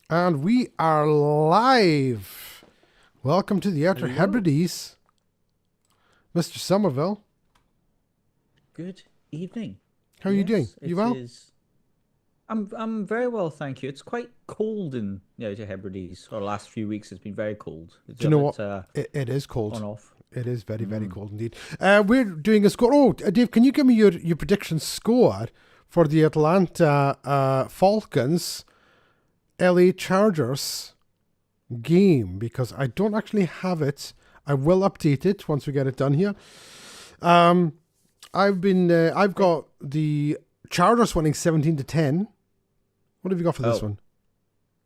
And we are live. Welcome to the Outer Hello. Hebrides, Mr. Somerville. Good evening. How are you doing? Yes, You it well? is. I'm very well, thank you. It's quite cold in the Outer Hebrides. Or last few weeks, it's been very cold. It's Do you a know what? bit It is on cold. off. It is very, very Mm. cold indeed. We're doing a score. Oh, Dave, can you give me your prediction score for the Atlanta Falcons LA Chargers game? Because I don't actually have it. I will update it once we get it done here. Um, I've I, got the Chargers winning 17-10. What have you got for this oh, one?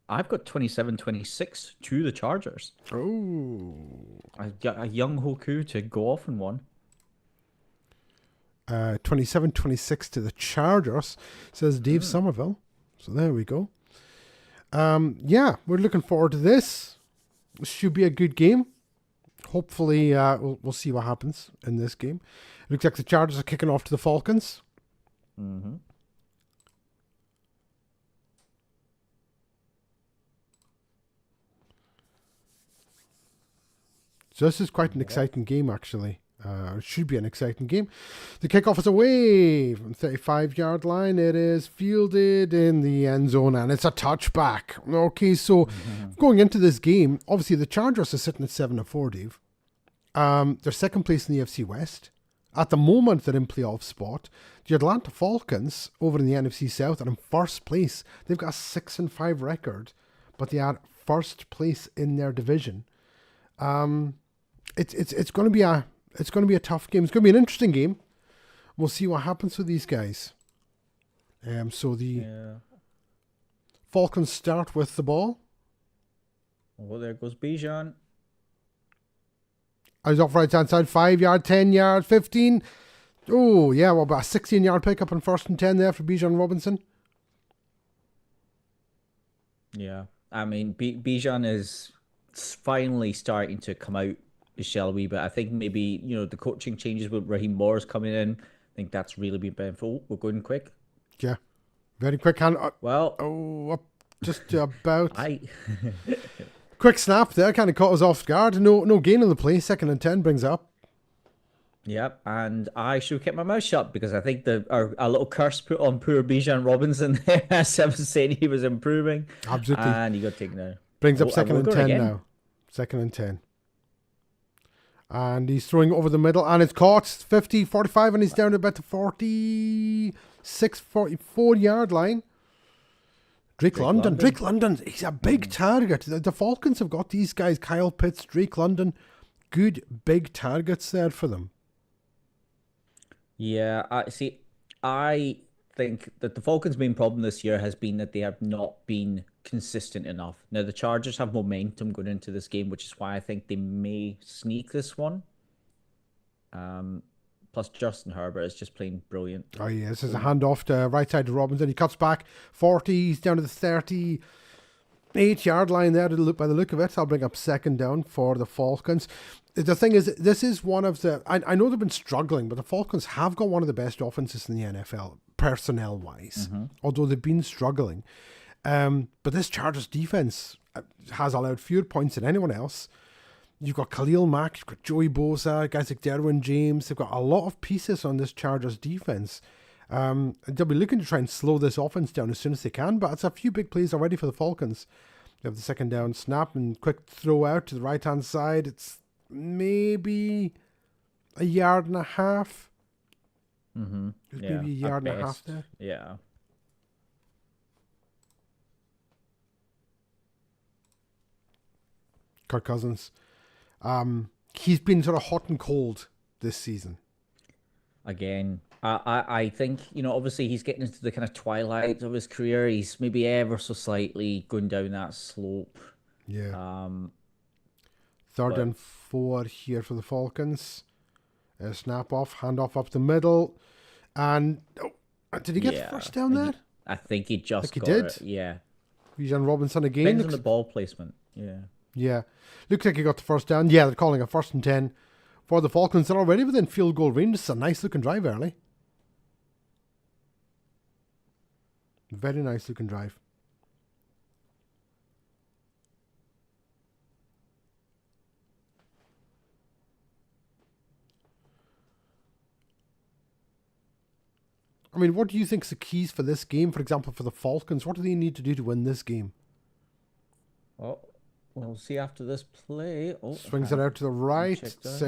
I've got 27-26 to the Chargers. Oh, A young Hoku to go off in one. 27-26 to the Chargers, says Dave Mm. Somerville. So there we go. Yeah, we're looking forward to this. This should be a good game. Hopefully, we'll see what happens in this game. It looks like the Chargers are kicking off to the Falcons. Mm-hmm. So this is quite an Yep. exciting game, actually. It should be an exciting game. The kickoff is away from the 35-yard line. It is fielded in the end zone, and it's a touchback. Okay, so going into this game, obviously the Chargers are sitting at 7-4, Dave. They're second place in the NFC West. At the moment, they're in playoff spot. The Atlanta Falcons over in the NFC South are in first place. They've got a 6-5 record, but they are first place in their division. It's going to be a tough game. It's going to be an interesting game. We'll see what happens with these guys. So the Yeah. Falcons start with the ball. Well, there goes Bijan. I was off right hand side, 5 yard, 10 yard, 15. Oh yeah, well about a 16-yard pickup on 1st and 10 there for Bijan Robinson. Yeah. I mean, Bijan is finally starting to come out his shell a wee bit. I think maybe, the coaching changes with Raheem Morris coming in. I think that's really been beneficial. Oh, we're going quick. Yeah, very quick hand. Well, Up just about. I Quick snap there, kind of caught us off guard. No gain on the play. 2nd and 10 brings it up. Yep, and I should have kept my mouth shut because I think a little curse put on poor Bijan Robinson there as I was saying he was improving. Absolutely. And he got taken out. Brings up Oh, and 2nd we're and going 10 again. now. 2nd and 10. And he's throwing over the middle, and it's caught 50, 45, and he's down to about the 46, 44-yard line. Drake London. Drake London, he's a big target. The Falcons have got these guys, Kyle Pitts, Drake London, good big targets there for them. Yeah, I think that the Falcons' main problem this year has been that they have not been consistent enough. Now, the Chargers have momentum going into this game, which is why I think they may sneak this one. Plus, Justin Herbert is just playing brilliant. Oh, yeah, this is a handoff to right side to Robinson. He cuts back 40, he's down to the 38-yard line there by the look of it. I'll bring up 2nd down for the Falcons. The thing is, this is one of the... I know they've been struggling, but the Falcons have got one of the best offenses in the NFL, personnel-wise, although they've been struggling. But this Chargers defense has allowed fewer points than anyone else. You've got Khalil Mack, you've got Joey Bosa, guys like Derwin James. They've got a lot of pieces on this Chargers defense. They'll be looking to try and slow this offense down as soon as they can, but it's a few big plays already for the Falcons. They have the 2nd down snap and quick throw out to the right-hand side. It's maybe a yard and a half. Mm-hmm. There's Yeah, maybe a at yard and a half best. there. Yeah. Kirk Cousins. He's been sort of hot and cold this season. Again, I think, obviously he's getting into the kind of twilight of his career. He's maybe ever so slightly going down that slope. Yeah. Um, 3rd but and 4 here for the Falcons. Snap off, hand off up the middle. And did he get yeah, first down there? I think he just Like he got did. it. Yeah. Bijan Robinson again. Depends on the ball placement. Yeah. Yeah. Looks like he got the first down. Yeah, they're calling a 1st and 10 for the Falcons. They're already within field goal range. It's a nice looking drive early. Very nice looking drive. I mean, what do you think is the keys for this game? For example, for the Falcons, what do they need to do to win this game? Oh, we'll see after this play. Oh, Swings it out to the right,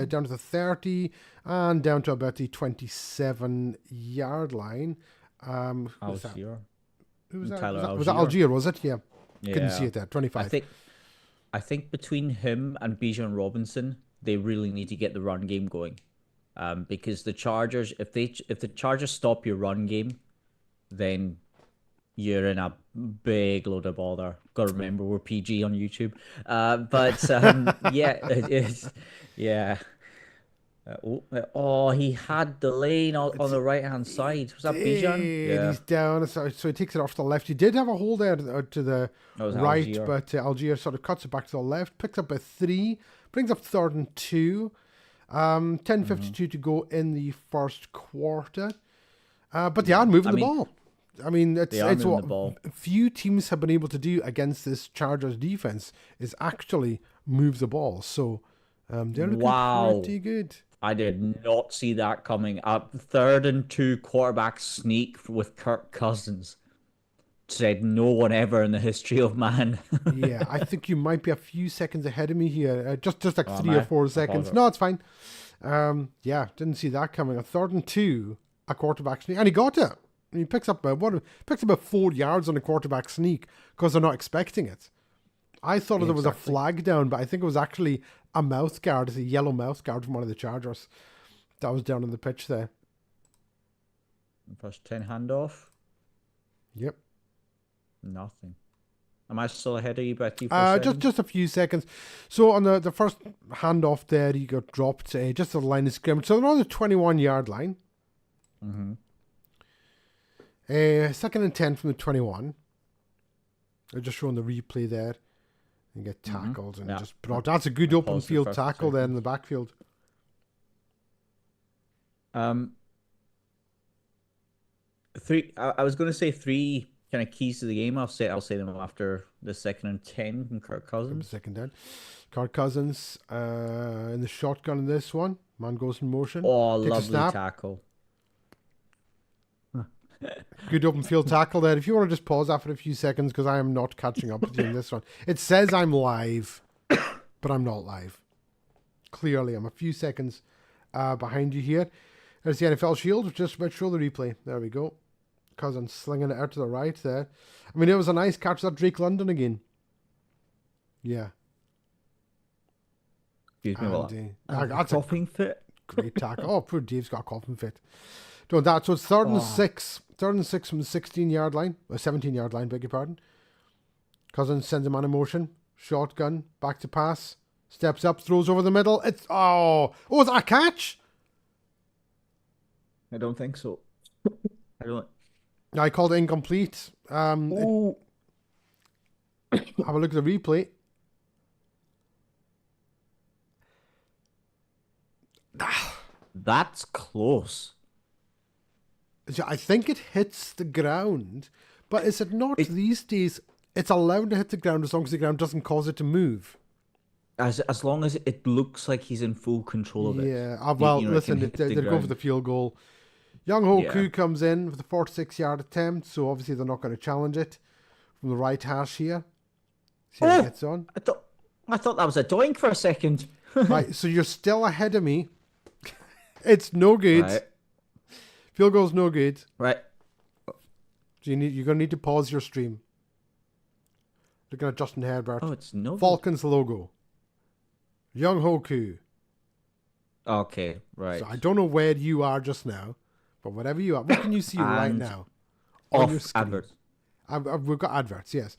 down to the 30, and down to about the 27-yard line. Who was that? Who was that? Was that Algier, was it? Yeah. Couldn't see it there. 25. I think between him and Bijan Robinson, they really need to get the run game going. Because the Chargers, if the Chargers stop your run game, then you're in a big load of bother. Got to remember we're PG on YouTube. Yeah, it is. Yeah. He had the lane on the right hand side. Was that Bijan? Yeah, he's down. So he takes it off to the left. He did have a hole there to the right, Algier. But Algier sort of cuts it back to the left, picks up a 3, brings up 3rd and 2. 10:52 to go in the first quarter. But they are moving the ball. I mean, it's what few teams have been able to do against this Chargers defense is actually move the ball. So they're looking pretty good. I did not see that coming. 3rd and 2 quarterback sneak with Kirk Cousins. Said no one ever in the history of man. Yeah, I think you might be a few seconds ahead of me here. Just like 3 or 4 seconds. No, it's fine. Yeah, didn't see that coming. A 3rd and 2, a quarterback sneak, and he got it. He picks up about 4 yards on a quarterback sneak because they're not expecting it. I thought there was a flag down, but I think it was actually a mouth guard, a yellow mouth guard from one of the Chargers that was down on the pitch there. First 10 handoff. Yep. Nothing. Am I still ahead of you by 2 just a few seconds. So on the first handoff there, he got dropped just at the line of scrimmage. So they're on the 21-yard line. Mm-hmm. 2nd and 10 from the 21. They're just showing the replay there. And get tackled and just brought. That's a good open field tackle there in the backfield. I was going to say 3 kind of keys to the game. I'll say them after the 2nd and 10 from Kirk Cousins. 2nd down. Kirk Cousins in the shotgun in this one. Man goes in motion. Oh, lovely tackle. Good open field tackle there. If you want to just pause after a few seconds, because I am not catching up with you in this one. It says I'm live, but I'm not live. Clearly, I'm a few seconds behind you here. There's the NFL Shield. Just about to show the replay. There we go. Cousins slinging it out to the right there. I mean, it was a nice catch. That Drake London again. Yeah. Excuse me, that's a coughing fit. Great tackle. Oh, poor Dave's got a coughing fit. Doing that. So it's 3rd and 6. 3rd and 6 from the 16-yard line. Or 17-yard line, beg your pardon. Cousins sends him on a motion. Shotgun. Back to pass. Steps up. Throws over the middle. It's... is that a catch? I don't think so. I called it incomplete. Have a look at the replay. That's close. I think it hits the ground, but is it not these days? It's allowed to hit the ground as long as the ground doesn't cause it to move. As long as it looks like he's in full control of it. Yeah. Listen, they'll go for the field goal. Young Ho Koo comes in with a 46-yard attempt, so obviously they're not going to challenge it from the right hash here. See how it gets on. I thought that was a doink for a second. Right, so you're still ahead of me. It's no good. Right. Field goal's no good. Right. So you're going to need to pause your stream. Looking at Justin Herbert. Oh, it's no Falcons logo. Young Ho Koo. Okay, right. So I don't know where you are just now, but whatever you are, what can you see right now? On your screen? Adverts. We've got adverts, yes.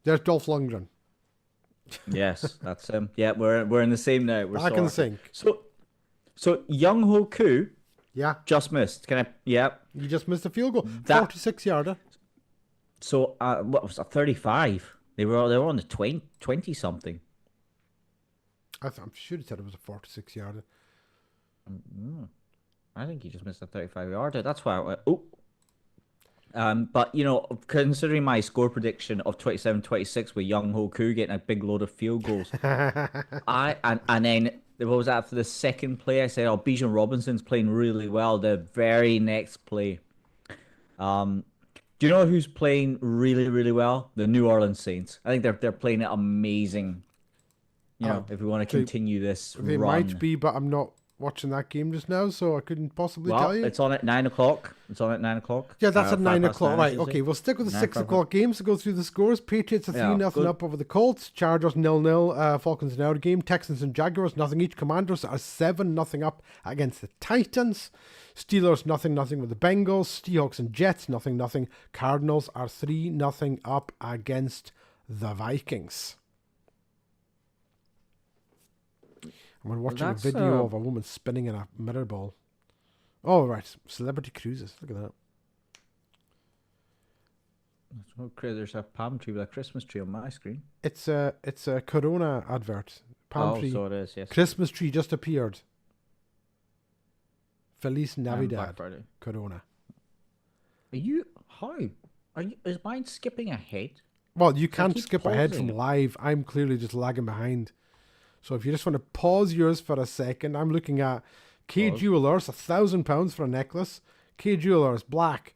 There's Dolph Lundgren. Yes, that's him. Yeah, we're in the same now. We're back in sync. So Young Ho Koo. Yeah. Just missed. Yeah. You just missed a field goal. 46-yarder. So what was that? 35. They were on the 20 something. I'm sure he said it was a 46-yarder. I think he just missed a 35-yarder. That's why I went, but, considering my score prediction of 27-26 with Young Ho Koo getting a big load of field goals, and then, what was that, after the second play, I said, Bijan Robinson's playing really well. The very next play, Do you know who's playing really, really well? The New Orleans Saints. I think they're playing it amazing. You Uh, know, if we want to they, continue this they might run. be, but I'm not watching that game just now, so I couldn't possibly tell Well, you. it's on at 9 o'clock. It's on at 9 o'clock. Yeah, that's at Five 9 past o'clock. nine, I Right, should say. okay, we'll stick with the 9 6 5. o'clock games to go through the scores. Patriots are 3 Yeah, nothing good. up over the Colts. Chargers 0-0. Falcons in our game. Texans and Jaguars nothing each. Commanders are 7 nothing up against the Titans. Steelers nothing nothing with the Bengals. Seahawks and Jets nothing nothing. Cardinals are 3 nothing up against the Vikings. I'm watching a That's video of a woman spinning in a mirror ball. Oh, right. Celebrity cruises. Look at that. There's a palm tree with a Christmas tree on my screen. It's a Corona advert. Palm tree. So it is, yes. Christmas tree just appeared. Feliz Black Navidad. Friday. Corona. Are you how? Are you is mine skipping ahead? Well, you can't keep skip ahead pausing from it. live. I'm clearly just lagging behind. So if you just want to pause yours for a second, I'm looking at K Pause. Jewelers, £1,000 for a necklace. K Jewelers, black.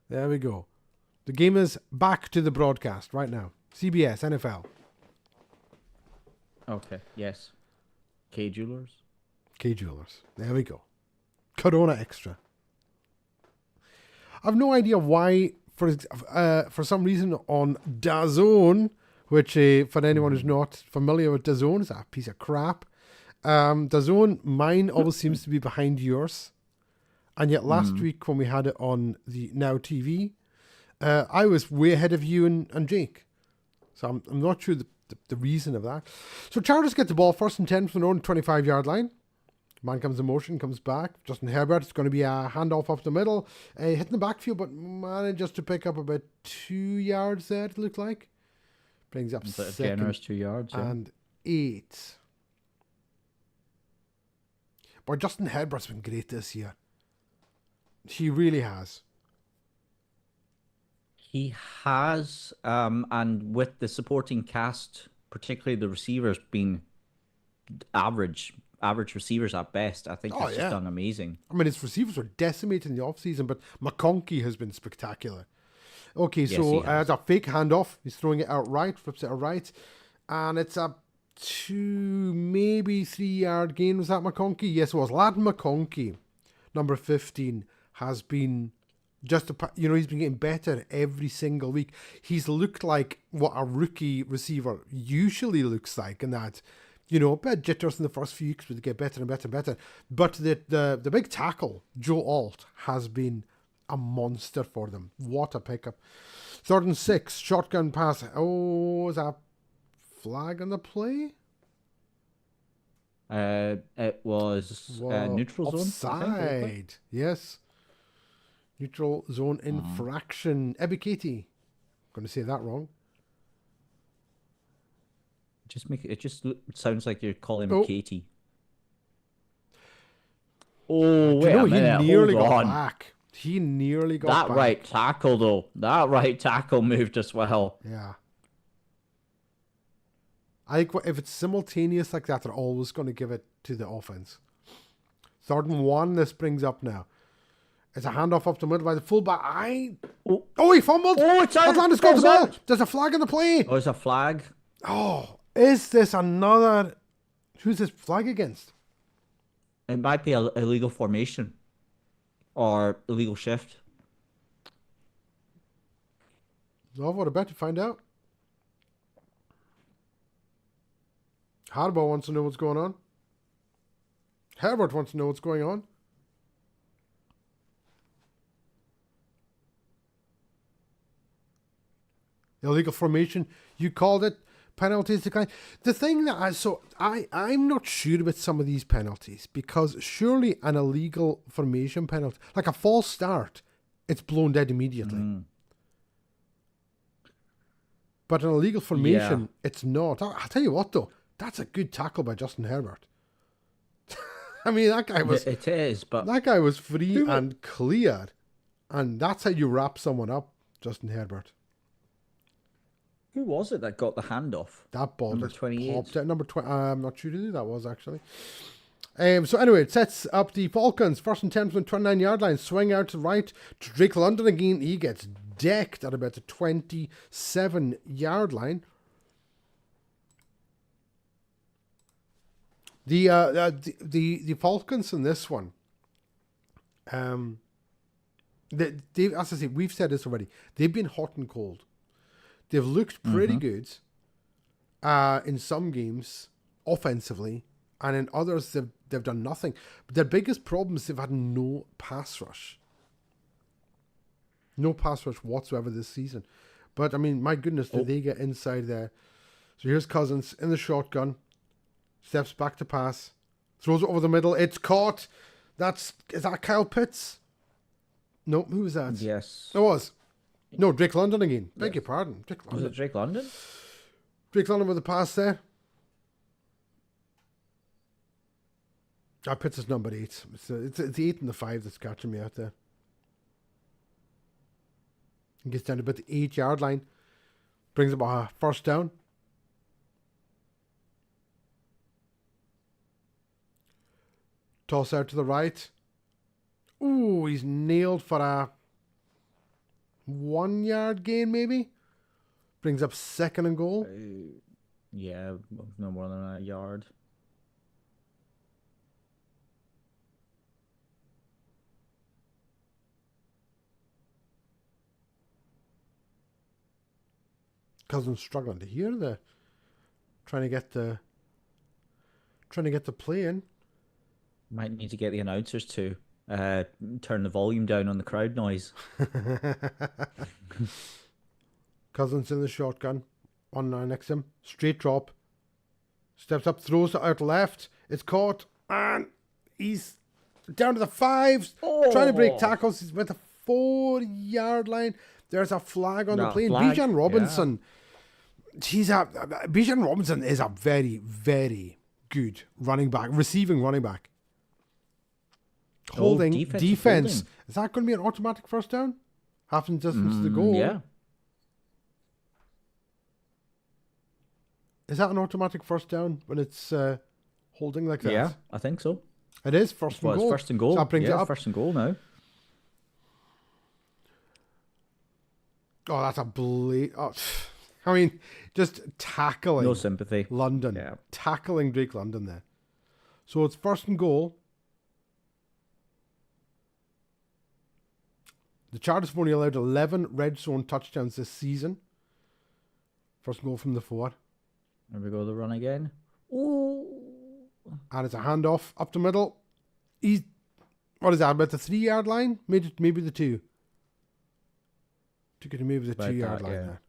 There we go. The game is back to the broadcast right now. CBS, NFL. Okay, yes. K Jewelers. K Jewelers. There we go. Corona Extra. I've no idea why, for some reason, on DAZN, which for anyone who's not familiar with DAZN, is a piece of crap. DAZN, mine always seems to be behind yours. And yet last week when we had it on the Now TV, I was way ahead of you and Jake. So I'm not sure the reason of that. So Chargers get the ball first and 10 from their own 25-yard line. Man comes in motion, comes back. Justin Herbert, it's going to be a handoff up the middle. Hitting the backfield, but manages to pick up about 2 yards there, it looked like. Brings up It's a second generous 2 yards. Yeah. and 8. Boy, Justin Herbert's been great this year. He really has. He has, and with the supporting cast, particularly the receivers, being average receivers at best. I think he's just done amazing. I mean, his receivers were decimated in the offseason, but McConkey has been spectacular. Okay, Yes, so he has. it's a fake handoff. He's throwing it out right, flips it out right. And it's a 2, maybe 3-yard gain. Was that McConkey? Yes, it was. Ladd McConkey, number 15, has been he's been getting better every single week. He's looked like what a rookie receiver usually looks like, in that, a bit of jitters in the first few weeks, but they get better and better and better. But the big tackle, Joe Alt, has been a monster for them. What a pickup. 3rd and 6, shotgun pass. Oh, is that flag on the play? It was neutral zone. Offside. Yes. Neutral zone infraction. Ebikati. Going to say that wrong. It just sounds like you're calling him Katie. Wait a minute. He nearly Hold got on. back. He nearly got back. That right tackle, though. That right tackle moved as well. Yeah. I think if it's simultaneous like that, they're always going to give it to the offense. 3rd and 1, this brings up now. It's a handoff up the middle by the fullback. Oh, he fumbled. Oh, it's out. Atlanta's got the ball. There's a flag in the play. Oh, there's a flag. Oh, is this another... Who's this flag against? It might be a illegal formation or illegal shift. Oh, what about to find out? Harbaugh wants to know what's going on. Herbert wants to know what's going on. Illegal formation. You called it. Penalties declined. The thing that I'm not sure about some of these penalties, because surely an illegal formation penalty, like a false start, it's blown dead immediately. But an illegal formation, it's not. I'll tell you what though, that's a good tackle by Justin Herbert. I mean, that guy was. It is, but that guy was free and clear, and that's how you wrap someone up, Justin Herbert. Who was it that got the handoff? That ball Number just 28. popped out. Number 20. I'm not sure who that was actually. So anyway, it sets up the Falcons. First and 10 from the 29-yard line. Swing out to the right to Drake London again. He gets decked at about the 27-yard line. The Falcons in this one, they, as I say, we've said this already. They've been hot and cold. They've looked pretty good in some games offensively, and in others they've done nothing. But their biggest problem is they've had no pass rush. No pass rush whatsoever this season. But I mean, my goodness, did they get inside there? So here's Cousins in the shotgun. Steps back to pass. Throws it over the middle. It's caught. Is that Kyle Pitts? No, who was that? Yes. It was. No, Drake London again. Beg your pardon. Drake London. Was it Drake London? Drake London with the pass there. Pitts is number 8. It's the 8 and the 5 that's catching me out there. He gets down to about the 8-yard line. Brings up a first down. Toss out to the right. Ooh, he's nailed for a 1-yard gain, maybe. Brings up second and goal. Yeah, no more than a yard. Cousins struggling to hear trying to get the play in. Might need to get the announcers to turn the volume down on the crowd noise. Cousins in the shotgun. On next to him. Straight drop. Steps up, throws it out left. It's caught. And he's down to the 5s. Trying to break tackles. He's with the 4-yard line. There's a flag on the play. Bijan Robinson. Yeah. Bijan Robinson is a very, very good running back. Receiving running back. Holding defense. Is that going to be an automatic first down? Half the distance to the goal. Yeah. Is that an automatic first down when it's holding like that? Yeah, I think so. It is first and goal. It's first and goal. So that brings it up. First and goal now. Oh, that's a I mean, just tackling. No sympathy. London. Yeah. Tackling Drake London there. So it's first and goal. The Chargers have only allowed 11 red zone touchdowns this season. First and goal from the 4. There we go, the run again. Ooh. And it's a handoff up the middle. What is that, about the 3-yard line? Maybe the 2. Took it to maybe the 2-yard line there.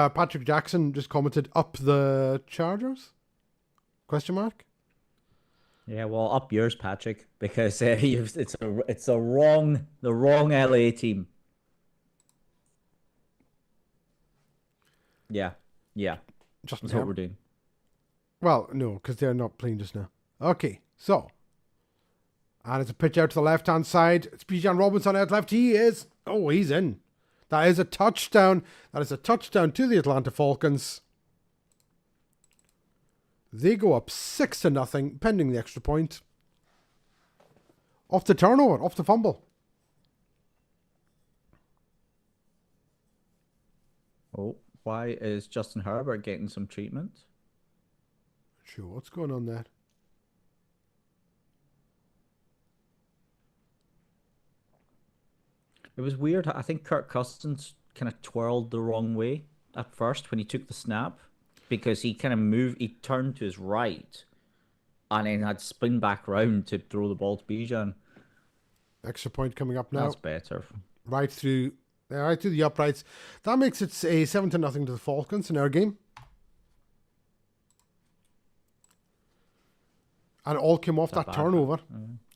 Patrick Jackson just commented, up the Chargers? Question mark? Yeah, well, up yours, Patrick, because it's the wrong LA team. Yeah. Just That's what we're doing. Well, no, because they're not playing just now. Okay, so. And it's a pitch out to the left-hand side. It's Bijan Robinson out left. He's in. That is a touchdown. That is a touchdown to the Atlanta Falcons. They go up 6-0, pending the extra point. Off the turnover, off the fumble. Oh, why is Justin Herbert getting some treatment? Sure, what's going on there? It was weird. I think Kirk Cousins kind of twirled the wrong way at first when he took the snap, because he kind of moved, he turned to his right and then had spin back round to throw the ball to Bijan. Extra point coming up now. That's better. Right through the uprights. That makes it a 7-0 to the Falcons in our game. And it all came off that turnover.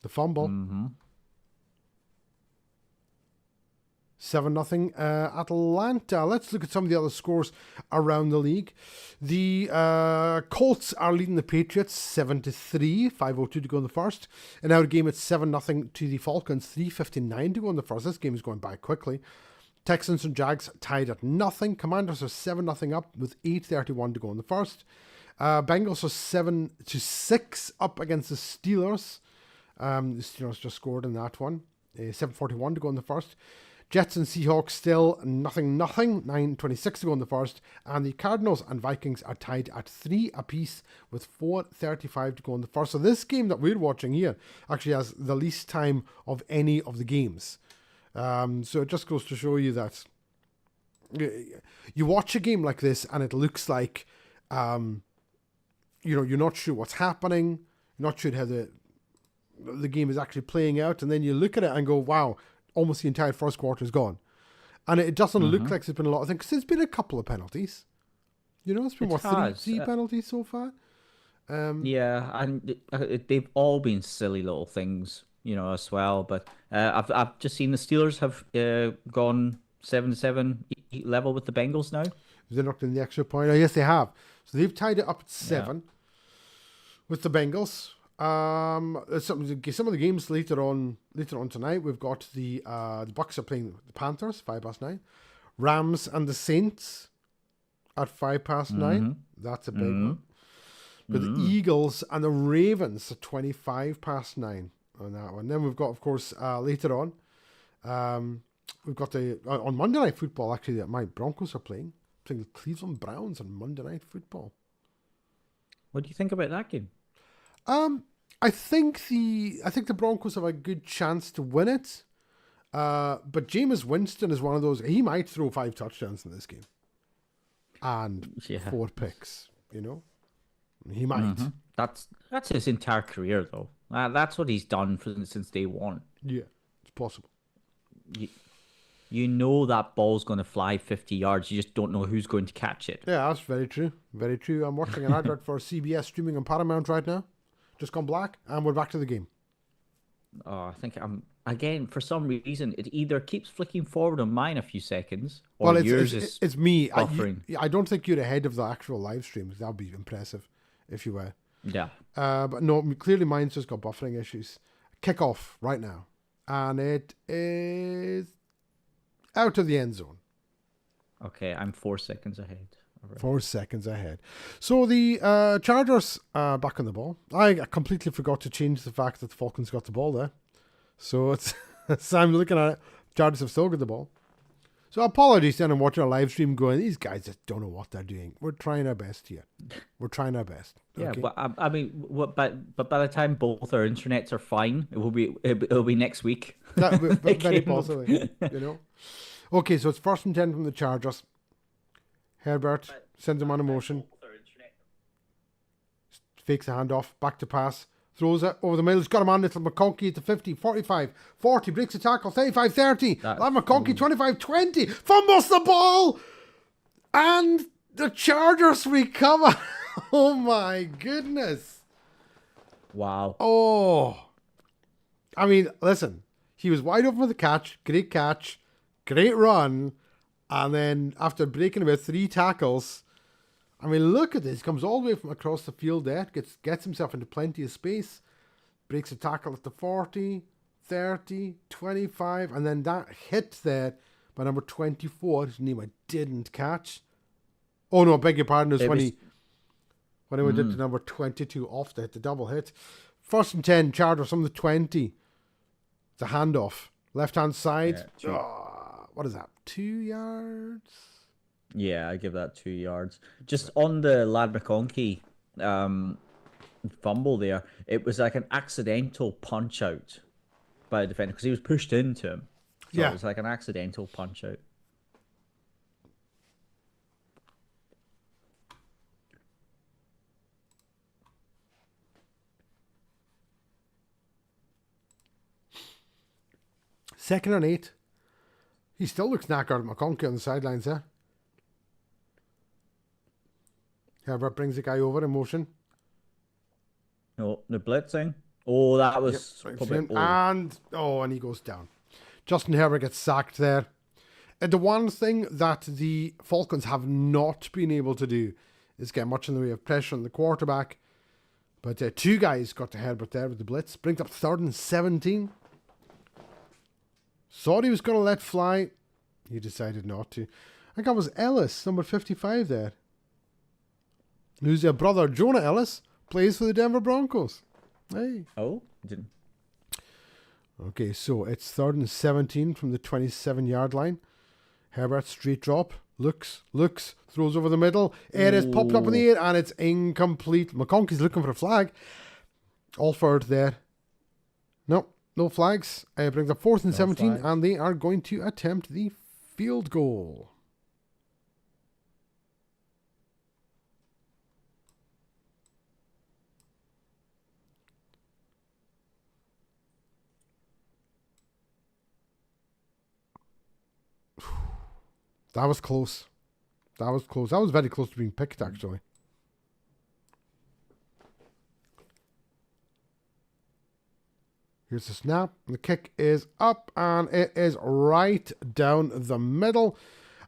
The fumble. 7-0 Atlanta. Let's look at some of the other scores around the league. The Colts are leading the Patriots 7-3, 5:02 to go in the first. In our game, it's 7-0 to the Falcons, 3:59 to go in the first. This game is going by quickly. Texans and Jags tied at nothing. Commanders are 7-0 up with 8:31 to go in the first. Bengals are 7-6 up against the Steelers. The Steelers just scored in that one. 7:41 to go in the first. Jets and Seahawks still 0-0. 9:26 to go in the first. And the Cardinals and Vikings are tied at 3 apiece with 4:35 to go in the first. So this game that we're watching here actually has the least time of any of the games. So it just goes to show you that you watch a game like this and it looks like, you're not sure what's happening, you're not sure how the game is actually playing out, and then you look at it and go, wow, almost the entire first quarter is gone. And it doesn't look like there's been a lot of things, because there's been a couple of penalties. It's been, three penalties so far? Yeah, and they've all been silly little things, as well. But I've just seen the Steelers have gone 7-7 level with the Bengals now. They're not in the extra point. Oh, yes, they have. So they've tied it up at 7 with the Bengals. Some of the games later on tonight. We've got the Bucks are playing the Panthers 9:05. Rams and the Saints at 9:05. That's a big one. But the Eagles and the Ravens at 9:25 on that one. Then we've got, of course, later on, we've got on Monday Night Football. Actually, my Broncos are playing the Cleveland Browns on Monday Night Football. What do you think about that game? I think the Broncos have a good chance to win it. But Jameis Winston is one of those. He might throw 5 touchdowns in this game and 4 picks. He might. That's his entire career, though. That's what he's done since day one. Yeah, it's possible. You know that ball's going to fly 50 yards. You just don't know who's going to catch it. Yeah, that's very true. Very true. I'm watching an advert for CBS streaming on Paramount right now. Just gone black, and we're back to the game. Oh, I think again, for some reason, it either keeps flicking forward on mine a few seconds, or yours is it's me. buffering. I don't think you're ahead of the actual live stream. That would be impressive if you were. Yeah. But no, clearly mine's just got buffering issues. Kickoff right now. And it is out of the end zone. Okay, I'm 4 seconds ahead. Right. 4 seconds ahead. So the Chargers are back on the ball. I completely forgot to change the fact that the Falcons got the ball there. So it's so I'm looking at it. Chargers have still got the ball. So apologies then, I'm watching a live stream going, these guys just don't know what they're doing. We're trying our best here. We're trying our best. Yeah, okay? but I mean, but by the time both our internets are fine, it'll be next week. Very possibly. Okay, so it's 1st and 10 from the Chargers. Herbert sends him on a motion. Fakes the handoff. Back to pass. Throws it over the middle. He's got him on little McConkey at the 50, 45, 40. Breaks the tackle. 35, 30. McConkey, 25, 20. Fumbles the ball. And the Chargers recover. Oh, my goodness. Wow. Oh. I mean, listen. He was wide open for the catch. Great run. And then after breaking about 3 tackles, I mean, look at this. He comes all the way from across the field there, gets himself into plenty of space, breaks a tackle at the 40, 30, 25, and then that hit there by number 24, his name I didn't catch. Oh no, I beg your pardon, it was when he went into number 22 off the double hit. 1st and 10, Chargers from the 20. It's a handoff. Left-hand side. What is that? 2 yards? Yeah, I give that 2 yards. Just on the lad McConkey fumble there, it was like an accidental punch out by the defender because he was pushed into him. So it was like an accidental punch out. Second and 8. He still looks knackered at McConkey on the sidelines there. Herbert brings the guy over in motion. No, the blitzing. Oh, that was probably... And he goes down. Justin Herbert gets sacked there. And the one thing that the Falcons have not been able to do is get much in the way of pressure on the quarterback. But 2 guys got to Herbert there with the blitz. Brings up 3rd and 17. Thought he was going to let fly. He decided not to. I think that was Ellis, number 55 there. Who's your brother, Jonah Ellis, plays for the Denver Broncos. Hey. Oh, didn't. Okay, so it's 3rd and 17 from the 27-yard line. Herbert, straight drop. Looks, throws over the middle. It is popped up in the air, and it's incomplete. McConkey's looking for a flag. Alford there. No flags. Brings up 4th and 17, flag. and they are going to attempt the field goal. That was close. That was very close to being picked, actually. Here's the snap. The kick is up, and it is right down the middle.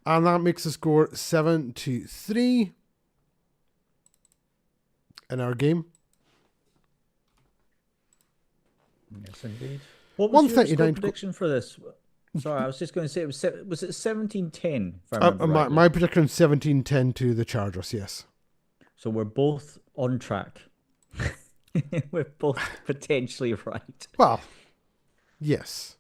And that makes the score 7-3 in our game. Yes, indeed. What was your score 139 prediction for this? Sorry, I was just going to say, was it 17-10? If I remember rightly? My prediction is 17-10 to the Chargers, yes. So we're both on track. We're both potentially right. Well, yes.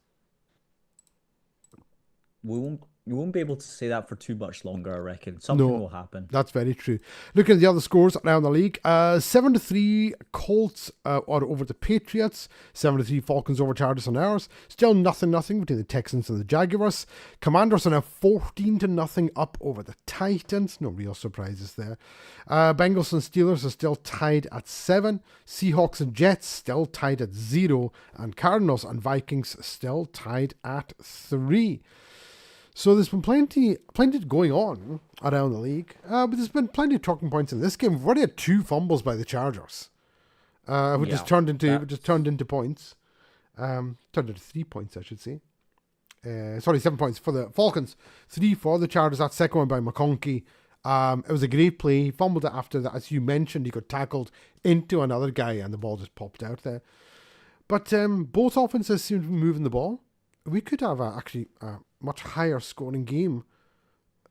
We won't be able to say that for too much longer, I reckon. Something will happen. That's very true. Looking at the other scores around the league, 7-3 Colts are over the Patriots, 7-3 Falcons over Chargers and ours. Still 0-0 between the Texans and the Jaguars. Commanders are now 14-0 up over the Titans. No real surprises there. Bengals and Steelers are still tied at 7. Seahawks and Jets still tied at 0. And Cardinals and Vikings still tied at 3. So there's been plenty going on around the league, but there's been plenty of talking points in this game. We've already had 2 fumbles by the Chargers, which has turned into points. Turned into 3 points, I should say. 7 points for the Falcons, 3 for the Chargers. That second one by McConkey. It was a great play. He fumbled it after that, as you mentioned. He got tackled into another guy, and the ball just popped out there. But both offenses seem to be moving the ball. We could have actually a much higher scoring game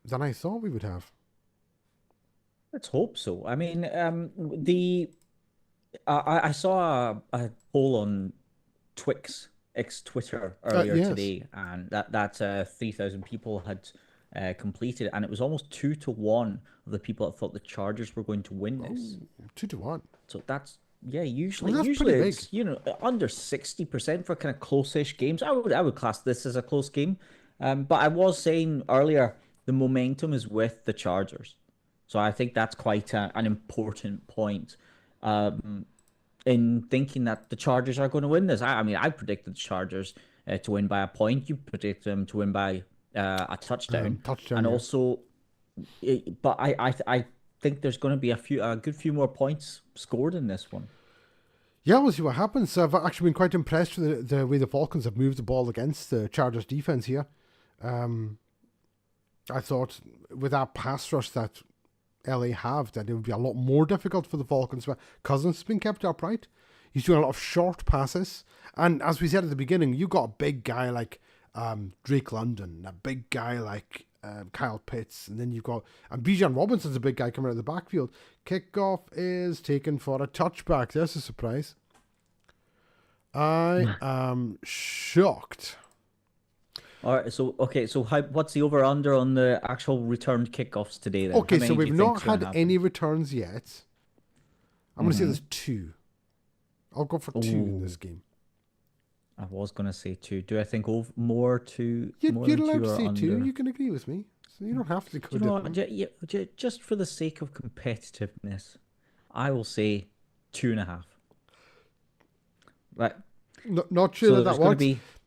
than I thought we would have. Let's hope so. I mean, I saw a poll on Twix, Twitter earlier today, and that 3,000 people had completed, and it was almost 2-1 of the people that thought the Chargers were going to win this. 2-1. So that's. Yeah, usually it's under 60% for kind of close-ish games. I would class this as a close game, but I was saying earlier the momentum is with the Chargers, so I think that's quite an important point in thinking that the Chargers are going to win this. I mean, I predicted the Chargers to win by a point. You predict them to win by a touchdown, and also, but I think there's going to be a good few more points scored in this one. Yeah, we'll see what happens. I've actually been quite impressed with the way the Falcons have moved the ball against the Chargers defense here. I thought with that pass rush that LA have, that it would be a lot more difficult for the Falcons. But Cousins has been kept upright. He's doing a lot of short passes. And as we said at the beginning, you got a big guy like Drake London, a big guy like Kyle Pitts, and then you've got Bijan Robinson's a big guy coming out of the backfield. Kickoff is taken for a touchback. There's a surprise. I am shocked. All right, so what's the over/under on the actual returned kickoffs today then? Okay, so we've not had any returns yet. I'm going to say there's 2. I'll go for 2 in this game. I was going to say 2. Do I think more to more you're than allowed 2 to or say under? 2. You can agree with me. So you don't have to go different. Just for the sake of competitiveness, I will say 2.5. Right. Not sure that works.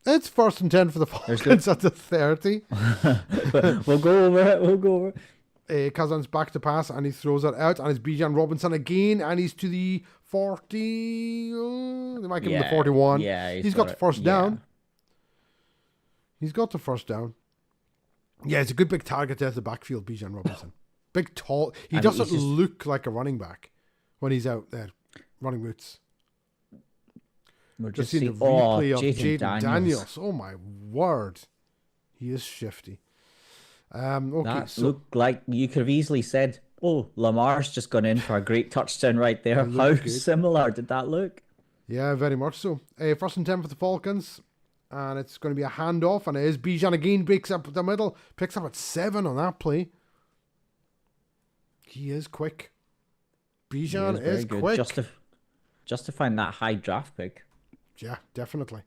It's 1st and 10 for the Falcons at the 30. But we'll go over it. Cousins back to pass, and he throws it out, and it's Bijan Robinson again, and he's to the 40. They might give him the 41. Yeah, he's got the first down. He's got the first down. Yeah, it's a good big target there at the backfield, Bijan Robinson. Big, tall. He doesn't look like a running back when he's out there running routes. We're just seeing the replay of Jaden Daniels. Oh my word. He is shifty. Okay, That so looked like you could have easily said, "Oh, Lamar's just gone in for a great touchdown right there." it How looked good. similar did that look? Yeah, very much so. First and 10 for the Falcons. And it's going to be a handoff. And it is Bijan again, breaks up the middle. Picks up at 7 on that play. He is quick. He Bijan is is very good. quick. Justifying that high draft pick. Yeah, definitely.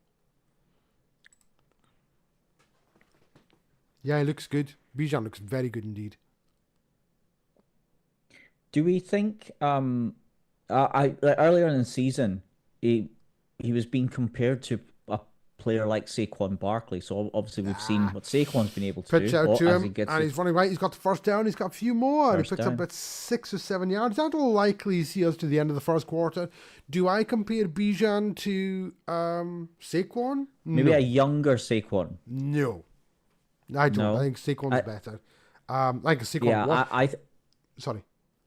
Yeah, he looks good. Bijan looks very good indeed. Do we think like earlier in the season he was being compared to a player like Saquon Barkley. So obviously we've seen Ah, what Saquon's been able to pitch do out or to as he him, gets and it he's running right. He's got the first down. He's got a few more. He first picks up down. about 6 or 7 yards. That'll likely see us to the end of the first quarter. Do I compare Bijan to Saquon? Maybe a No. younger Saquon. No. I don't. I No. think Saquon's I better. I think Saquon yeah, was. I th- Sorry.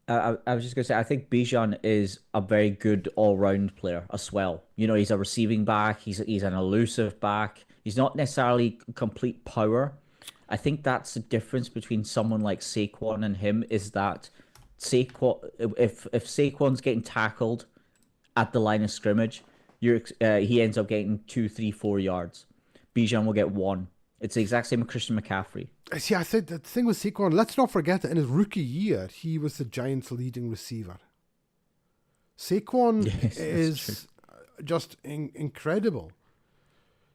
I was just gonna say I think Bijan is a very good all round player as well. You know, he's a receiving back. He's an elusive back. He's not necessarily complete power. I think that's the difference between someone like Saquon and him is that Saquon if Saquon's getting tackled at the line of scrimmage, he ends up getting 2, 3, 4 yards. Bijan will get one. It's the exact same with Christian McCaffrey. See, I think the thing with Saquon, let's not forget that in his rookie year, he was the Giants' leading receiver. Saquon Yes, that's true. is just incredible.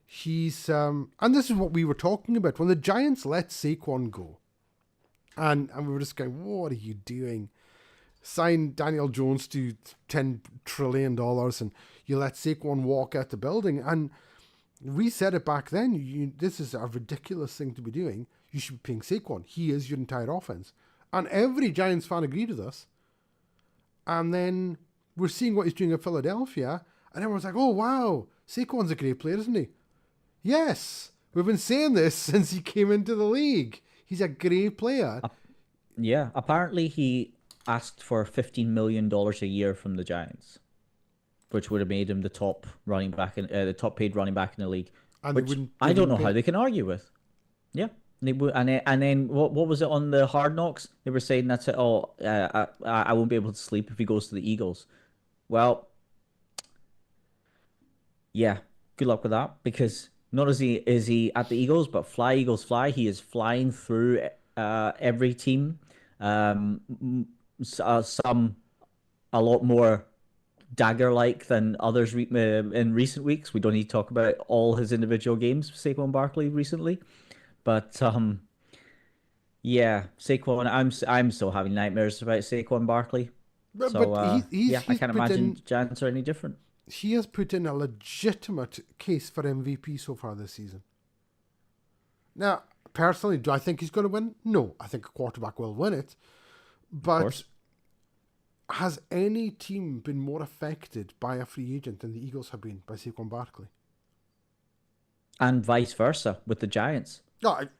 He's and this is what we were talking about when the Giants let Saquon go, and we were just going, "What are you doing? Sign Daniel Jones to $10 trillion, and you let Saquon walk out the building." And we said it back then. This is a ridiculous thing to be doing. You should be paying Saquon. He is your entire offense, and every Giants fan agreed with us. And then we're seeing what he's doing in Philadelphia, and everyone's like, "Oh wow, Saquon's a great player, isn't he?" Yes, we've been saying this since he came into the league. He's a great player. Yeah, apparently he asked for $15 million a year from the Giants, which would have made him the top running back in the top paid running back in the league. And Which I don't know how they can argue with. Yeah, and then what was it on the Hard Knocks? They were saying that's it. Oh, I won't be able to sleep if he goes to the Eagles. Well, yeah, good luck with that because not as he is he at the Eagles, but fly Eagles fly. He is flying through every team. Some a lot more dagger like than others in recent weeks. We don't need to talk about all his individual games, Saquon Barkley recently, but yeah, Saquon. I'm still having nightmares about Saquon Barkley. So but yeah, I he's can't put imagine in Giants are any different. he has put in a legitimate case for MVP so far this season. Now, personally, do I think he's going to win? No, I think a quarterback will win it. Of But course. has any team been more affected by a free agent than the Eagles have been by Saquon Barkley? And vice versa with the Giants.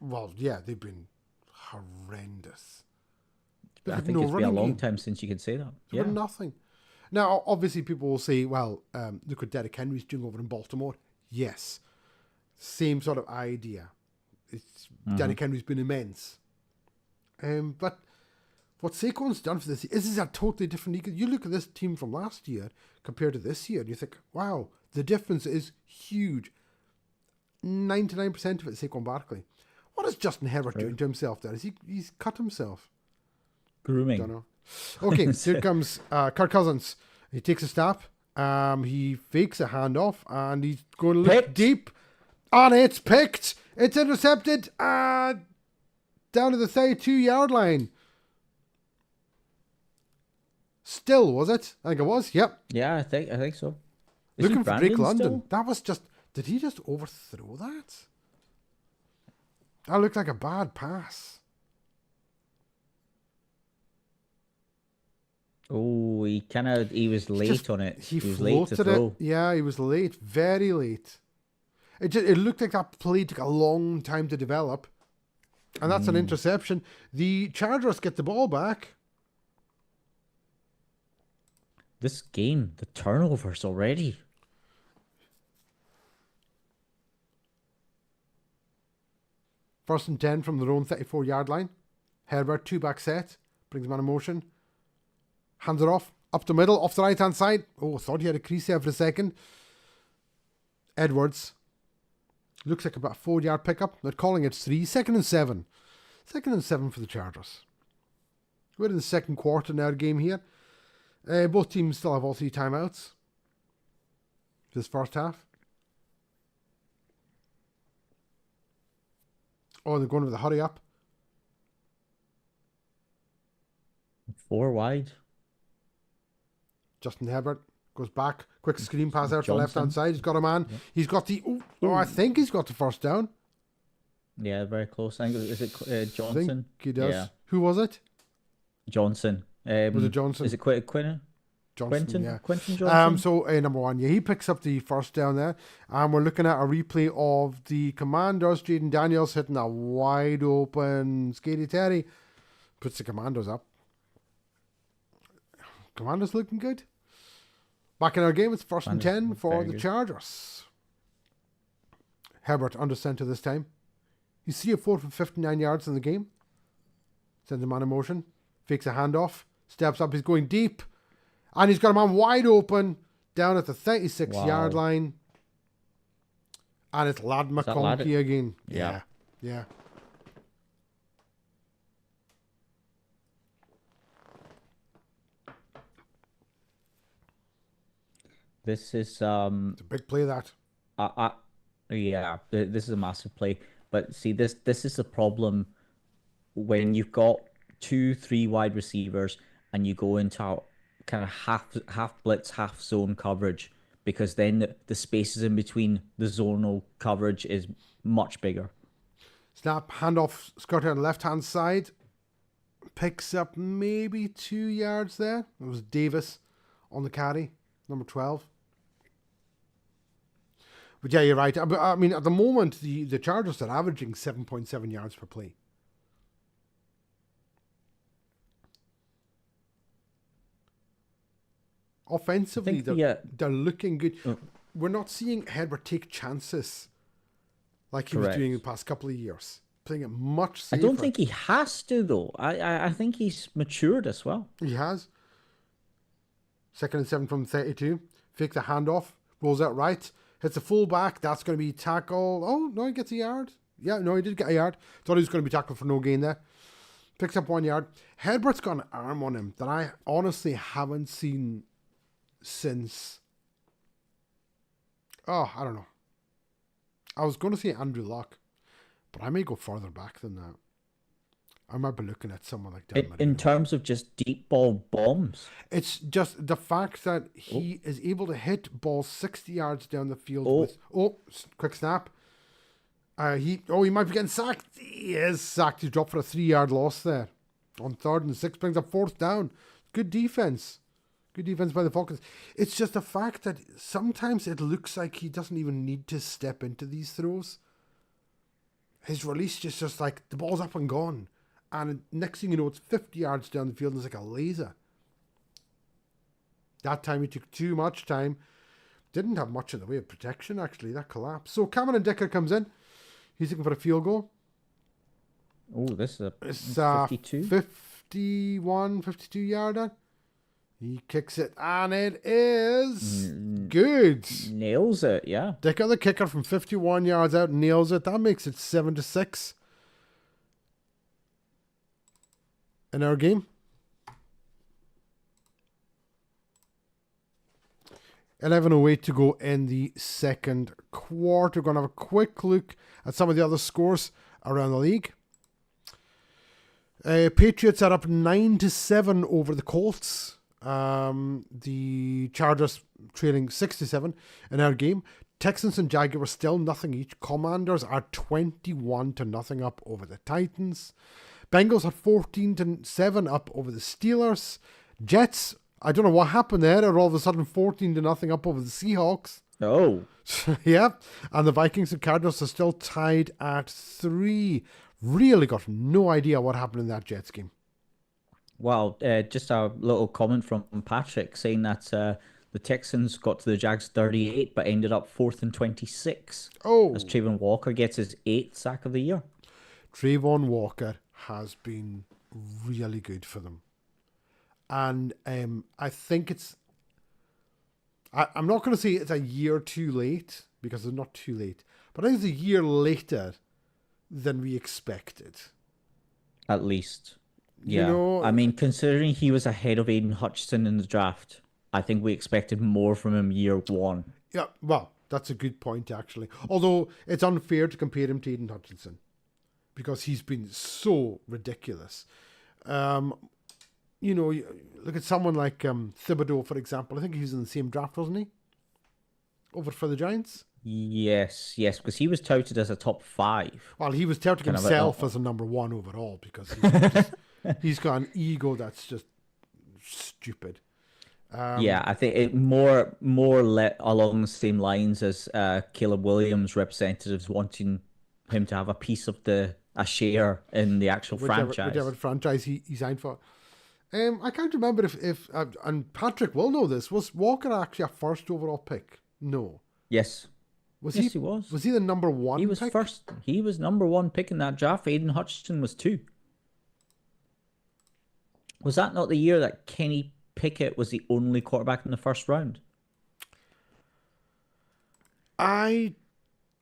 Well, yeah, they've been horrendous. They've I had think no it's been a running long game. time since you can say that. They've had Yeah. nothing. Now, obviously, people will say, well, look what Derrick Henry's doing over in Baltimore. Yes, same sort of idea. Derrick Henry's been immense. But what Saquon's done for this is a totally different league. You look at this team from last year compared to this year, and you think, wow, the difference is huge. 99% of it is Saquon Barkley. What is Justin Herbert doing to himself there? He's cut himself? Grooming. Don't know. Okay, here comes Kirk Cousins. He takes a snap. He fakes a handoff, and he's going to look Picked. deep. And it's picked. It's intercepted. Down to the 32-yard line. Still, was it? I think it was. Yep. Yeah, I think so. Is Looking he for Drake Brandon London. still? That was just... Did he just overthrow that? That looked like a bad pass. Oh, he was late on it. He He was late to floated it. throw. Yeah, he was late. Very late. It looked like that play took a long time to develop. And that's an interception. The Chargers get the ball back. This game, the turnovers already. First and 10 from their own 34-yard line. Herbert, 2-back set. Brings man in motion. Hands it off. Up the middle. Off the right-hand side. Oh, thought he had a crease there for a second. Edwards. Looks like about a 4-yard pickup. They're calling it 3. 2nd and 7. 2nd and 7 for the Chargers. We're in the second quarter now game here. Both teams still have all 3 timeouts. This first half. Oh, they're going with the hurry up. 4 wide. Justin Herbert goes back. Quick screen pass out to the Johnson. left-hand side. He's got a man. Yep. He's got the... Oh, I think he's got the first down. Yeah, very close. I think is it I Johnson? think he does. Yeah. Who was it? Johnson. Was it Johnson? Is it Quentin? Johnson, yeah. Quentin Johnson. So number 1, yeah, he picks up the first down there, and we're looking at a replay of the Commanders. Jaden Daniels hitting a wide open Scary Terry, puts the Commanders up. Commanders looking good. Back in our game, it's first and 10 for the Chargers. Herbert under center this time. He's 3 of 4 for 59 yards in the game. Sends a man in motion, fakes a handoff, steps up. He's going deep. And he's got a man wide open down at the 36-yard line. And it's Lad McConkey again. Yeah. Yeah. This is It's a big play, that. yeah, this is a massive play. But see, this is the problem when you've got 2-3 wide receivers and you go into kind of half blitz, half zone coverage, because then the spaces in between the zonal coverage is much bigger. Snap, handoff, skirt on the left-hand side. Picks up maybe 2 yards there. It was Davis on the carry, number 12. But yeah, you're right. I mean, at the moment, the Chargers are averaging 7.7 yards per play. Offensively, they're looking good. We're not seeing Herbert take chances like he was doing in the past couple of years. Playing it much safer. I don't think he has to, though. I think he's matured as well. He has. 2nd and 7 from 32. Fake the handoff. Rolls out right. Hits the fullback. That's going to be tackle. Oh, no, he gets a yard. Yeah, no, he did get a yard. Thought he was going to be tackled for no gain there. Picks up 1 yard. Herbert's got an arm on him that I honestly haven't seen since... Oh, I don't know. I was going to say Andrew Luck, but I may go further back than that. I might be looking at someone like that. In terms of just deep ball bombs? It's just the fact that he is able to hit balls 60 yards down the field with... Oh, quick snap. He might be getting sacked. He is sacked. He's dropped for a 3-yard loss there. On 3rd and 6, brings up 4th down. Good defense. Good defense by the Falcons. It's just the fact that sometimes it looks like he doesn't even need to step into these throws. His release is just like the ball's up and gone. And next thing you know, it's 50 yards down the field and it's like a laser. That time he took too much time. Didn't have much in the way of protection, actually. That collapse. So Cameron Dicker comes in. He's looking for a field goal. Oh, this is a 52? 51, 52 yarder. He kicks it, and it is good. Nails it, yeah. Dicker, the kicker, from 51 yards out, nails it. That makes it 7-6 in our game. 11:08 to go in the second quarter. We're going to have a quick look at some of the other scores around the league. Patriots are up 9-7 over the Colts. The Chargers trailing 6-7 in our game. Texans and Jaguars still nothing each. Commanders are 21-0 up over the Titans. Bengals are 14-7 up over the Steelers. Jets, I don't know what happened there. They're all of a sudden 14-0 up over the Seahawks. Oh. Yeah. And the Vikings and Cardinals are still tied at 3. Really got no idea what happened in that Jets game. Well, just a little comment from Patrick saying that the Texans got to the Jags 38 but ended up 4th and 26. Oh. As Trayvon Walker gets his 8th sack of the year. Trayvon Walker has been really good for them. And I think I'm not going to say it's a year too late, because it's not too late, but I think it's a year later than we expected. At least. You Yeah. know, I mean, considering he was ahead of Aiden Hutchinson in the draft, I think we expected more from him year one. yeah, well, that's a good point, actually. Although it's unfair to compare him to Aiden Hutchinson, because he's been so ridiculous. You know, look at someone like Thibodeau, for example. I think he was in the same draft, wasn't he? Over for the Giants? Yes, because he was touted as a top 5. Well, he was touting Kind of himself as a number 1 overall, because he's got an ego that's just stupid. Yeah, I think it more along the same lines as Caleb Williams' representatives wanting him to have a piece of a share in the actual franchise. Whichever franchise he signed for. I can't remember if and Patrick will know this, was Walker actually a first overall pick? No. Yes. He was. Was he the number 1 He was pick? first. He was number 1 pick in that draft. Aiden Hutchinson was 2. Was that not the year that Kenny Pickett was the only quarterback in the first round? I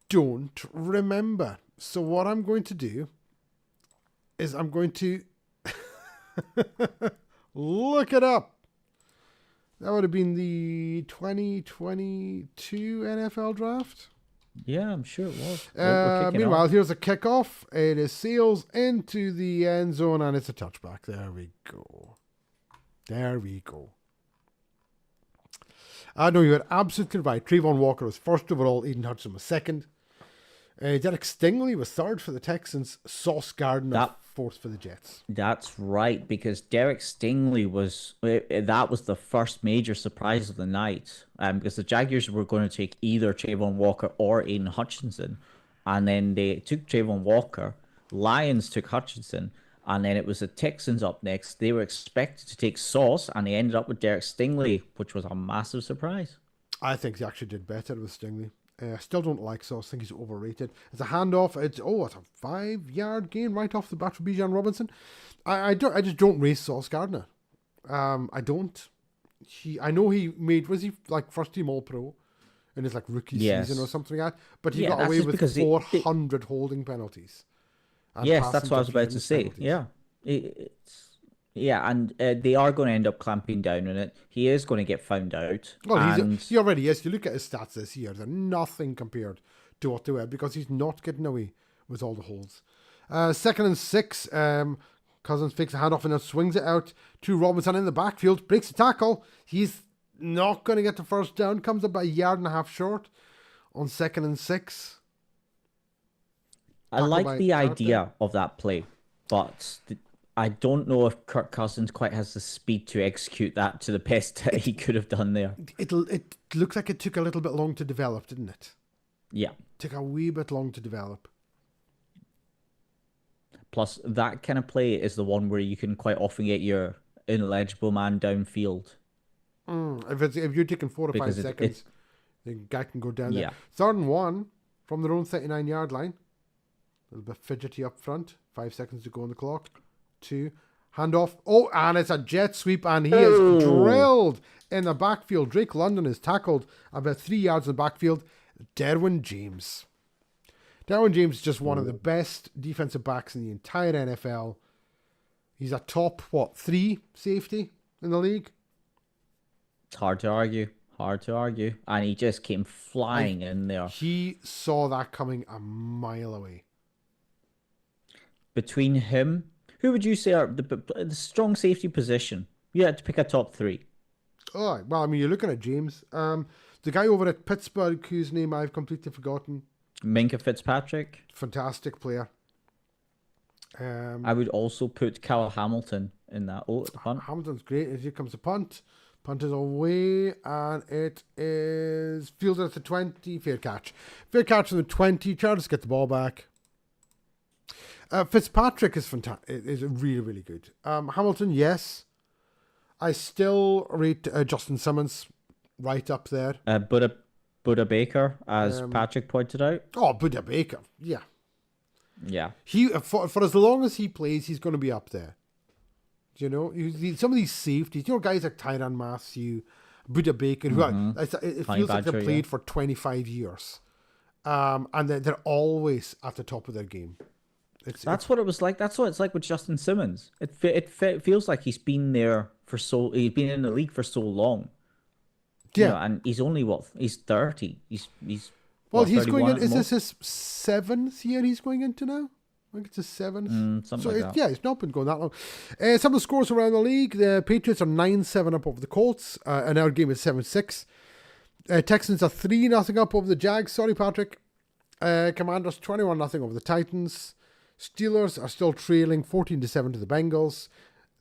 don't remember. So what I'm going to do is I'm going to look it up. That would have been the 2022 NFL draft. Yeah, I'm sure it was. Meanwhile, here's a kickoff. It is sails into the end zone, and it's a touchback. There we go. No, you're absolutely right. Trayvon Walker was first overall. Aiden Hutchinson was second. Derek Stingley was third for the Texans. Sauce Gardner fourth for the Jets. That's right, because Derek Stingley was the first major surprise of the night. Because the Jaguars were going to take either Trayvon Walker or Aiden Hutchinson, and then they took Trayvon Walker. Lions took Hutchinson, and then it was the Texans up next. They were expected to take Sauce, and they ended up with Derek Stingley, which was a massive surprise. I think they actually did better with Stingley. I still don't like Sauce. I think he's overrated. It's a handoff. It's a 5-yard gain right off the bat for Bijan Robinson. I just don't race Sauce Gardner. I don't. I know he made, was he like first team All Pro in his like rookie season or something like that? But he got away with 400 holding penalties. Yes, that's what I was about to say. Penalties. Yeah. And they are going to end up clamping down on it. He is going to get found out. Well, he already is. You look at his stats this year; they're nothing compared to what they were, because he's not getting away with all the holds. 2nd and 6. Cousins fakes a handoff and then swings it out to Robinson in the backfield. Breaks the tackle. He's not going to get the first down. Comes up by 1.5 yards short on 2nd and 6. I like the idea of that play, but I don't know if Kirk Cousins quite has the speed to execute that to the best that he could have done there. It looks like it took a little bit long to develop, didn't it? Yeah. Took a wee bit long to develop. Plus, that kind of play is the one where you can quite often get your ineligible man downfield. If you're taking 4 or 5 seconds, the guy can go down there. Yeah. 3rd and 1 from their own 39-yard line. A little bit fidgety up front. 5 seconds to go on the clock. 2. Handoff. Oh, and it's a jet sweep, and he is drilled in the backfield. Drake London is tackled about 3 yards in the backfield. Derwin James. Derwin James is just one of the best defensive backs in the entire NFL. He's a top, 3 safety in the league? It's hard to argue. And he just came flying in there. He saw that coming a mile away. Between him, who would you say are the strong safety position? You had to pick a top 3. Oh, well, I mean, you're looking at James. The guy over at Pittsburgh, whose name I've completely forgotten. Minka Fitzpatrick. Fantastic player. I would also put Kyle Hamilton in that. Oh, the punt. Hamilton's great. Here comes the punt. Punt is away, and it is fielded at the 20. Fair catch. Fair catch from the 20. Chargers get the ball back. Fitzpatrick is fantastic. Is really, really good. Hamilton, yes. I still rate Justin Simmons right up there. Buddha Baker, as Patrick pointed out. Oh, Buddha Baker, yeah. Yeah. For as long as he plays, he's going to be up there. You know, some of these safeties, guys like Tyrann Mathieu, Buda Baker, who it feels like they've played for 25 years. And they're always at the top of their game. That's what it was like. That's what it's like with Justin Simmons. It feels like he's been in the league for so long. Yeah. And he's only he's 30. He's he's going in. Is this his 7th year he's going into now? I think it's his 7th. Something like that. Yeah, it's not been going that long. Some of the scores around the league: the Patriots are 9-7 up over the Colts. And our game is 7-6. Texans are 3-0 up over the Jags. Sorry, Patrick. Commanders 21-0 over the Titans. Steelers are still trailing 14-7 to the Bengals.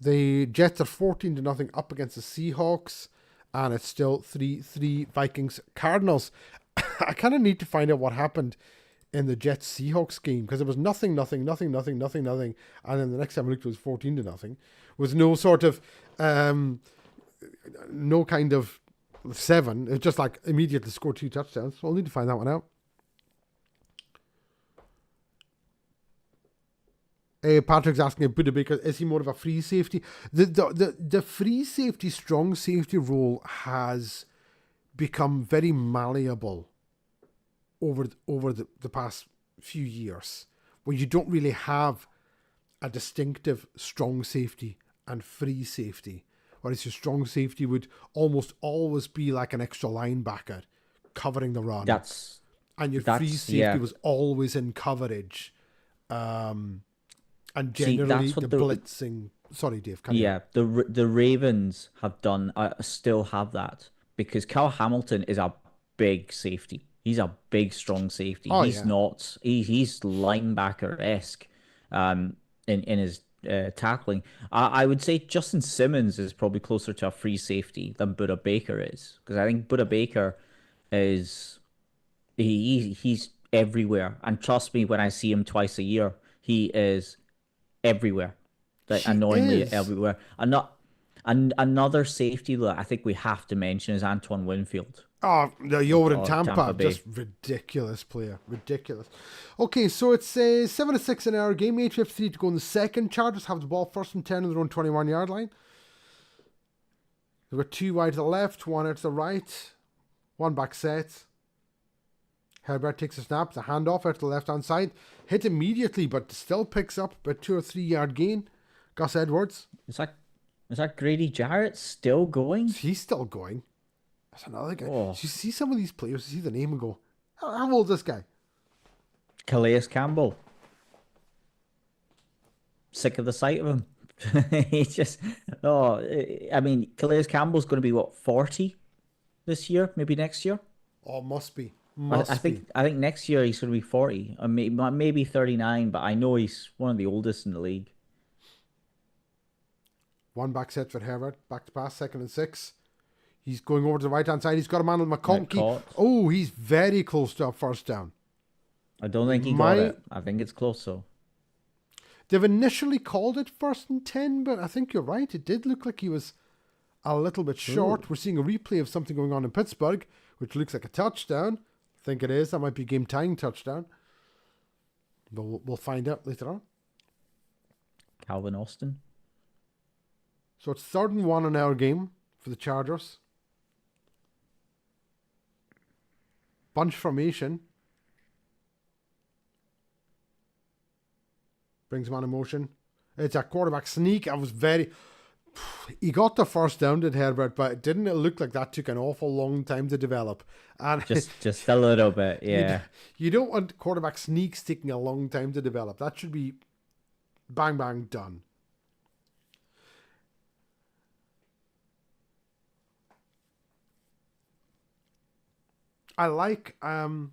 The Jets are 14-0 up against the Seahawks. And it's still 3-3 Vikings Cardinals. I kind of need to find out what happened in the Jets Seahawks game, because it was nothing. And then the next time I looked, it was 14-0. With no sort of, no kind of 7. It's just like immediately scored 2 touchdowns. So I'll need to find that one out. Patrick's asking if Buda Baker, is he more of a free safety? The free safety, strong safety role has become very malleable over the past few years, where you don't really have a distinctive strong safety and free safety. Whereas your strong safety would almost always be like an extra linebacker covering the run. And your free safety was always in coverage. And generally the blitzing. Sorry, Dave. The Ravens have done still have that, because Kyle Hamilton is a big safety. He's a big, strong safety. He's linebacker-esque in his tackling. I would say Justin Simmons is probably closer to a free safety than Buda Baker is, because I think Buda Baker is he's everywhere. And trust me, when I see him twice a year, he is everywhere, annoyingly everywhere. Another safety that I think we have to mention is Antoine Winfield. Oh, you're in Tampa. Just ridiculous player. Ridiculous. Okay, so it's 7-6 in our game. 8:53 to go in the second. Chargers have the ball 1st and 10 on their own 21-yard line. They've got 2 wide to the left, 1 out to the right, 1 back set. Herbert takes a snap, the handoff out to the left-hand side. Hit immediately, but still picks up a 2 or 3 yard gain. Gus Edwards. Is that Grady Jarrett still going? He's still going. That's another guy. You see some of these players, you see the name and go, how old is this guy? Calais Campbell. Sick of the sight of him. He's just, Calais Campbell's going to be, 40 this year, maybe next year? Oh, must be. I think next year he's going to be 40, or maybe 39, but I know he's one of the oldest in the league. 1 back set for Herbert, back to pass, 2nd and 6. He's going over to the right-hand side. He's got a man on McConkey. Oh, he's very close to a 1st down. I don't think he got it. I think it's close, though. They've initially called it 1st and 10, but I think you're right. It did look like he was a little bit short. Ooh. We're seeing a replay of something going on in Pittsburgh, which looks like a touchdown. I think it is. That might be a game-tying touchdown. But we'll find out later on. Calvin Austin. So it's 3rd and 1 in our game for the Chargers. Bunch formation. Brings man in motion. It's a quarterback sneak. He got the 1st down, did Herbert, but it didn't look like that took an awful long time to develop. And just a little bit, yeah. You don't want quarterback sneaks taking a long time to develop. That should be bang, bang, done. I like what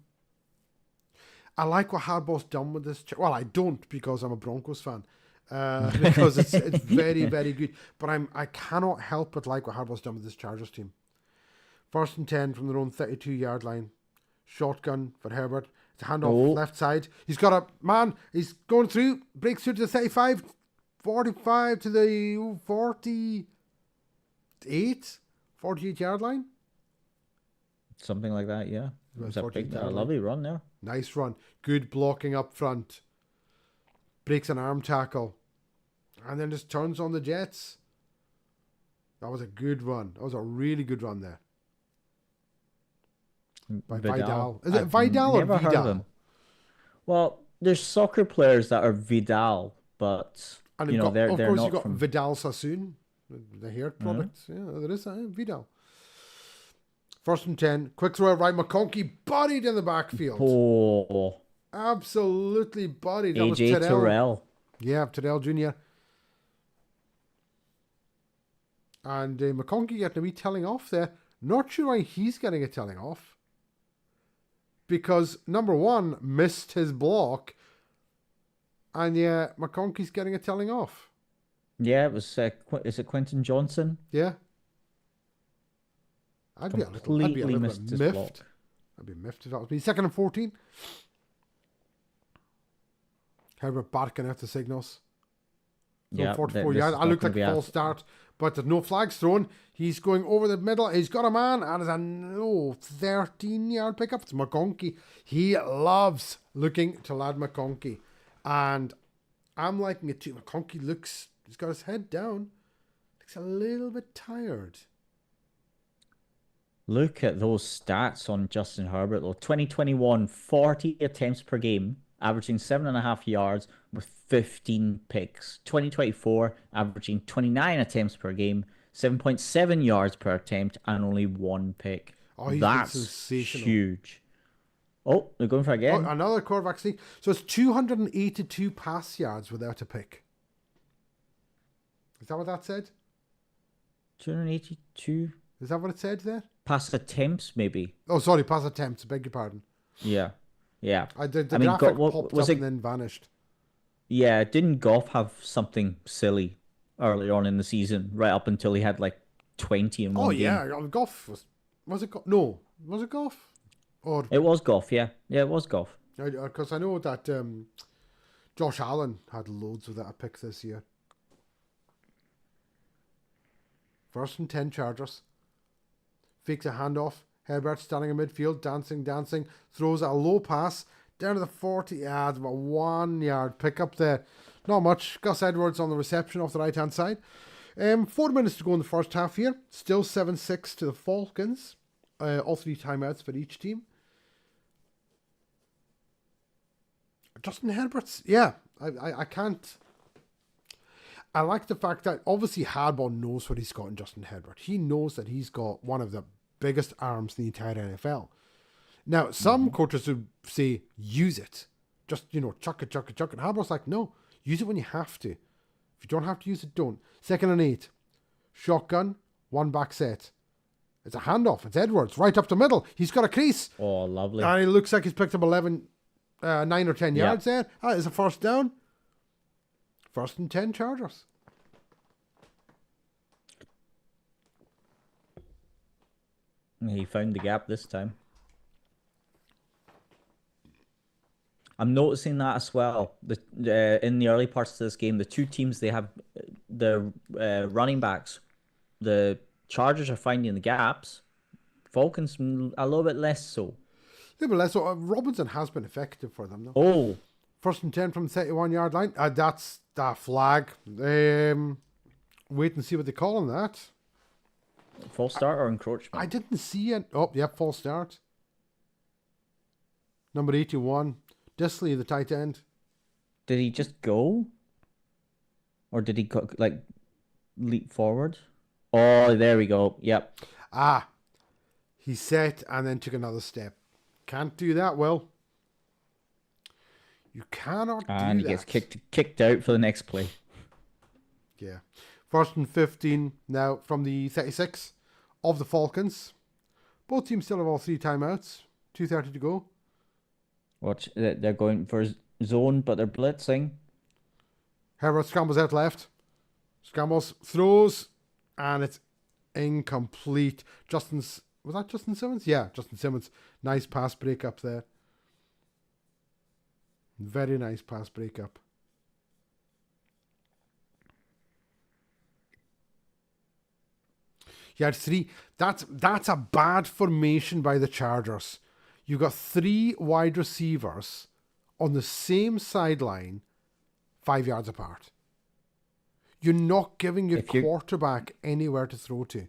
Harbaugh's done with this. Well, I don't, because I'm a Broncos fan. Because it's very, very good. But I cannot help but like what Harbaugh's done with this Chargers team. 1st and 10 from their own 32-yard line. Shotgun for Herbert. It's a handoff left side. He's got a man. He's going through. Breaks through to the 35. 45 to the 48-yard line. Something like that, yeah. It was a lovely run there. Nice run. Good blocking up front. breaks an arm tackle, and then just turns on the Jets. That was a good run. That was a really good run there. By Vidal. Is it Vidal or Never heard of Vidal? him. Well, there's soccer players that are Vidal, but And you you've know got, they're of they're course, you've not got from. Vidal Sassoon, the hair product. Yeah, there is Vidal. 1st and 10. Quick throw right. McConkey bodied in the backfield. Oh, Absolutely bodied. That was AJ Terrell. Terrell. Yeah, Terrell Jr. And McConkey getting a wee telling off there. Not sure why he's getting a telling off. Because, number one, missed his block. And yeah, McConkey's getting a telling off. Yeah, it was. Is it Quentin Johnson? Yeah. I'd be a little Completely bit missed his miffed. block. I'd be miffed if that was me. 2nd and 14. Herbert barking out the signals. Yeah, 44 this yards. is I not looked gonna like be a false start, but there's no flags thrown. He's going over the middle. He's got a man, and it's a 13-yard pickup. It's McConkey. He loves looking to lad McConkey, and I'm liking it too. McConkey he's got his head down. Looks a little bit tired. Look at those stats on Justin Herbert, though. 2021, 40 attempts per game, averaging 7.5 yards with 15 picks. 2024, averaging 29 attempts per game, 7.7 yards per attempt, and only 1 pick. Oh, he's been That's sensational. huge. Oh, they're going for it again. Oh, another quarterback sneak. So it's 282 pass yards without a pick. Is that what that said? 282 Is that what it said there? pass attempts, maybe. Oh, sorry, pass attempts. Beg your pardon. Yeah. Yeah. The I mean, graphic what popped was up it? and then vanished. Yeah, didn't Goff have something silly early on in the season, right up until he had like 20 in one game? Yeah, Goff was it? No, was it Goff? Or It was Goff, yeah. Yeah, it was Goff. because I know that Josh Allen had loads of that picks this year. 1st and 10 Chargers. Fakes a handoff. Herbert standing in midfield, dancing, throws a low pass down to the 40 yards, about 1 yard pickup there. Not much. Gus Edwards on the reception off the right hand side. 4 minutes to go in the first half here. Still 7-6 to the Falcons. All 3 timeouts for each team. Justin Herbert's, yeah, I can't. I like the fact that obviously Harbaugh knows what he's got in Justin Herbert. He knows that he's got one of the biggest arms in the entire NFL. Now, some coaches would say, use it. Just, chuck it. And Harbaugh's like, no, use it when you have to. If you don't have to use it, don't. 2nd and 8. Shotgun, 1 back set. It's a handoff. It's Edwards, right up the middle. He's got a crease. Oh, lovely. And it looks like he's picked up 9 or 10 yards there. That is a first down. 1st and 10 Chargers. He found the gap this time. I'm noticing that as well. In the early parts of this game, the 2 teams, they have the running backs. The Chargers are finding the gaps. Falcons a little bit less so. A little bit less so. Robinson has been effective for them, though. Oh, 1st and 10 from the 31-yard line. That's that flag. Wait and see what they call on that. false start or encroachment? I didn't see it. Oh, yep, false start. Number 81. Disley, the tight end. Did he just go? Or did he leap forward? Oh, there we go. Yep. He set and then took another step. Can't do that, Will. You cannot do that. And he gets kicked out for the next play. Yeah. 1st and 15 now from the 36 of the Falcons. Both teams still have all 3 timeouts. 2:30 to go. Watch, they're going for zone, but they're blitzing. Herbert scrambles out left. Scrambles, throws, and it's incomplete. Was that Justin Simmons? Yeah, Justin Simmons. Nice pass breakup there. Very nice pass breakup. He had 3. That's a bad formation by the Chargers. You got 3 wide receivers on the same sideline 5 yards apart. You're not giving your If you're- quarterback anywhere to throw to.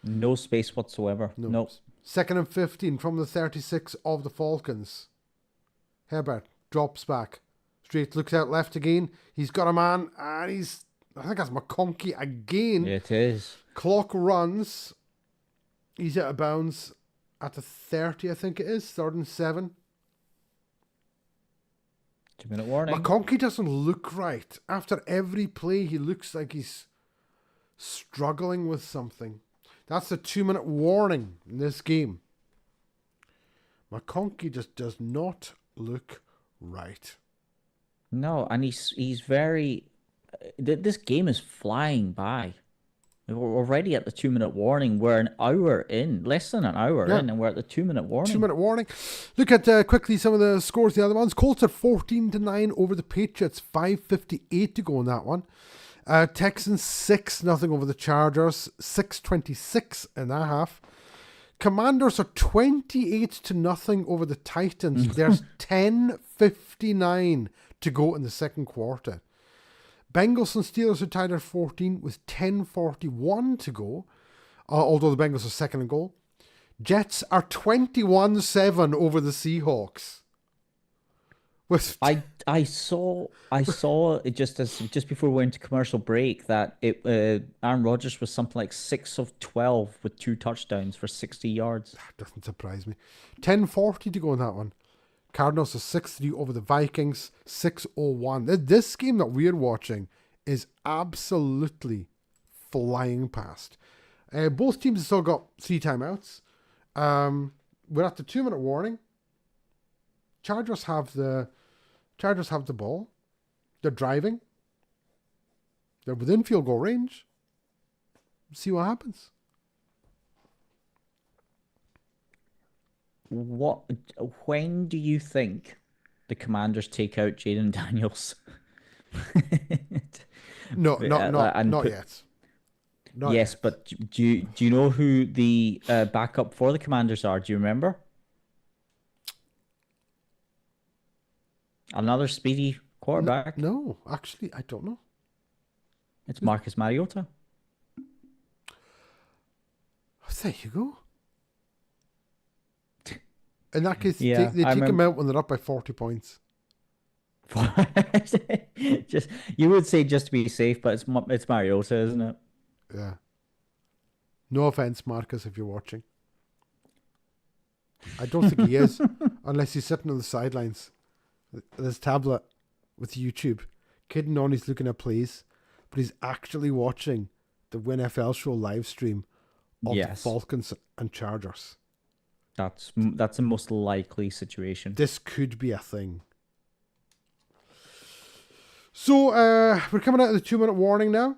No space whatsoever. No. Nope. 2nd and 15 from the 36 of the Falcons. Herbert drops back. Straight, looks out left again. He's got a man, and I think that's McConkey again. It is. Clock runs. He's out of bounds at the 30, I think it is. 3rd and 7. 2-minute warning. McConkey doesn't look right. After every play, he looks like he's struggling with something. That's a 2-minute warning in this game. McConkey just does not look right. No, and he's very. This game is flying by. We're already at the 2-minute warning. We're an hour in, less than an hour in, and we're at the 2-minute warning. 2-minute warning. Look at quickly some of the scores. The other ones. Colts are 14-9 over the Patriots. 5:58 to go in that one. Texans 6-0 over the Chargers. 6:26 in that half. Commanders are 28-0 over the Titans. There's 10:59 to go in the second quarter. Bengals and Steelers are tied at 14 with 10:41 to go, although the Bengals are second in goal. Jets are 21-7 over the Seahawks. With I saw it just before we went to commercial break that Aaron Rodgers was something like 6 of 12 with 2 touchdowns for 60 yards. That doesn't surprise me. 10:40 to go in that one. Cardinals are 6-3 over the Vikings, 6-01. This game that we're watching is absolutely flying past. Both teams have still got 3 timeouts. We're at the 2-minute warning. Chargers have the ball. They're driving. They're within field goal range. See what happens. When do you think the Commanders take out Jaden Daniels? No, not yet. Yes, but do you know who the backup for the Commanders are? Do you remember? Another speedy quarterback. No, actually, I don't know. It's Marcus Mariota. There you go. In that case, Yeah, they take him out when they're up by 40 points. You would say just to be safe, but it's Mariota, isn't it? Yeah. No offense, Marcus, if you're watching. I don't think he is, unless he's sitting on the sidelines with his tablet with YouTube, kidding on he's looking at plays, but he's actually watching the WINFL show live stream of the Falcons and Chargers. That's the most likely situation. This could be a thing. So we're coming out of the 2-minute warning now.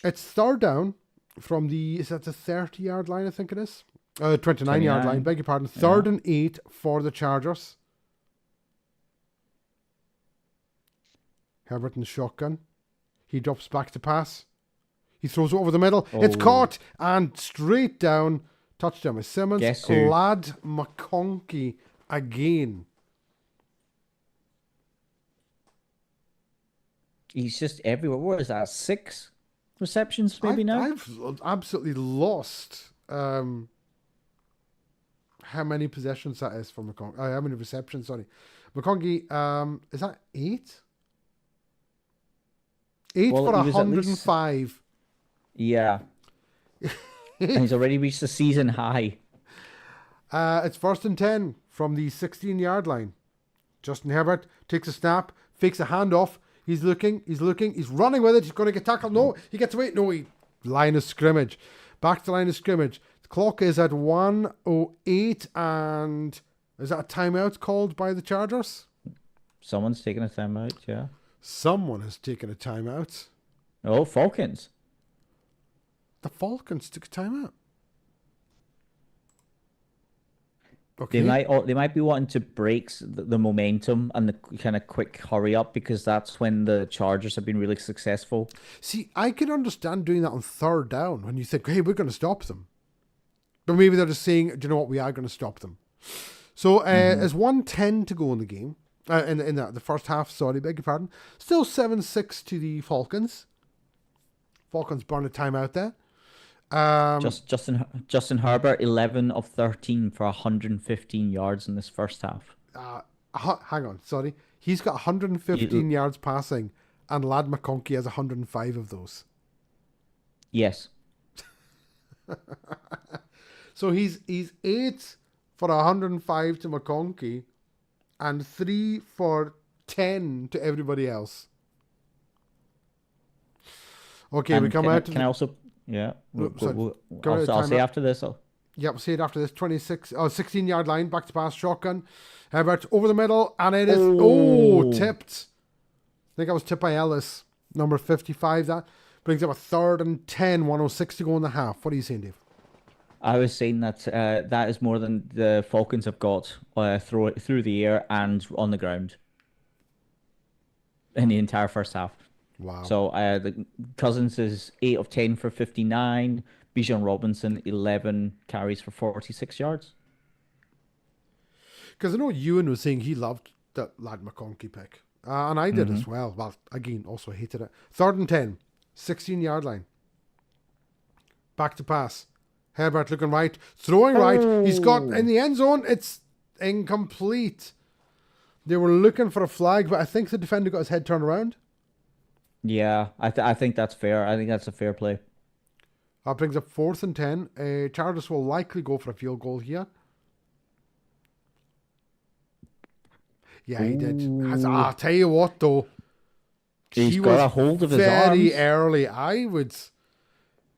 It's 3rd down from the 30-yard line, I think it is? 29-yard line, beg your pardon. 3rd and 8 for the Chargers. Herbert in the shotgun. He drops back to pass. He throws it over the middle. Oh. It's caught and straight down. Touchdown by Simmons. Guess who? Lad McConkey again. He's just everywhere. What is that? 6 receptions maybe now? I've absolutely lost how many possessions that is for McConkey. How many receptions, sorry. McConkey, is that 8? 8 for 105. Yeah. And he's already reached the season high. It's 1st and 10 from the 16-yard line. Justin Herbert takes a snap, fakes a handoff. He's looking, he's running with it. He's going to get tackled. No, he gets away. No, line of scrimmage. Back to line of scrimmage. The clock is at 1:08, and is that a timeout called by the Chargers? Someone's taking a timeout, yeah. Someone has taken a timeout. Oh, Falcons. The Falcons took a timeout. Okay. They might be wanting to break the momentum and the kind of quick hurry up, because that's when the Chargers have been really successful. See, I can understand doing that on 3rd down when you think, hey, we're going to stop them. But maybe they're just saying, do you know what, we are going to stop them. So there's 1:10 to go in the game. In the first half, sorry, beg your pardon. Still 7-6 to the Falcons. Falcons burn a timeout there. Justin Herbert, 11 of 13 for 115 yards in this first half. Hang on, sorry. He's got 115 yards passing, and Lad McConkey has 105 of those. Yes. So he's 8 for 105 to McConkey, and 3 for 10 to everybody else. Okay, and we come out. Can I also? Yeah. I'll say after this. Yep, say it after this. 16-yard line, back to pass, shotgun. Herbert over the middle, and it is tipped. I think I was tipped by Ellis, number 55. That brings up a 3rd and 10, 106 to go in the half. What are you saying, Dave? I was saying that that is more than the Falcons have got through the air and on the ground in the entire first half. Wow. So the Cousins is 8 of 10 for 59. Bijan Robinson, 11 carries for 46 yards. Because I know Ewan was saying he loved that Lad McConkey pick. And I did as well. Well, again, also hated it. 3rd and 10, 16-yard line. Back to pass. Herbert looking right, throwing right. He's got in the end zone. It's incomplete. They were looking for a flag, but I think the defender got his head turned around. Yeah, I think that's fair. I think that's a fair play. That brings up 4th and 10. Chargers will likely go for a field goal here. Yeah, he did. I'll tell you what, though. He's got a hold of his arms. Very early.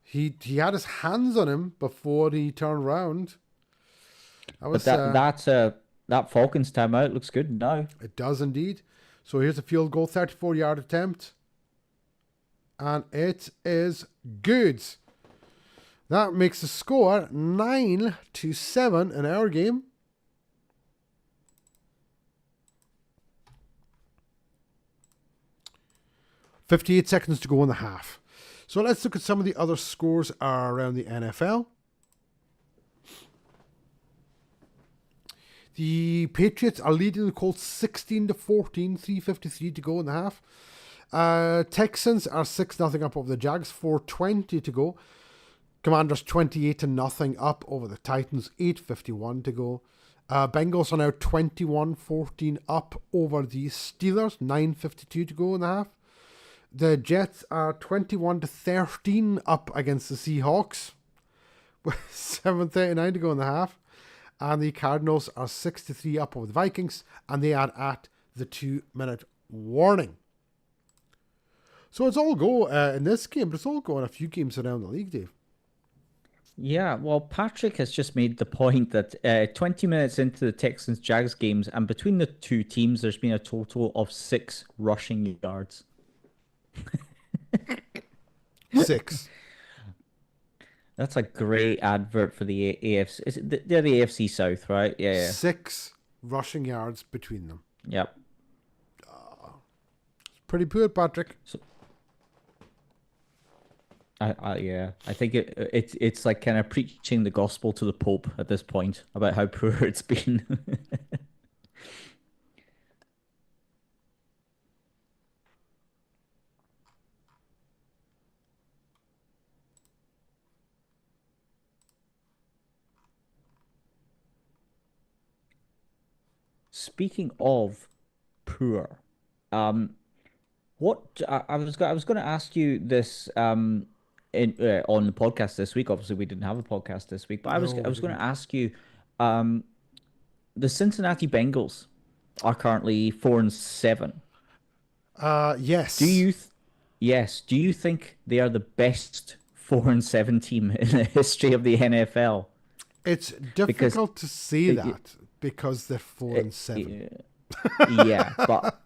He had his hands on him before he turned around. That Falcons timeout looks good now. It does indeed. So here's a field goal, 34-yard attempt. And it is good. That makes the score 9-7 in our game. .58 seconds to go in the half. So let's look at some of the other scores around the NFL. The Patriots are leading the Colts 16-14, 3:53 to go in the half. Texans are 6-0 up over the Jags, 4:20 to go. Commanders 28-0 up over the Titans, 8:51 to go. Bengals are now 21-14 up over the Steelers, 9:52 to go in the half. The Jets are 21-13 up against the Seahawks, with 7:39 to go in the half. And the Cardinals are 6-3 up over the Vikings, and they are at the 2-minute warning. So it's all go in this game, but it's all go in a few games around the league, Dave. Yeah, well, Patrick has just made the point that 20 minutes into the Texans-Jags games, and between the two teams, there's been a total of 6 rushing yards. 6. That's a great advert for the AFC. They're the AFC South, right? Yeah. 6 rushing yards between them. Yep. Pretty poor, Patrick. So, I think it's like kind of preaching the gospel to the Pope at this point about how poor it's been. Speaking of poor, what I was going to ask you this on the podcast this week. Obviously, we didn't have a podcast this week, but I was going to ask you, the Cincinnati Bengals are currently 4-7. Yes. Do you think they are the best 4-7 team in the history of the NFL? It's difficult to say that because they're 4-7. Yeah, but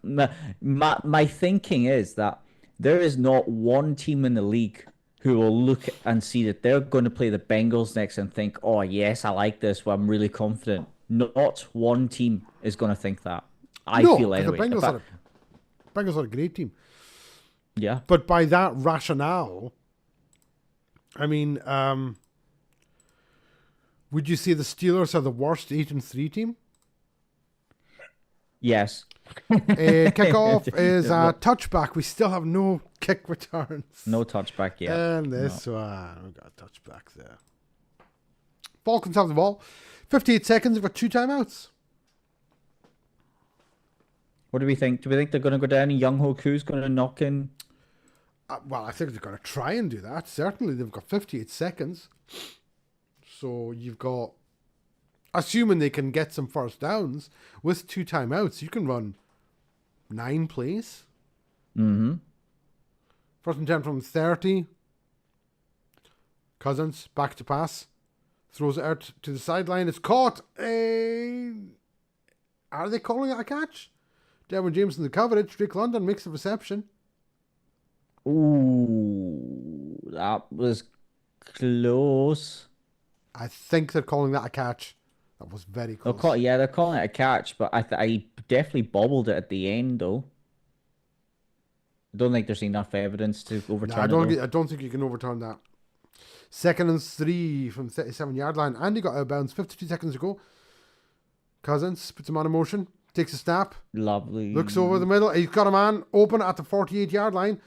my thinking is that there is not one team in the league who will look and see that they're going to play the Bengals next and think, oh, yes, I like this, well, I'm really confident. Not one team is going to think that. I feel anyway. The Bengals are a great team. Yeah. But by that rationale, I mean, would you say the Steelers are the worst 8-3 team? Yes. Kickoff is a Look, touchback. We still have no kick returns. no touchback yet. And No. this one, we got touchbacks there. Falcons have the ball. 58 seconds. We've got 2 timeouts. What do we think? Do we think they're going to go down and Young Ho Koo's going to knock in? Well, I think they're going to try and do that. Certainly, they've got 58 seconds. So you've got, assuming they can get some first downs with 2 timeouts, you can run 9 plays. Mm-hmm. First and 10 from 30. Cousins, back to pass. Throws it out to the sideline. It's caught. Are they calling it a catch? Derwin James in the coverage. Drake London makes the reception. Ooh, that was close. I think they're calling that a catch. That was very close. They're calling it a catch, but I definitely bobbled it at the end, though. I don't think there's enough evidence to overturn it. I don't think you can overturn that. 2nd and 3 from 37-yard line. Andy got out of bounds. 52 seconds to go. Cousins puts him on a motion. Takes a snap. Lovely. Looks over the middle. He's got a man open at the 48-yard line.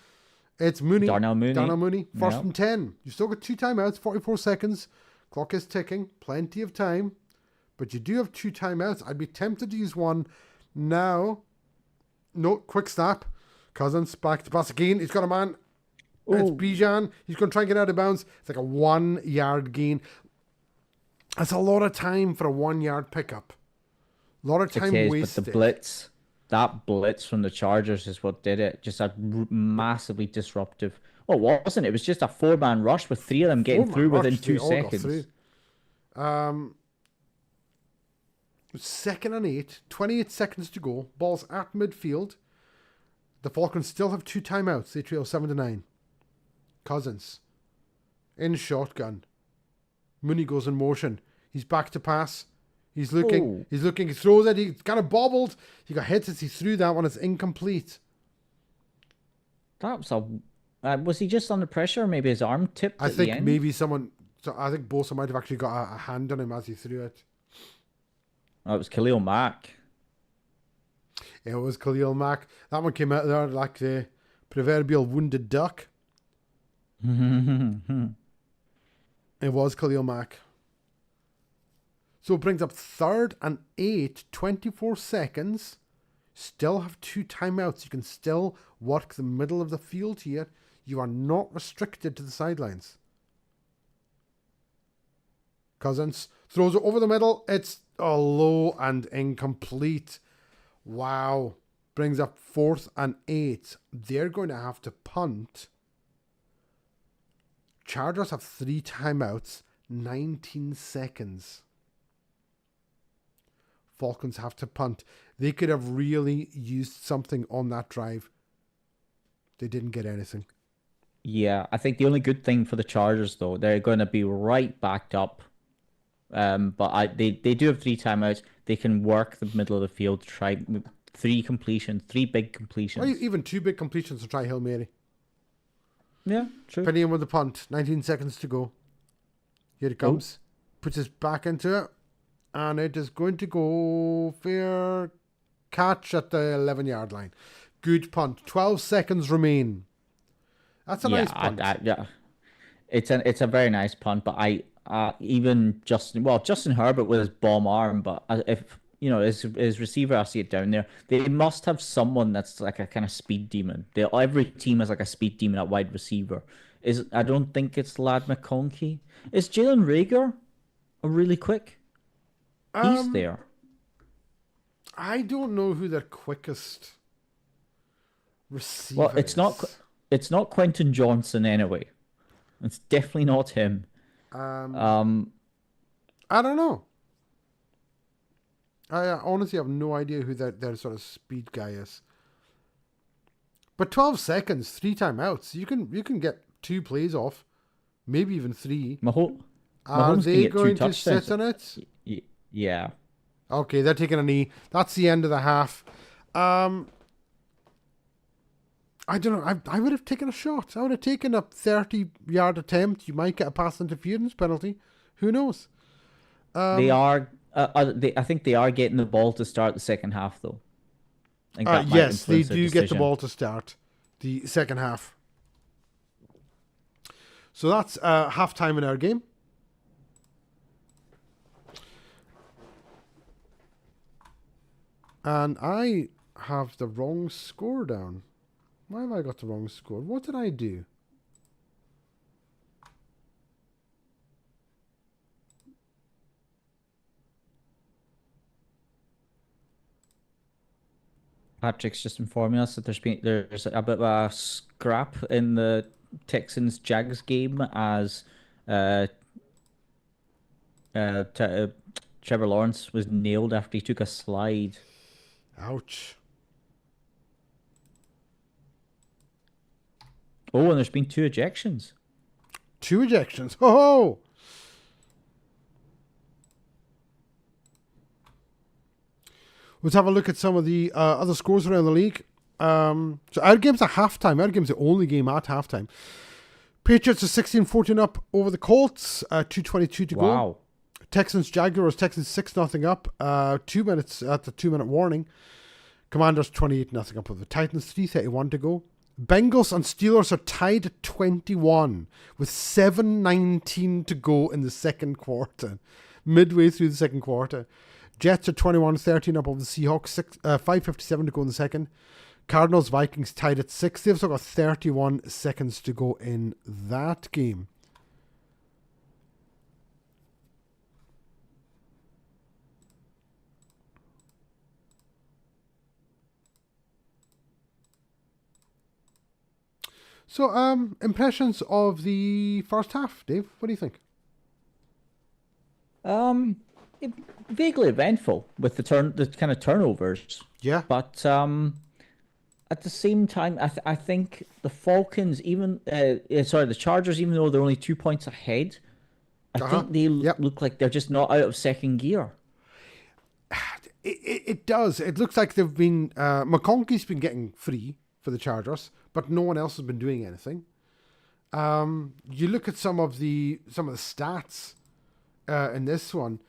It's Mooney. Darnell Mooney. First and 10. You've still got 2 timeouts. 44 seconds. Clock is ticking. Plenty of time. But you do have 2 timeouts. I'd be tempted to use one now. No, quick snap. Cousins back to pass again. He's got a man. Ooh. It's Bijan. He's going to try and get out of bounds. It's like a 1-yard gain. That's a lot of time for a 1-yard pickup. A lot of time wasted. But that blitz from the Chargers is what did it. Just a massively disruptive. Well, it wasn't. It was just a 4-man rush with 3 of them getting through within 2 seconds. 2nd and 8. 28 seconds to go. Ball's at midfield. The Falcons still have 2 timeouts. They trail 7-9. Cousins in shotgun. Mooney goes in motion. He's back to pass. He's looking. Ooh. He's looking. He throws it. He kind of bobbled. He got hit as he threw that one. It's incomplete. That was was he just under pressure? Or maybe his arm tipped. I at the think end? maybe someone. So I think Bosa might have actually got a hand on him as he threw it. Oh, it was Khalil Mack. It was Khalil Mack. That one came out there like the proverbial wounded duck. It was Khalil Mack. So it brings up 3rd and 8, 24 seconds. Still have 2 timeouts. You can still work the middle of the field here. You are not restricted to the sidelines. Cousins throws it over the middle. It's low and incomplete. Wow. Brings up 4th and 8. They're going to have to punt. Chargers have 3 timeouts, 19 seconds. Falcons have to punt. They could have really used something on that drive. They didn't get anything. Yeah, I think the only good thing for the Chargers, though, they're going to be right backed up. But they do have 3 timeouts. They can work the middle of the field to try 3 completions, 3 big completions. Or even 2 big completions to try Hail Mary. Yeah, true. Penny in with the punt. 19 seconds to go. Here it comes. Puts his back into it. And it is going to go fair catch at the 11-yard line. Good punt. 12 seconds remain. That's a nice punt. It's a very nice punt, but even Justin Herbert with his bomb arm, but if his receiver, I see it down there. They must have someone that's like a kind of speed demon. Every team has like a speed demon at wide receiver. I don't think it's Lad McConkey. Is Jalen Reagor really quick? He's there. I don't know who their quickest receiver is. It's not Quentin Johnson anyway. It's definitely not him. I don't know. I honestly have no idea who their sort of speed guy is. But 12 seconds, 3 timeouts. You can get 2 plays off, maybe even 3. Are they going to sit on it? Yeah. Okay, they're taking a knee. That's the end of the half. I don't know. I would have taken a shot. I would have taken a 30-yard attempt. You might get a pass interference penalty. Who knows? They are. I think they are getting the ball to start the second half, though. I think that might Yes, they influence their do get the decision. ball to start the second half. So that's half-time in our game. And I have the wrong score down. Why have I got the wrong score? What did I do? Patrick's just informing us that there's a bit of a scrap in the Texans Jags game as uh, uh, T- uh, Trevor Lawrence was nailed after he took a slide. Ouch. Oh, and there's been 2 ejections. 2 ejections. Ho ho! Let's have a look at some of the other scores around the league. So our game's at halftime. Our game's the only game at halftime. Patriots are 16-14 up over the Colts. 2:22 to go. Wow. Texans Jaguars. Texans 6-0 up. 2 minutes at the 2-minute warning. Commanders 28-0 up over the Titans. 3:31 to go. Bengals and Steelers are tied at 21 with 7:19 to go in the second quarter. Midway through the second quarter. Jets are 21-13 up over the Seahawks. 5:57 to go in the second. Cardinals Vikings tied at 6. They've still got 31 seconds to go in that game. So, impressions of the first half, Dave. What do you think? Um, Vaguely eventful with the kind of turnovers, Yeah. but at the same time, I think the Falcons, even the Chargers, even though they're only 2 points ahead, I think they Yep. look like they're just not out of second gear. It does. It looks like they've been McConkey's been getting free for the Chargers, but no one else has been doing anything. You look at some of the stats in this one.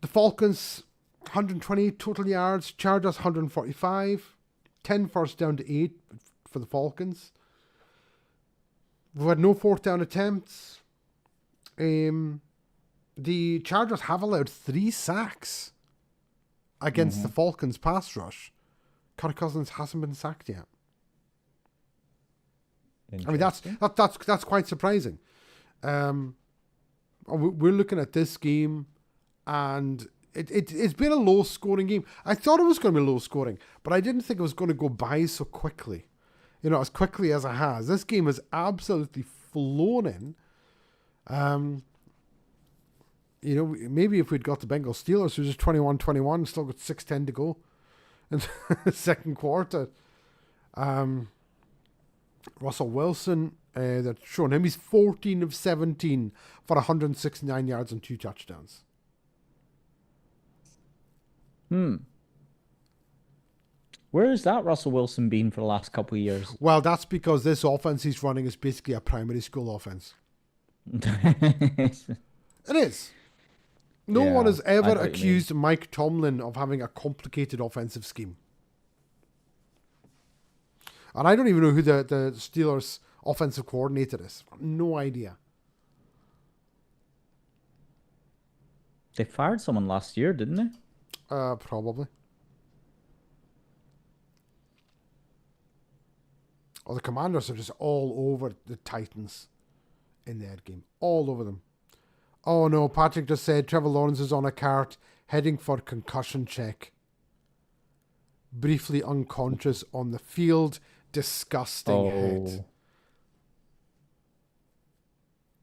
The Falcons 128 total yards, Chargers 145, 10 first down to 8 for the Falcons. We've had no fourth down attempts. The Chargers have allowed 3 sacks against the Falcons pass rush. Kirk Cousins hasn't been sacked yet. I mean, that's quite surprising. We're looking at this game, and it's been a low-scoring game. I thought it was going to be low-scoring, but I didn't think it was going to go by so quickly. You know, as quickly as it has. This game has absolutely flown in. You know, maybe if we'd got the Bengals Steelers, who's just 21-21, still got 6:10 to go in the second quarter. Russell Wilson, they're showing him. He's 14 of 17 for 169 yards and 2 touchdowns. Where has that Russell Wilson been for the last couple of years? Well, that's because this offense he's running is basically a primary school offense. It is. No one has ever accused Mike Tomlin of having a complicated offensive scheme. And I don't even know who the Steelers' offensive coordinator is. No idea. They fired someone last year, didn't they? Probably. Oh, the Commanders are just all over the Titans in that game. All over them. Oh no, Patrick just said Trevor Lawrence is on a cart heading for concussion check. Briefly unconscious on the field. Disgusting hit.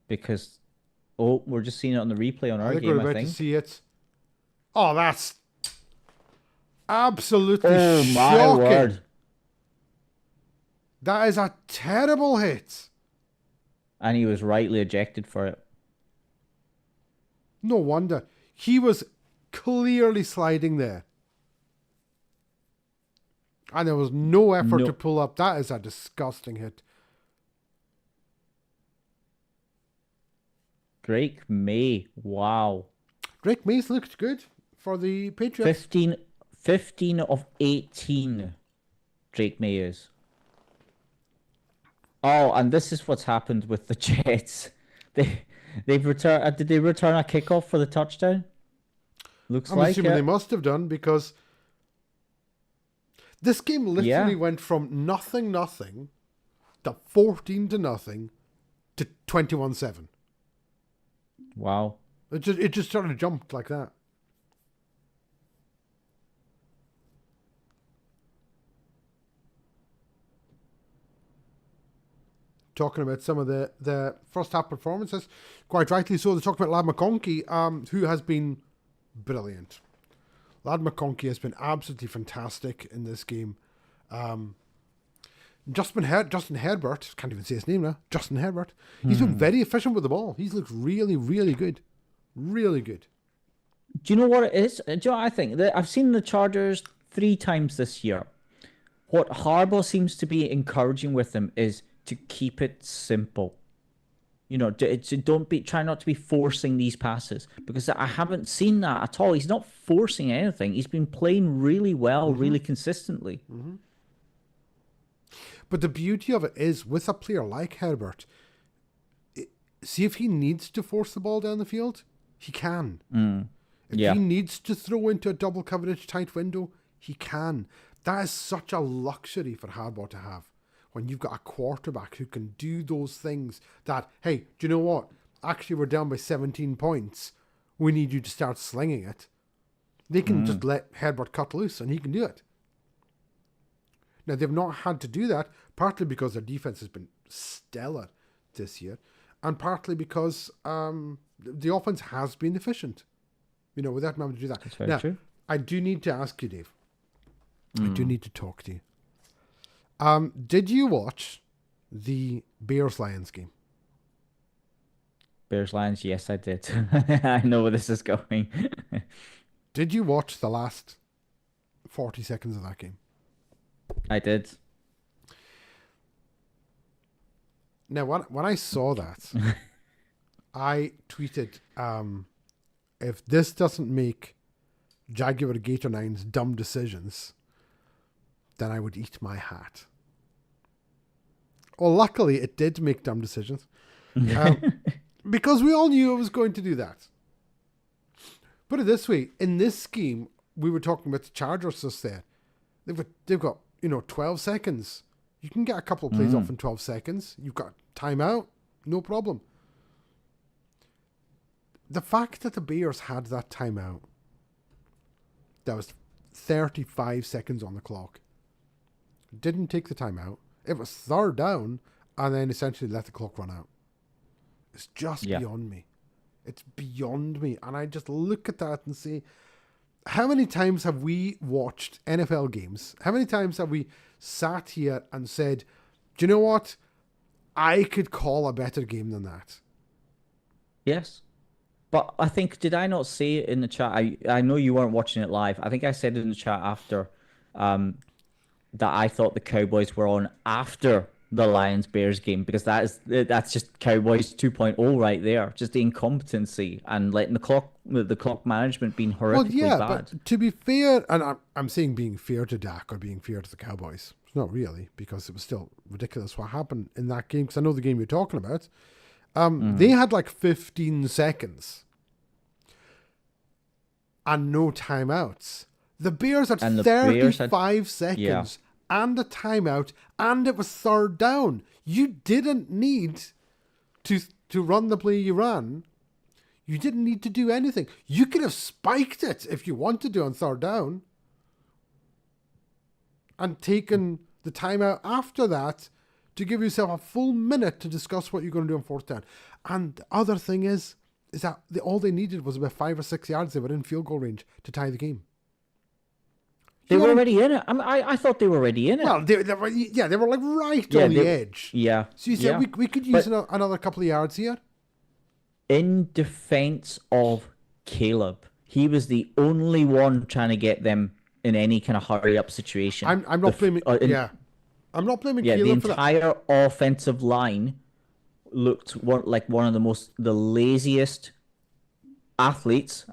Because, we're just seeing it on the replay on our game, we're about I think. to see it. Oh, that's absolutely shocking. My word. That is a terrible hit. And he was rightly ejected for it. No wonder. He was clearly sliding there. And there was no effort to pull up. That is a disgusting hit. Drake May. Wow. Drake May's looked good for the Patriots. 15 of 18 Drake May is. Oh, and this is what's happened with the Jets. They've returned. Did they return a kickoff for the touchdown? Looks I'm like assuming it. they must have done, because this game literally Yeah. went from nothing to 14-0 to 21-7. Wow. It just sort of jumped like that. Talking about some of the first half performances, quite rightly so. They're talking about Lad McConkey, who has been brilliant. Lad McConkey has been absolutely fantastic in this game. Justin Herbert, can't even say his name now. Justin Herbert. He's been very efficient with the ball. He's looked really, really good. Really good. Do you know what it is? Do you know what I think? I've seen the Chargers 3 times this year. What Harbaugh seems to be encouraging with them is to keep it simple. You know, try not to be forcing these passes, because I haven't seen that at all. He's not forcing anything. He's been playing really well, really consistently. But the beauty of it is, with a player like Herbert, see if he needs to force the ball down the field, he can. If he needs to throw into a double coverage tight window, he can. That is such a luxury for Harbaugh to have, when you've got a quarterback who can do those things that, hey, do you know what? Actually, we're down by 17 points. We need you to start slinging it. They can just let Herbert cut loose, and he can do it. Now, they've not had to do that, partly because their defense has been stellar this year, and partly because the offense has been efficient. You know, without having to do that. That's very true. I do need to ask you, Dave. I do need to talk to you. Did you watch the Bears-Lions game? Bears-Lions, yes, I did. I know where this is going. Did you watch the last 40 seconds of that game? I did. Now, when I saw that, I tweeted, if this doesn't make Jaguar Gator 9's dumb decisions, then I would eat my hat. Well, luckily, it did make dumb decisions. Because we all knew it was going to do that. Put it this way, in this scheme, we were talking about the Chargers just there. They've got 12 seconds. You can get a couple of plays off in 12 seconds. You've got timeout, no problem. The fact that the Bears had that timeout, that was 35 seconds on the clock, didn't take the timeout. It was third down, and then essentially let the clock run out. It's just beyond me. It's beyond me. And I just look at that and say, how many times have we watched NFL games? How many times have we sat here and said, do you know what? I could call a better game than that. Yes. But I think, did I not say it in the chat? I know you weren't watching it live. I think I said it in the chat after that I thought the Cowboys were on after the Lions-Bears game, because that's just Cowboys 2.0 right there. Just the incompetency and letting the clock management being horrifically bad. But to be fair, and I'm saying being fair to Dak or being fair to the Cowboys, it's not really, because it was still ridiculous what happened in that game, because I know the game you're talking about. They had like 15 seconds and no timeouts. The Bears had 35 seconds and a timeout, and it was third down. You didn't need to run the play you ran. You didn't need to do anything. You could have spiked it if you wanted to on third down and taken the timeout after that to give yourself a full minute to discuss what you're going to do on fourth down. And the other thing is that all they needed was about 5 or 6 yards. They were in field goal range to tie the game. They were already in it. I thought they were already in it. Well, they were like right on the edge. Yeah. So you said we could use another couple of yards here. In defense of Caleb, he was the only one trying to get them in any kind of hurry up situation. I'm not blaming. I'm not blaming Caleb for that. The entire offensive line looked like one of the laziest athletes.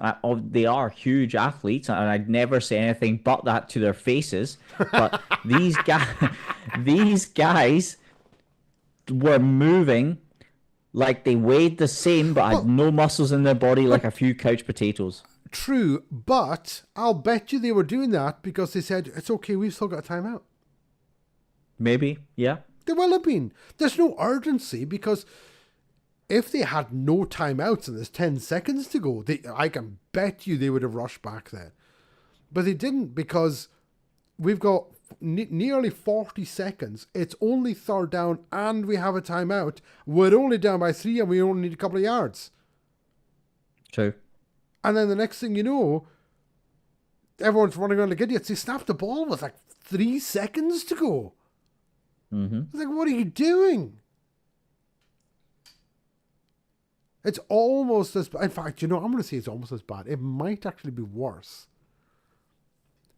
They are huge athletes, and I'd never say anything but that to their faces. But these guys, these guys were moving like they weighed the same, but had Well, no muscles in their body, like but a few couch potatoes. true, but I'll bet you they were doing that because they said, it's okay, we've still got a timeout. Maybe, yeah. They will have been. There's no urgency because if they had no timeouts and there's 10 seconds to go, I can bet you they would have rushed back then. But they didn't because we've got nearly 40 seconds. It's only third down and we have a timeout. We're only down by 3 and we only need a couple of yards. True. And then the next thing you know, everyone's running around like idiots. They snapped the ball with like 3 seconds to go. It's like, what are you doing? It's almost as bad. In fact, I'm going to say it's almost as bad. It might actually be worse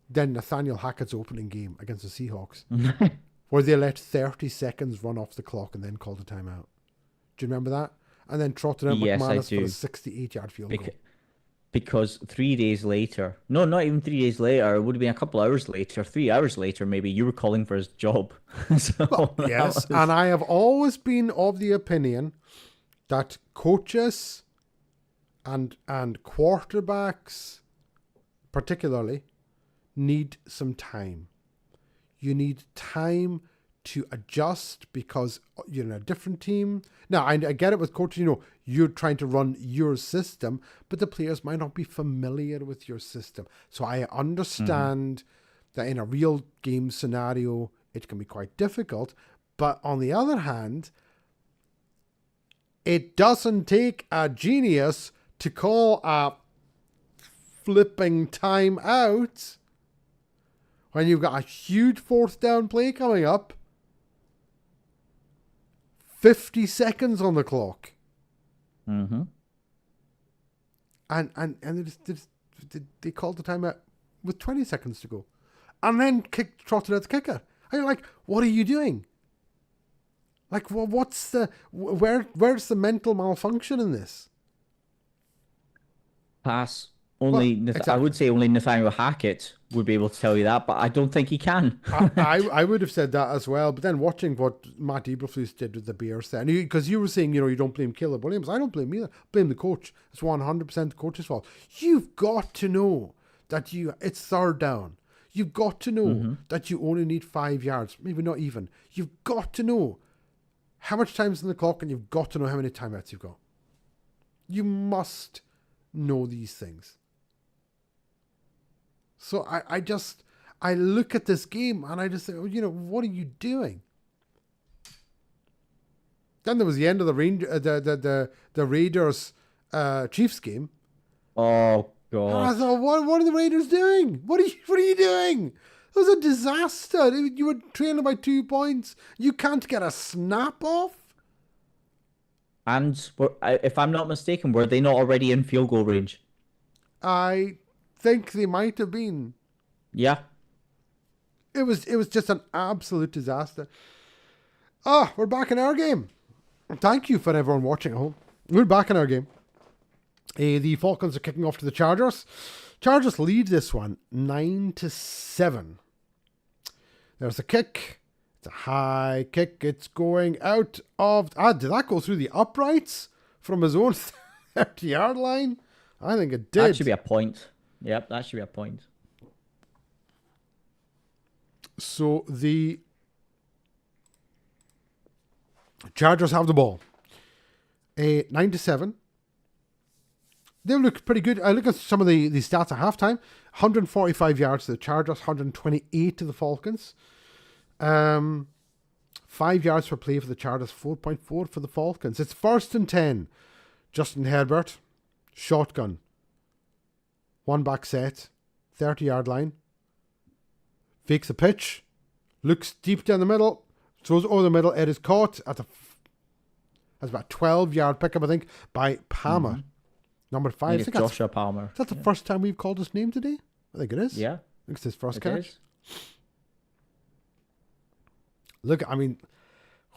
than Nathaniel Hackett's opening game against the Seahawks, where they let 30 seconds run off the clock and then called a timeout. Do you remember that? And then trotted out Yes, I McManus for do. a 68-yard field goal. Because 3 days later, no, not even 3 days later, it would have been a couple hours later, 3 hours later, maybe you were calling for his job. So Well, yes, was... and I have always been of the opinion that coaches and quarterbacks, particularly, need some time. You need time to adjust because you're in a different team. Now, I get it with coaches, you're trying to run your system, but the players might not be familiar with your system. So I understand that in a real game scenario, it can be quite difficult. But on the other hand, it doesn't take a genius to call a flipping time out when you've got a huge fourth down play coming up. 50 seconds on the clock. And they called the timeout with 20 seconds to go. And then trotted out the kicker. And you're like, what are you doing? Like, where's the mental malfunction in this? Pass. I would say only Nathaniel Hackett would be able to tell you that, but I don't think he can. I would have said that as well, but then watching what Matt Eberflus did with the Bears then, because you were saying, you don't blame Caleb Williams. I don't blame either. Blame the coach. It's 100% the coach's fault. You've got to know that it's third down. You've got to know that you only need 5 yards, maybe not even. You've got to know how much time's on the clock, and you've got to know how many timeouts you've got. You must know these things. So I look at this game and I just say, what are you doing? Then there was the end of the Raiders Chiefs game. Oh God! And I thought, what are the Raiders doing? What are you doing? It was a disaster. You were trailing by 2 points. You can't get a snap off. And if I'm not mistaken, were they not already in field goal range? I think they might have been. Yeah. It was just an absolute disaster. We're back in our game. Thank you for everyone watching at home. We're back in our game. The Falcons are kicking off to the Chargers. Chargers lead this one 9-7. There's a kick. It's a high kick. It's going out of... did that go through the uprights from his own 30-yard line? I think it did. That should be a point. Yep, that should be a point. So the Chargers have the ball. 9-7. They look pretty good. I look at some of the stats at halftime. 145 yards to the Chargers, 128 to the Falcons. 5 yards per play for the Chargers, 4.4 for the Falcons. It's 1st and 10. Justin Herbert, shotgun. One back set, 30-yard line. Fakes a pitch. Looks deep down the middle. Throws over the middle. It is caught at that's about a 12-yard pickup, I think, by Palmer. Number 5. I think it's Joshua Palmer. Is that the first time we've called his name today? I think it is. Yeah. I think it's his first It catch. is. Look, I mean,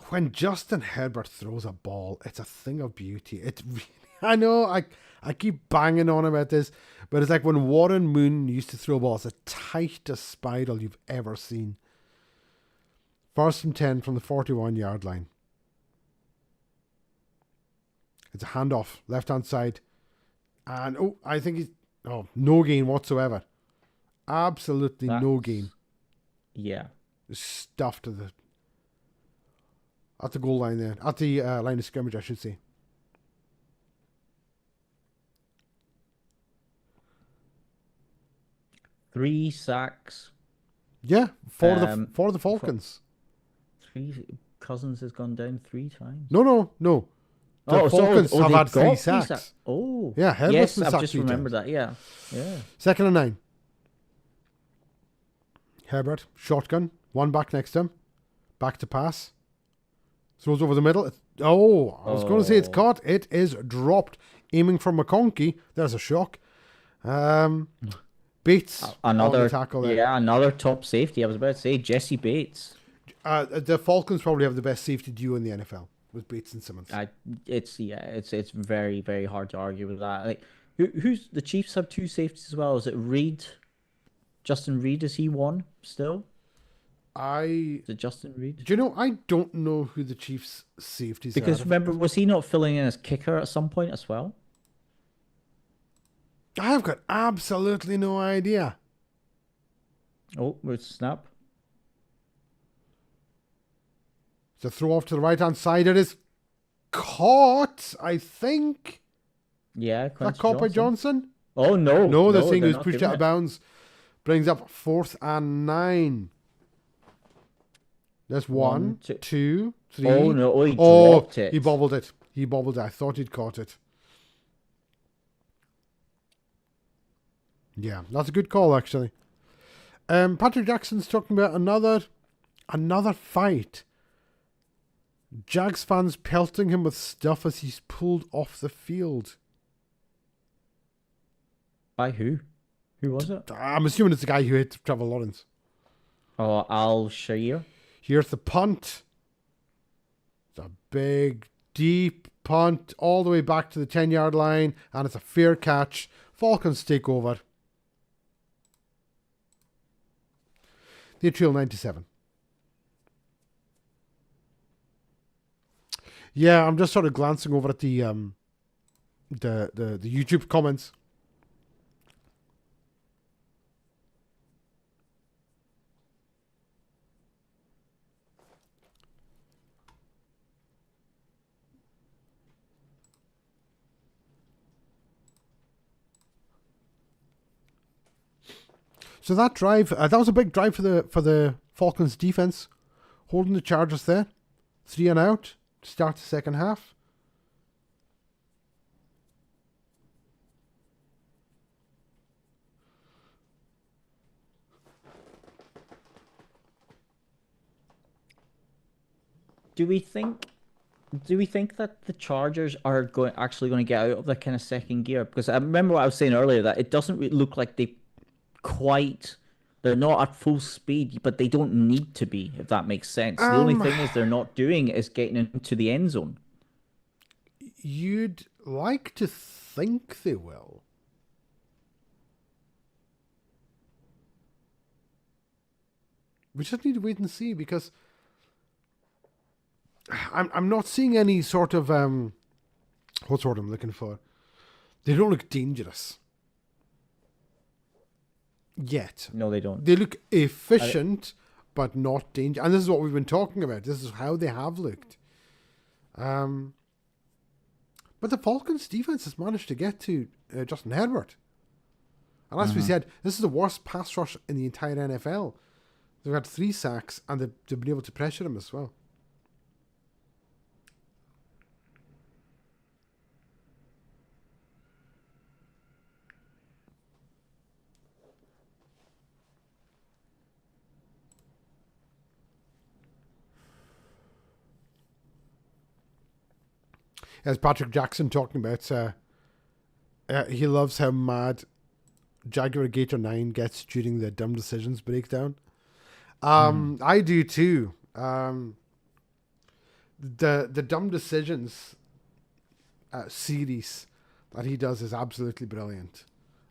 when Justin Herbert throws a ball, it's a thing of beauty. It really I know. I keep banging on about this, but it's like when Warren Moon used to throw balls, the tightest spiral you've ever seen. First and 10 from the 41-yard line. It's a handoff, left hand side, and I think he's no gain whatsoever. Absolutely no gain. Yeah. Stuffed at the goal line there, at the line of scrimmage, I should say. Three sacks. Yeah, for the Falcons. Cousins has gone down 3 times. No. The Falcons have had 3 sacks. Oh, yeah, Herbert's yes, been I've sacked just 3 remembered times. that. Yeah. 2nd and 9. Herbert, shotgun, one back next to him, back to pass, throws over the middle. I was going to say it's caught. It is dropped, aiming for McConkey. There's a shock. Bates, another tackle there. Yeah, another top safety. I was about to say Jesse Bates. The Falcons probably have the best safety duo in the NFL with Bates and Simmons. It's very, very hard to argue with that. Like, who's the Chiefs have 2 safeties as well? Is it Reed? Justin Reed, is he one still? Is it Justin Reed? Do you know? I don't know who the Chiefs' safeties are. Because remember, was he not filling in as kicker at some point as well? I've got absolutely no idea. Oh, it's snap. It's a throw off to the right hand side. It is caught, I think. Yeah, that caught by Johnson? Oh no. No, they're saying he was pushed out of bounds. Brings up 4th and 9. There's 1, 2, 3. Oh no, he dropped it. He bobbled it. I thought he'd caught it. Yeah, that's a good call, actually. Patrick Jackson's talking about another fight. Jags fans pelting him with stuff as he's pulled off the field. By who? Who was it? I'm assuming it's the guy who hit Trevor Lawrence. Oh, Al Shire. Here's the punt. It's a big, deep punt all the way back to the 10-yard line, and it's a fair catch. Falcons take over. They trail 9-7. Yeah, I'm just sort of glancing over at the YouTube comments. So that drive, that was a big drive for the Falcons defense, holding the Chargers there, 3 and out to start the second half. Do we think that the Chargers are actually going to get out of that kind of second gear? Because I remember what I was saying earlier, that it doesn't look like they're not at full speed, but they don't need to be, if that makes sense. The only thing is they're not doing is getting into the end zone. You'd like to think they will. We just need to wait and see, because I'm not seeing any sort of what's the word I'm looking for? They don't look dangerous yet. No, they don't. They look efficient, but not dangerous. And this is what we've been talking about. This is how they have looked. But the Falcons' defense has managed to get to Justin Herbert. And as we said, this is the worst pass rush in the entire NFL. They've had 3 sacks, and they've been able to pressure him as well. As Patrick Jackson talking about, he loves how mad Jaguar Gator 9 gets during the dumb decisions breakdown. I do too. The dumb decisions, series that he does is absolutely brilliant.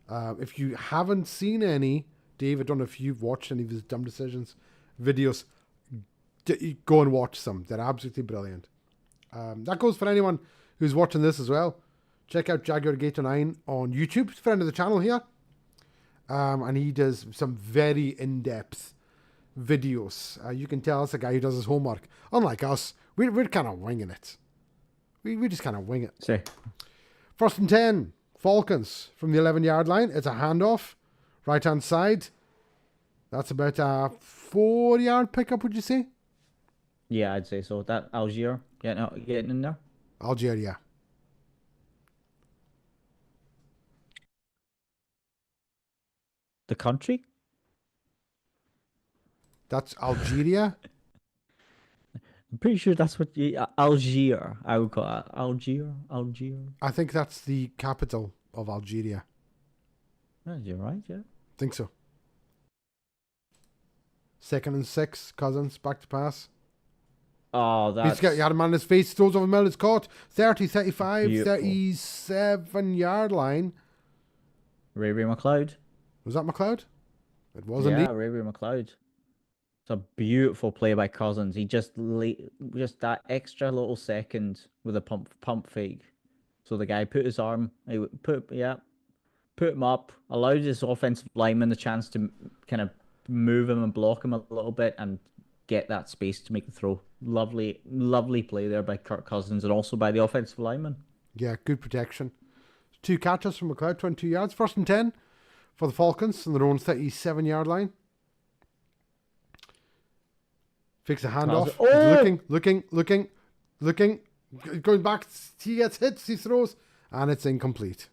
If you haven't seen any, Dave, I don't know if you've watched any of his Dumb Decisions videos, go and watch some. They're absolutely brilliant. That goes for anyone who's watching this as well. Check out Jaguar Gator 9 on YouTube. He's a friend of the channel here. And he does some very in-depth videos. You can tell it's a guy who does his homework. Unlike us, we're kind of winging it. We just kind of wing it. See. 1st and 10, Falcons from the 11-yard line. It's a handoff. Right-hand side. That's about a 4-yard pickup, would you say? Yeah, I'd say so. That Algier getting in there. Algeria. The country? That's Algeria. I'm pretty sure that's what Algier. I would call it Algier. I think that's the capital of Algeria. Yeah, you're right, yeah. Think so. 2nd and 6, Cousins, back to pass. Oh, that's... He had a man in his face, throws over middle, it's caught. 30, 35, Beautiful. 37-yard line. Ray McLeod. Was that McLeod? It was Yeah, indeed. Ray McLeod. It's a beautiful play by Cousins. He just that extra little second with a pump fake. So the guy put his arm, put him up, allowed his offensive lineman the chance to kind of move him and block him a little bit and get that space to make the throw. Lovely play there by Kirk Cousins and also by the offensive lineman. Yeah, good protection. 2 catches from McLeod, 22 yards. 1st and 10 for the Falcons on their own 37-yard line. Fakes a handoff. Oh! Looking. Going back. He gets hit. He throws. And it's incomplete.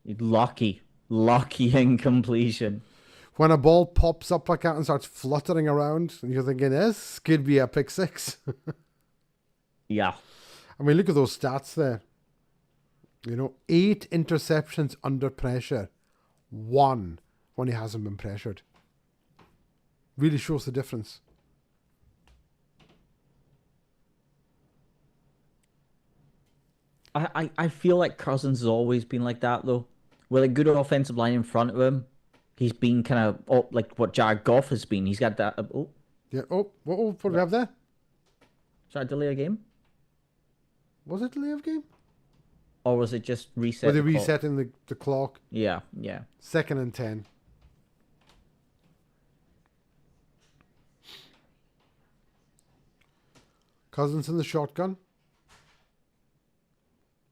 Lucky incompletion. When a ball pops up like that and starts fluttering around, and you're thinking, this could be a pick 6. Yeah. I mean, look at those stats there. 8 interceptions under pressure. 1 when he hasn't been pressured. Really shows the difference. I feel like Cousins has always been like that though. With a good offensive line in front of him, he's been kind of like what Jared Goff has been. He's got that. Yeah. What do we have there? Should I delay a game? Was it delay of game? Or was it just reset? Were they the clock? resetting the clock? Yeah. 2nd and 10. Cousins in the shotgun.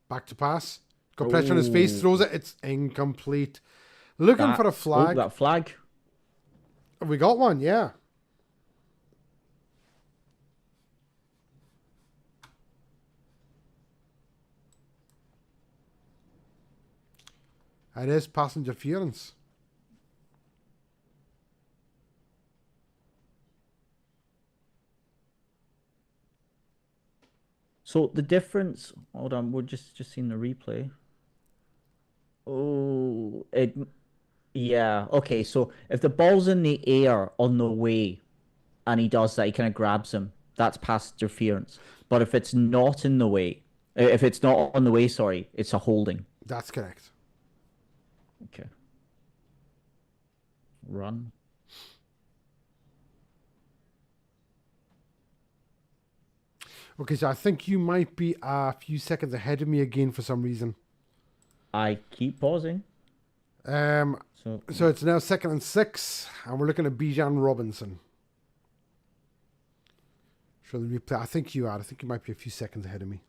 Back to pass. Got pressure on his face. Throws it. It's incomplete. Looking for a flag. That flag. We got one, yeah. It is pass interference. So the difference. Hold on, we're just seeing the replay. Oh, yeah. Okay, so if the ball's in the air on the way, and he does that, he kind of grabs him. That's pass interference. But if it's not in the way, if it's not on the way, sorry, it's a holding. That's correct. Okay. Run. Okay, so I think you might be a few seconds ahead of me again for some reason. I keep pausing. So it's now 2nd and 6, and we're looking at Bijan Robinson. Show the replay. I think you are. I think you might be a few seconds ahead of me.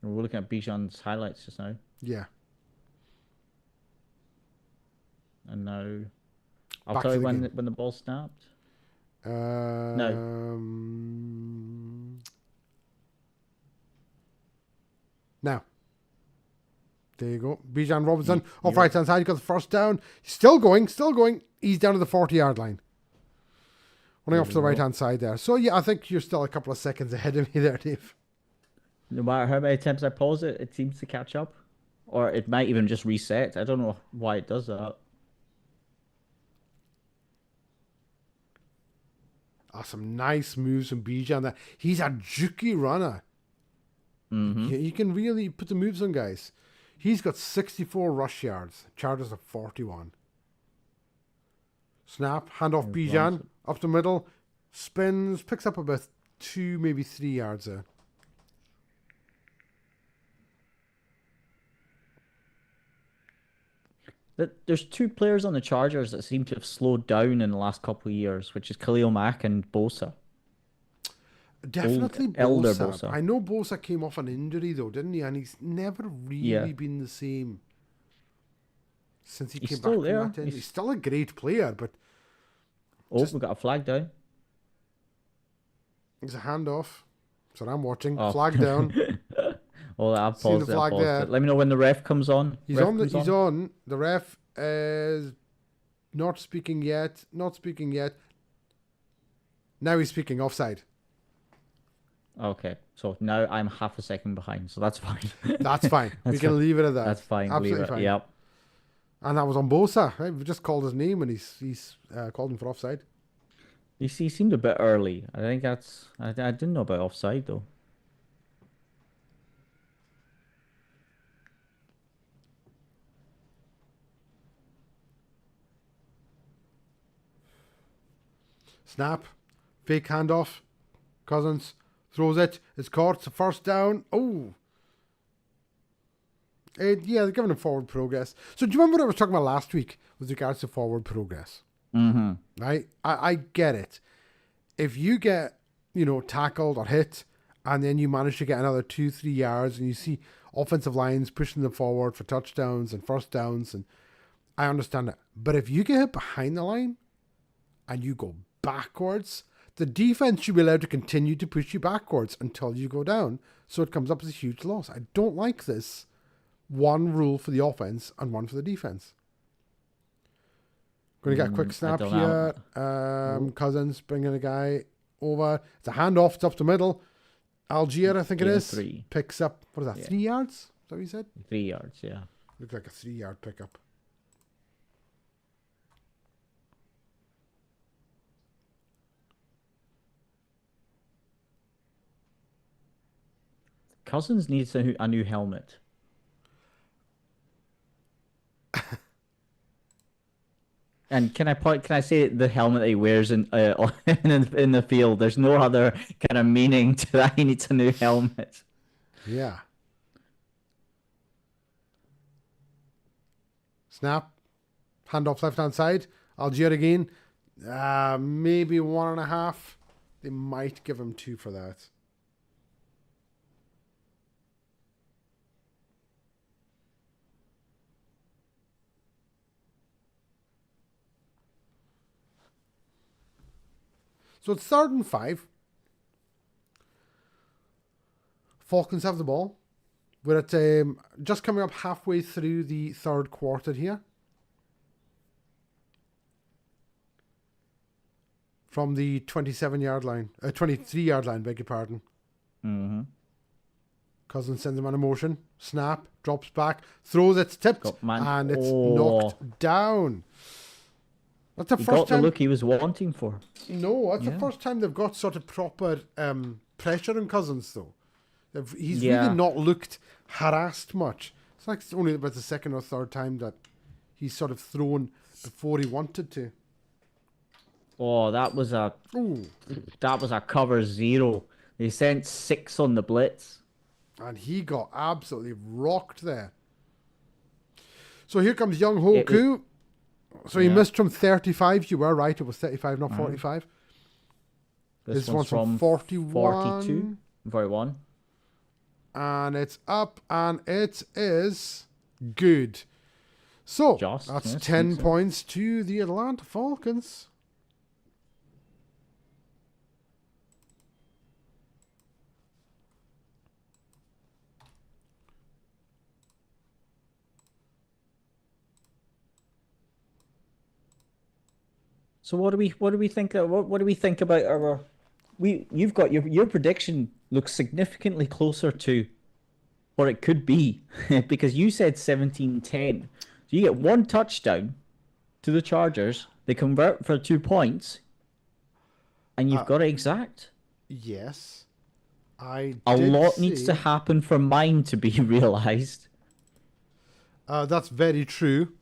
We're looking at Bijan's highlights just now. Yeah. And now I'll Back tell to you the when game. when the ball snapped. Now. There you go. Bijan Robinson off right hand side. He got the first down. He's still going. He's down to the 40-yard line. Running off to the right hand side there. So yeah, I think you're still a couple of seconds ahead of me there, Dave. No matter how many times I pause it, it seems to catch up. Or it might even just reset. I don't know why it does that. Some nice moves from Bijan there. He's a jukey runner. Mm-hmm. You can really put the moves on guys. He's got 64 rush yards. Chargers have 41. Snap, hand off Bijan, up the middle, spins, picks up about 2, maybe 3 yards there. There's two players on the Chargers that seem to have slowed down in the last couple of years, which is Khalil Mack and Bosa. Definitely Elder Bosa. Bosa. I know Bosa came off an injury though, didn't he? And he's never really been the same since he came back from that injury. He's still a great player, but we got a flag down. There's a handoff. That's what I'm watching. Flag down. I've paused it. Let me know when the ref comes on. He's on. The ref is not speaking yet. Now he's speaking. Offside. Okay, so now I'm half a second behind, so that's fine. That's fine. We can leave it at that. That's fine. Absolutely fine. Yep. And that was on Bosa. Right? We just called his name and he's called him for offside. He seemed a bit early. I think that's... I didn't know about offside, though. Snap. Fake handoff. Cousins throws it. It's caught. It's a first down. Oh. Yeah, they're giving him forward progress. So do you remember what I was talking about last week with regards to forward progress? Mm-hmm. Right? I get it. If you get, tackled or hit, and then you manage to get another 2-3 yards, and you see offensive lines pushing them forward for touchdowns and first downs, and I understand that. But if you get hit behind the line, and you go backwards, the defense should be allowed to continue to push you backwards until you go down, so it comes up as a huge loss. I don't like this. One rule for the offense and one for the defense. Going to get a quick snap here. Cousins bringing a guy over. It's a handoff. It's up the middle. Algier, I think it is. 3. Picks up, what is that, 3 yards? Is that what you said? 3 yards, yeah. Looks like a 3-yard pickup. Cousins needs a new helmet. And can I say the helmet that he wears in the field? There's no other kind of meaning to that. He needs a new helmet. Yeah. Snap. Handoff left hand side. Algier again. Maybe 1.5. They might give him 2 for that. So it's 3rd and 5. Falcons have the ball. We're at just coming up halfway through the 3rd quarter here. From the 27-yard line, 23-yard line, beg your pardon. Mm-hmm. Cousins sends him on a motion. Snap, drops back, throws it, tipped, and it's knocked down. That's the first time. The look he was wanting for. No, that's the first time they've got sort of proper pressure on Cousins, though. He's really not looked harassed much. It's like it's only about the 2nd or 3rd time that he's sort of thrown before he wanted to. Oh, that was a cover 0. They sent 6 on the blitz. And he got absolutely rocked there. So here comes Young Hoku. So he missed from 35. You were right. It was 35, not 45. This one's from 41. 42. 41. And it's up, and it is good. So that's 10 points to the Atlanta Falcons. So what do we think? What do we think about our? You've got your prediction looks significantly closer to what it could be because you said 17-10. So you get 1 touchdown to the Chargers. They convert for 2 points, and you've got it exact. Yes. I A did lot needs to see. happen for mine to be realized. That's very true.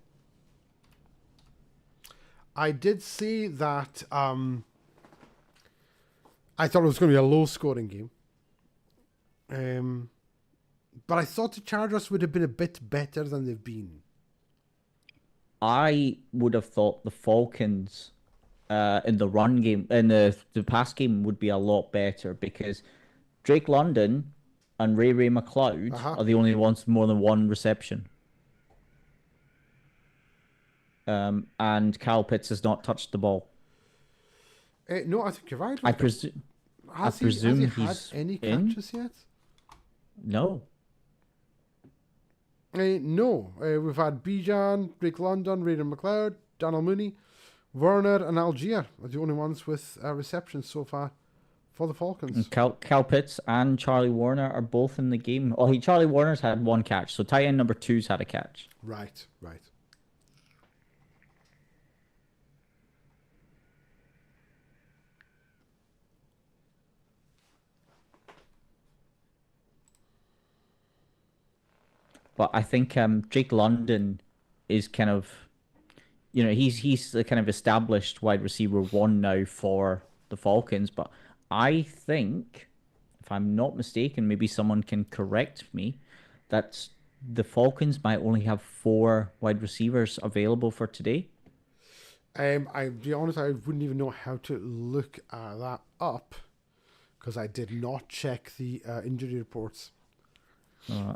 I did see that. I thought it was going to be a low-scoring game. But I thought the Chargers would have been a bit better than they've been. I would have thought the Falcons in the run game, in the pass game, would be a lot better because Drake London and Ray McLeod Uh-huh. are the only ones with more than one reception. And Kyle Pitts has not touched the ball. No, I think you're right. I Has he presume had he's any in. catches yet? No. No. We've had Bijan, Drake London, Raider McLeod, Donald Mooney, Werner, and Algier are the only ones with receptions so far for the Falcons. And Cal Pitts and Charlie Warner are both in the game. Oh, Charlie Warner's had one catch, so tight end number 2's had a catch. Right, right. But I think Drake London is kind of, he's the kind of established wide receiver 1 now for the Falcons. But I think, if I'm not mistaken, maybe someone can correct me, that the Falcons might only have 4 wide receivers available for today. I'll be honest, I wouldn't even know how to look that up because I did not check the injury reports.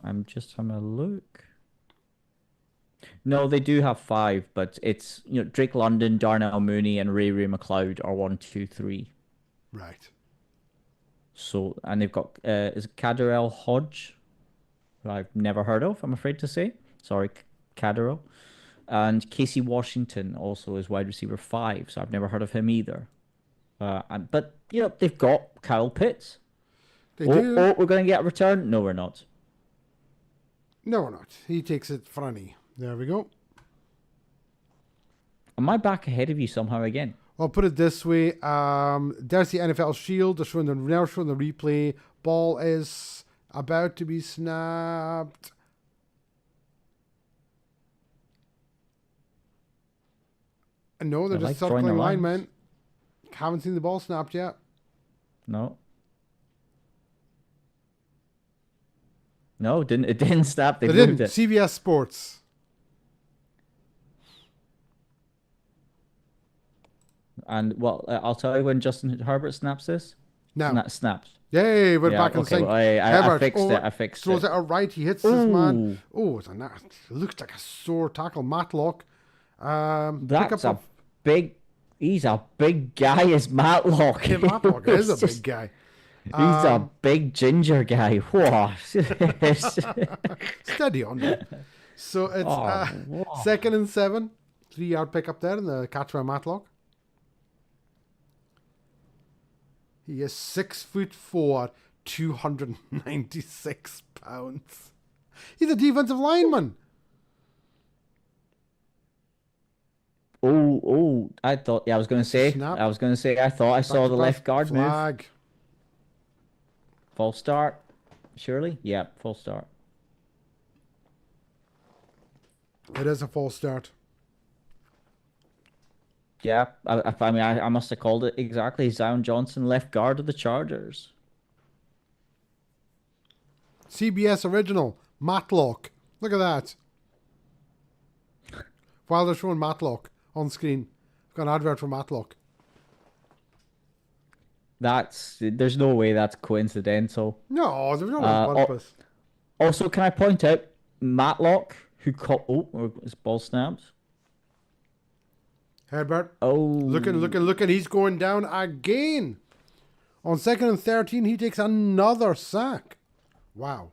I'm just having a look. No, they do have 5, but it's Drake London, Darnell Mooney, and Ray McLeod are 1, 2, 3. Right. So, and they've got is it Cadarrell Hodge, who I've never heard of, I'm afraid to say. Sorry, Cadarrell. And Casey Washington also is wide receiver 5, so I've never heard of him either. But they've got Kyle Pitts. They do. Oh, we're going to get a return? No, we're not. No, we're not. He takes it for a knee. There we go. Am I back ahead of you somehow again? I'll put it this way. There's the NFL Shield. They're now showing the replay. Ball is about to be snapped. No, they're just circling linemen. Haven't seen the ball snapped yet. No. No, it didn't snap. They moved it. CBS Sports. And I'll tell you when Justin Herbert snaps this. Now. Snaps. Yay, we're back in sync. Well, I fixed it. Throws it out right. He hits this man. Oh, it looks like a sore tackle. Matlock. That's a big... He's a big guy, is Matlock. Yeah, Matlock is a big guy. He's a big ginger guy. Whoa. Steady on there. So it's 2nd and 7. 3-yard pickup there, and the catch by Matlock. He is 6'4", 296 pounds. He's a defensive lineman. Oh! I thought. Yeah, I was going to say. Snap. I thought I saw the left guard flag. move. False start. Surely, yeah, false start. It is a false start. Yeah, I must have called it exactly. Zion Johnson, left guard of the Chargers. CBS original, Matlock. Look at that. While they're showing Matlock on screen, I've got an advert for Matlock. There's no way that's coincidental. No, there's no on purpose. Also, can I point out Matlock, who caught... Oh, his ball snapped. Herbert. Oh. Looking. He's going down again. On 2nd and 13, he takes another sack. Wow.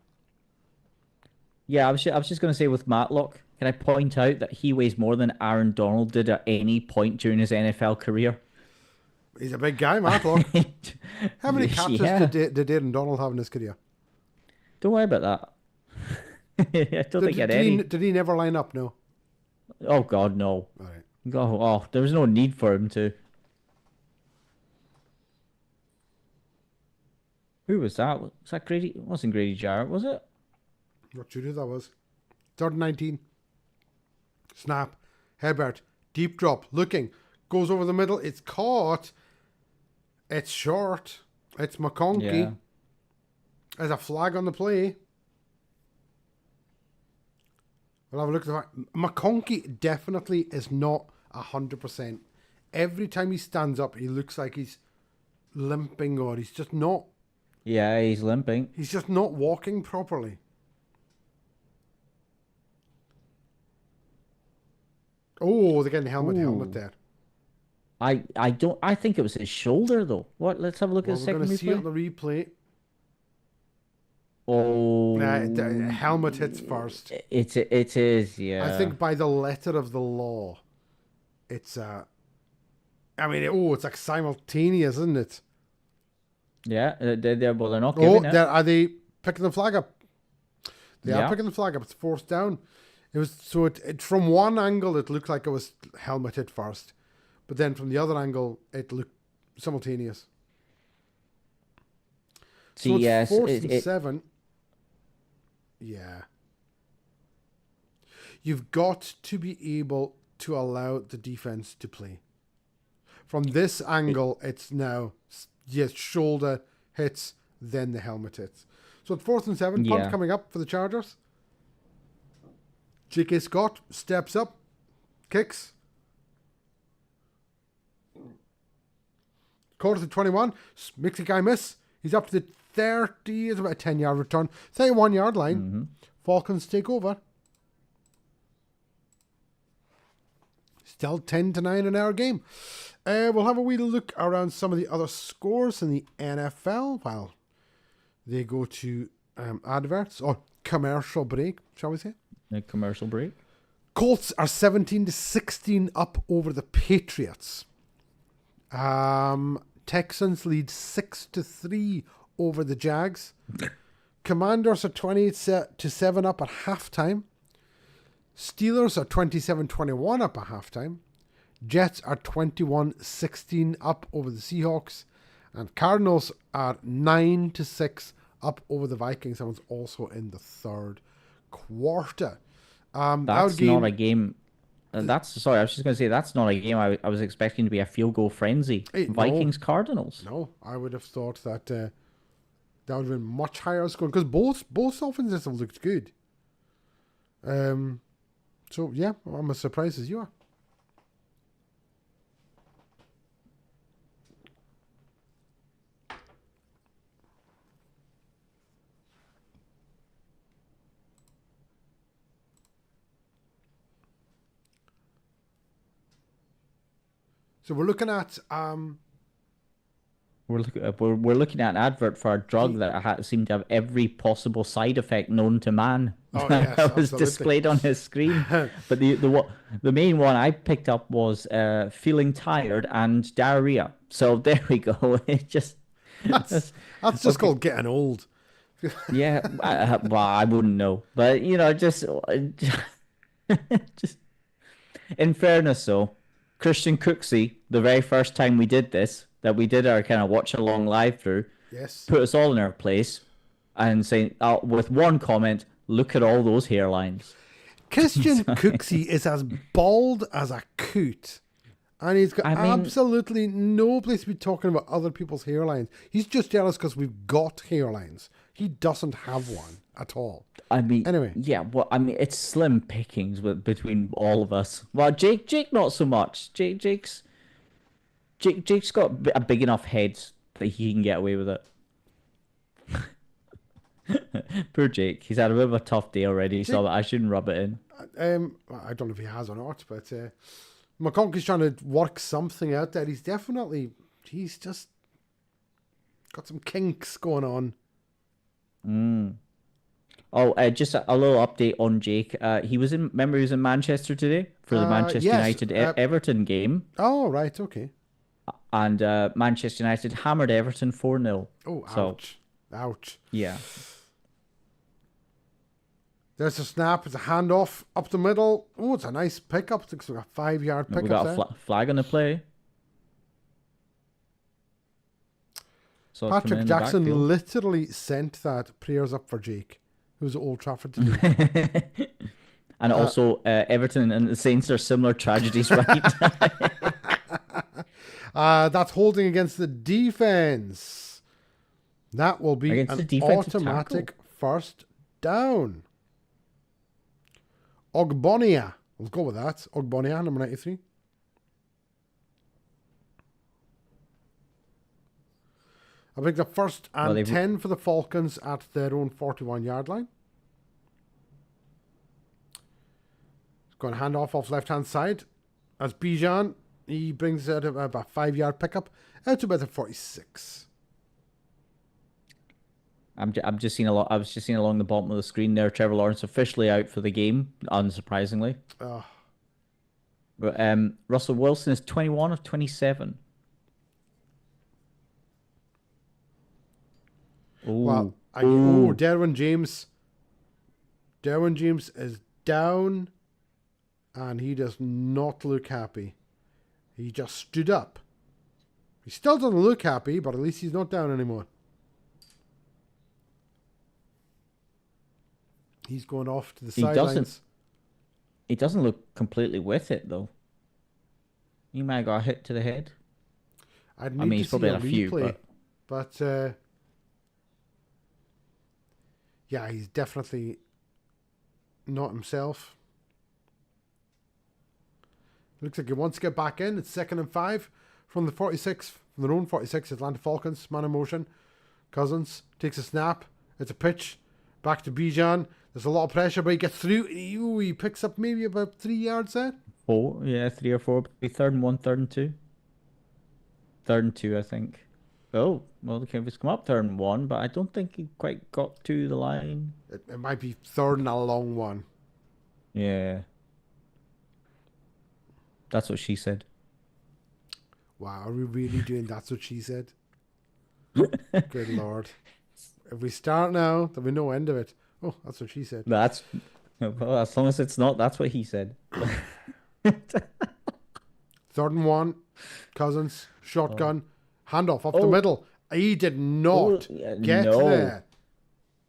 Yeah, I was just going to say with Matlock, can I point out that he weighs more than Aaron Donald did at any point during his NFL career? He's a big guy, Matlock. How many catches did Aaron Donald have in his career? Don't worry about that. I don't think he had any. Did he never line up? No. Oh, God, no. All right. There was no need for him to. Who was that? Was that Grady? It wasn't Grady Jarrett, was it? Not sure who that was. 3rd and 19. Snap. Hebert. Deep drop. Looking. Goes over the middle. It's caught. It's short. It's McConkey. Yeah. There's a flag on the play. We'll have a look at that. McConkey definitely is not 100%. Every time he stands up, he looks like he's limping, or he's just not. Yeah, he's limping. He's just not walking properly. Oh, they're getting helmet there. I think it was his shoulder though. What? Let's have a look at the We're second going to see it on replay. the replay. Oh, The helmet hits first. it is, yeah. I think by the letter of the law, it's it's like simultaneous, isn't it? Yeah, they're not giving it. Are they picking the flag up? They Yeah. are picking the flag up. It's 4th down. It was so it from one angle it looked like it was helmet hit first, but then from the other angle it looked simultaneous. See, So it's yes, 4th and 7. Yeah. You've got to be able to allow the defense to play. From this angle, it's now, yes, shoulder hits, then the helmet hits. So it's 4th and 7. Punt Yeah. coming up for the Chargers. J.K. Scott steps up, kicks. Quarter to 21. Makes a guy miss. He's up to the 30. It's about a 10-yard return. 31-yard line. Mm-hmm. Falcons take over. Still 10-9 in our game. We'll have a wee look around some of the other scores in the NFL while they go to adverts or commercial break, shall we say? A commercial break. Colts are 17-16 up over the Patriots. Texans lead 6-3 over the Jags. Commanders are 28-7 up at halftime. Steelers are 27-21 up at halftime. Jets are 21-16 up over the Seahawks. And Cardinals are 9-6 up over the Vikings. That was also in the 3rd quarter. That's not a game. Sorry, I was just going to say that's not a game I was expecting to be a field goal frenzy. Vikings Cardinals. No, I would have thought that that would have been much higher score because both offenses have looked good. So yeah, I'm as surprised as you are. So we're looking at We're looking at an advert for a drug that seemed to have every possible side effect known to man. Oh, yes, that was absolutely. displayed on his screen. But the main one I picked up was feeling tired and diarrhea. So there we go. It just that's just called getting old. yeah. Well, I wouldn't know, but just in fairness, though, Christian Cooksey, the very first time we did this, that we did our kind of watch along live through, Yes. put us all in our place and saying with one comment, look at all those hairlines. Christian Cooksey is as bald as a coot. And he's got absolutely no place to be talking about other people's hairlines. He's just jealous because we've got hairlines. He doesn't have one at all. Anyway. Yeah, well, it's slim pickings between all of us. Well, Jake, not so much. Jake's got a big enough head that he can get away with it. Poor Jake. He's had a bit of a tough day already, so that I shouldn't rub it in. I don't know if he has or not, but McConkey's trying to work something out there. He's just got some kinks going on. Oh, just a little update on Jake. He was in Manchester today for the Manchester United Everton game. Oh, right, okay. And Manchester United hammered Everton 4-0. Oh, ouch. Ouch. Yeah. There's a snap. It's a handoff up the middle. Oh, it's a nice pickup. It's like a 5-yard pickup. We got a flag on the play. Saw it coming Patrick in the Jackson backfield. literally sent that prayers up for Jake, who's at Old Trafford today. And also, Everton and the Saints are similar tragedies, right? That's holding against the defense. That will be Against the an defensive automatic tackle. first down. Ogbonia. We'll go with that. Ogbonia, number 93. I think the first and 10 for the Falcons at their own 41-yard line. Going to hand off left-hand side. As Bijan, he brings out about a 5-yard pickup out to about the 46. I'm just seeing a lot. I was just seeing along the bottom of the screen there. Trevor Lawrence officially out for the game, unsurprisingly. But Russell Wilson is 21 of 27. Well, Derwin James. Derwin James is down, and he does not look happy. He just stood up. He still doesn't look happy, but at least he's not down anymore. He's going off to the sidelines. He doesn't look completely with it, though. He might have got a hit to the head. I mean, he's probably had a few, but yeah, he's definitely not himself. Looks like he wants to get back in. It's 2nd and 5 from the 46, from their own 46, Atlanta Falcons. Man in motion. Cousins takes a snap. It's a pitch. Back to Bijan. There's a lot of pressure, but he gets through. He picks up maybe about 3 yards there. 4, yeah, 3 or 4. 3rd and 1, 3rd and 2. 3rd and 2, I think. Oh, well, the canvas come up 3rd and 1, but I don't think he quite got to the line. It might be 3rd and a long one. Yeah. That's what she said. Wow, are we really doing that's what she said? Good Lord. If we start now, there'll be no end of it. Oh, that's what she said. Well, as long as it's not, that's what he said. 3rd and 1. Cousins, shotgun, handoff off the middle. He did not get there.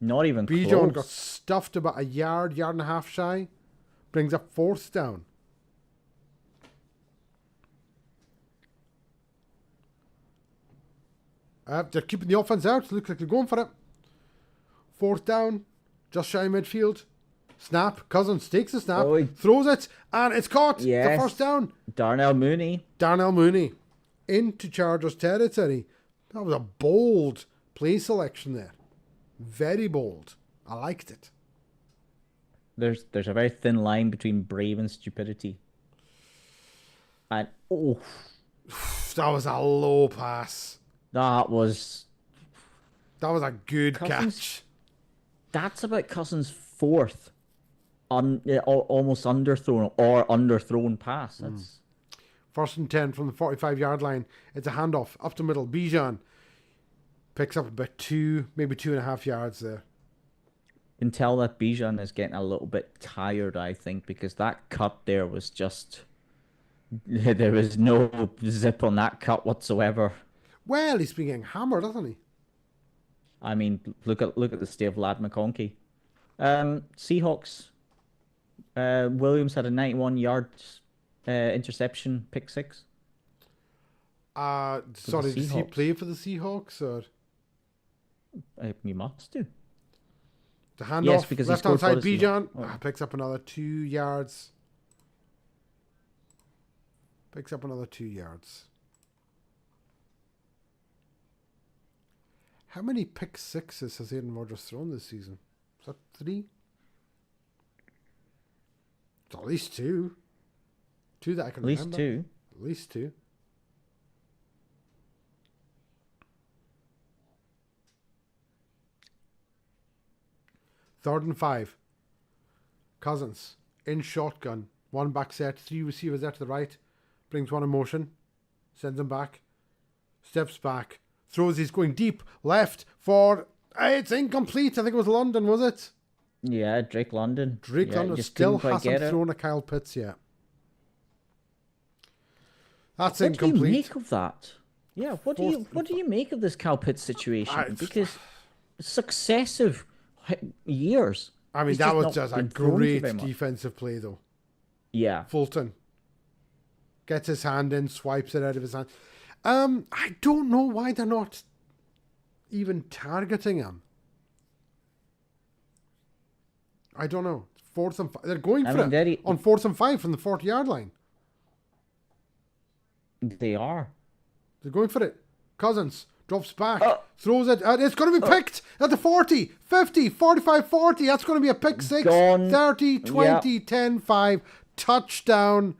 Not even Bijan close. got stuffed about a yard and a half shy. Brings up 4th down. They're keeping the offense out. Looks like they're going for it. 4th down. Just shy midfield. Snap. Cousins takes the snap. Throws it. And it's caught. Yes. The 1st down. Darnell Mooney. Into Chargers territory. That was a bold play selection there. Very bold. I liked it. There's a very thin line between brave and stupidity. And that was a low pass. That was a good catch. That's about Cousins' 4th almost underthrown pass. That's 1st and 10 from the 45-yard line. It's a handoff up the middle. Bijan picks up about 2, maybe 2.5 yards there. You can tell that Bijan is getting a little bit tired, I think, because that cut there was just... There was no zip on that cut whatsoever. Well, he's been getting hammered, hasn't he? I mean, look at the state of Lad McConkey. Seahawks. Williams had a 91-yard interception, pick 6. Sorry, does he play for the Seahawks or? He must do. The handoff, yes, because left-hand side, Bijan picks up another 2 yards. Picks up another 2 yards. How many pick 6s has Aaron Rodgers thrown this season? Is that 3? It's at least 2. 2 that I can remember. At least 2. Third and 5. Cousins in shotgun. 1 back set. 3 receivers there to the right. Brings 1 in motion. Sends him back. Steps back. Throws. He's going deep left for. It's incomplete. I think it was London, was it? Yeah, Drake London. London still hasn't thrown a Kyle Pitts yet. That's incomplete. What do you make of that? Yeah, Fourth, what do you make of this Cal Pitts I, situation? Because successive years, I mean, he's that just was not just a been thrown to very great much. defensive play, though. Yeah, Fulton gets his hand in, swipes it out of his hand. I don't know why they're not even targeting him. I don't know. Fourth and 5. They're going I for mean, it on 4th and 5 from the 40-yard line. they are. They're going for it. Cousins drops back, Oh, throws it. It's going to be picked at the 40, 50, 45, 40. That's going to be a pick six. Gone. 30, 20, Yeah. 10, 5. Touchdown.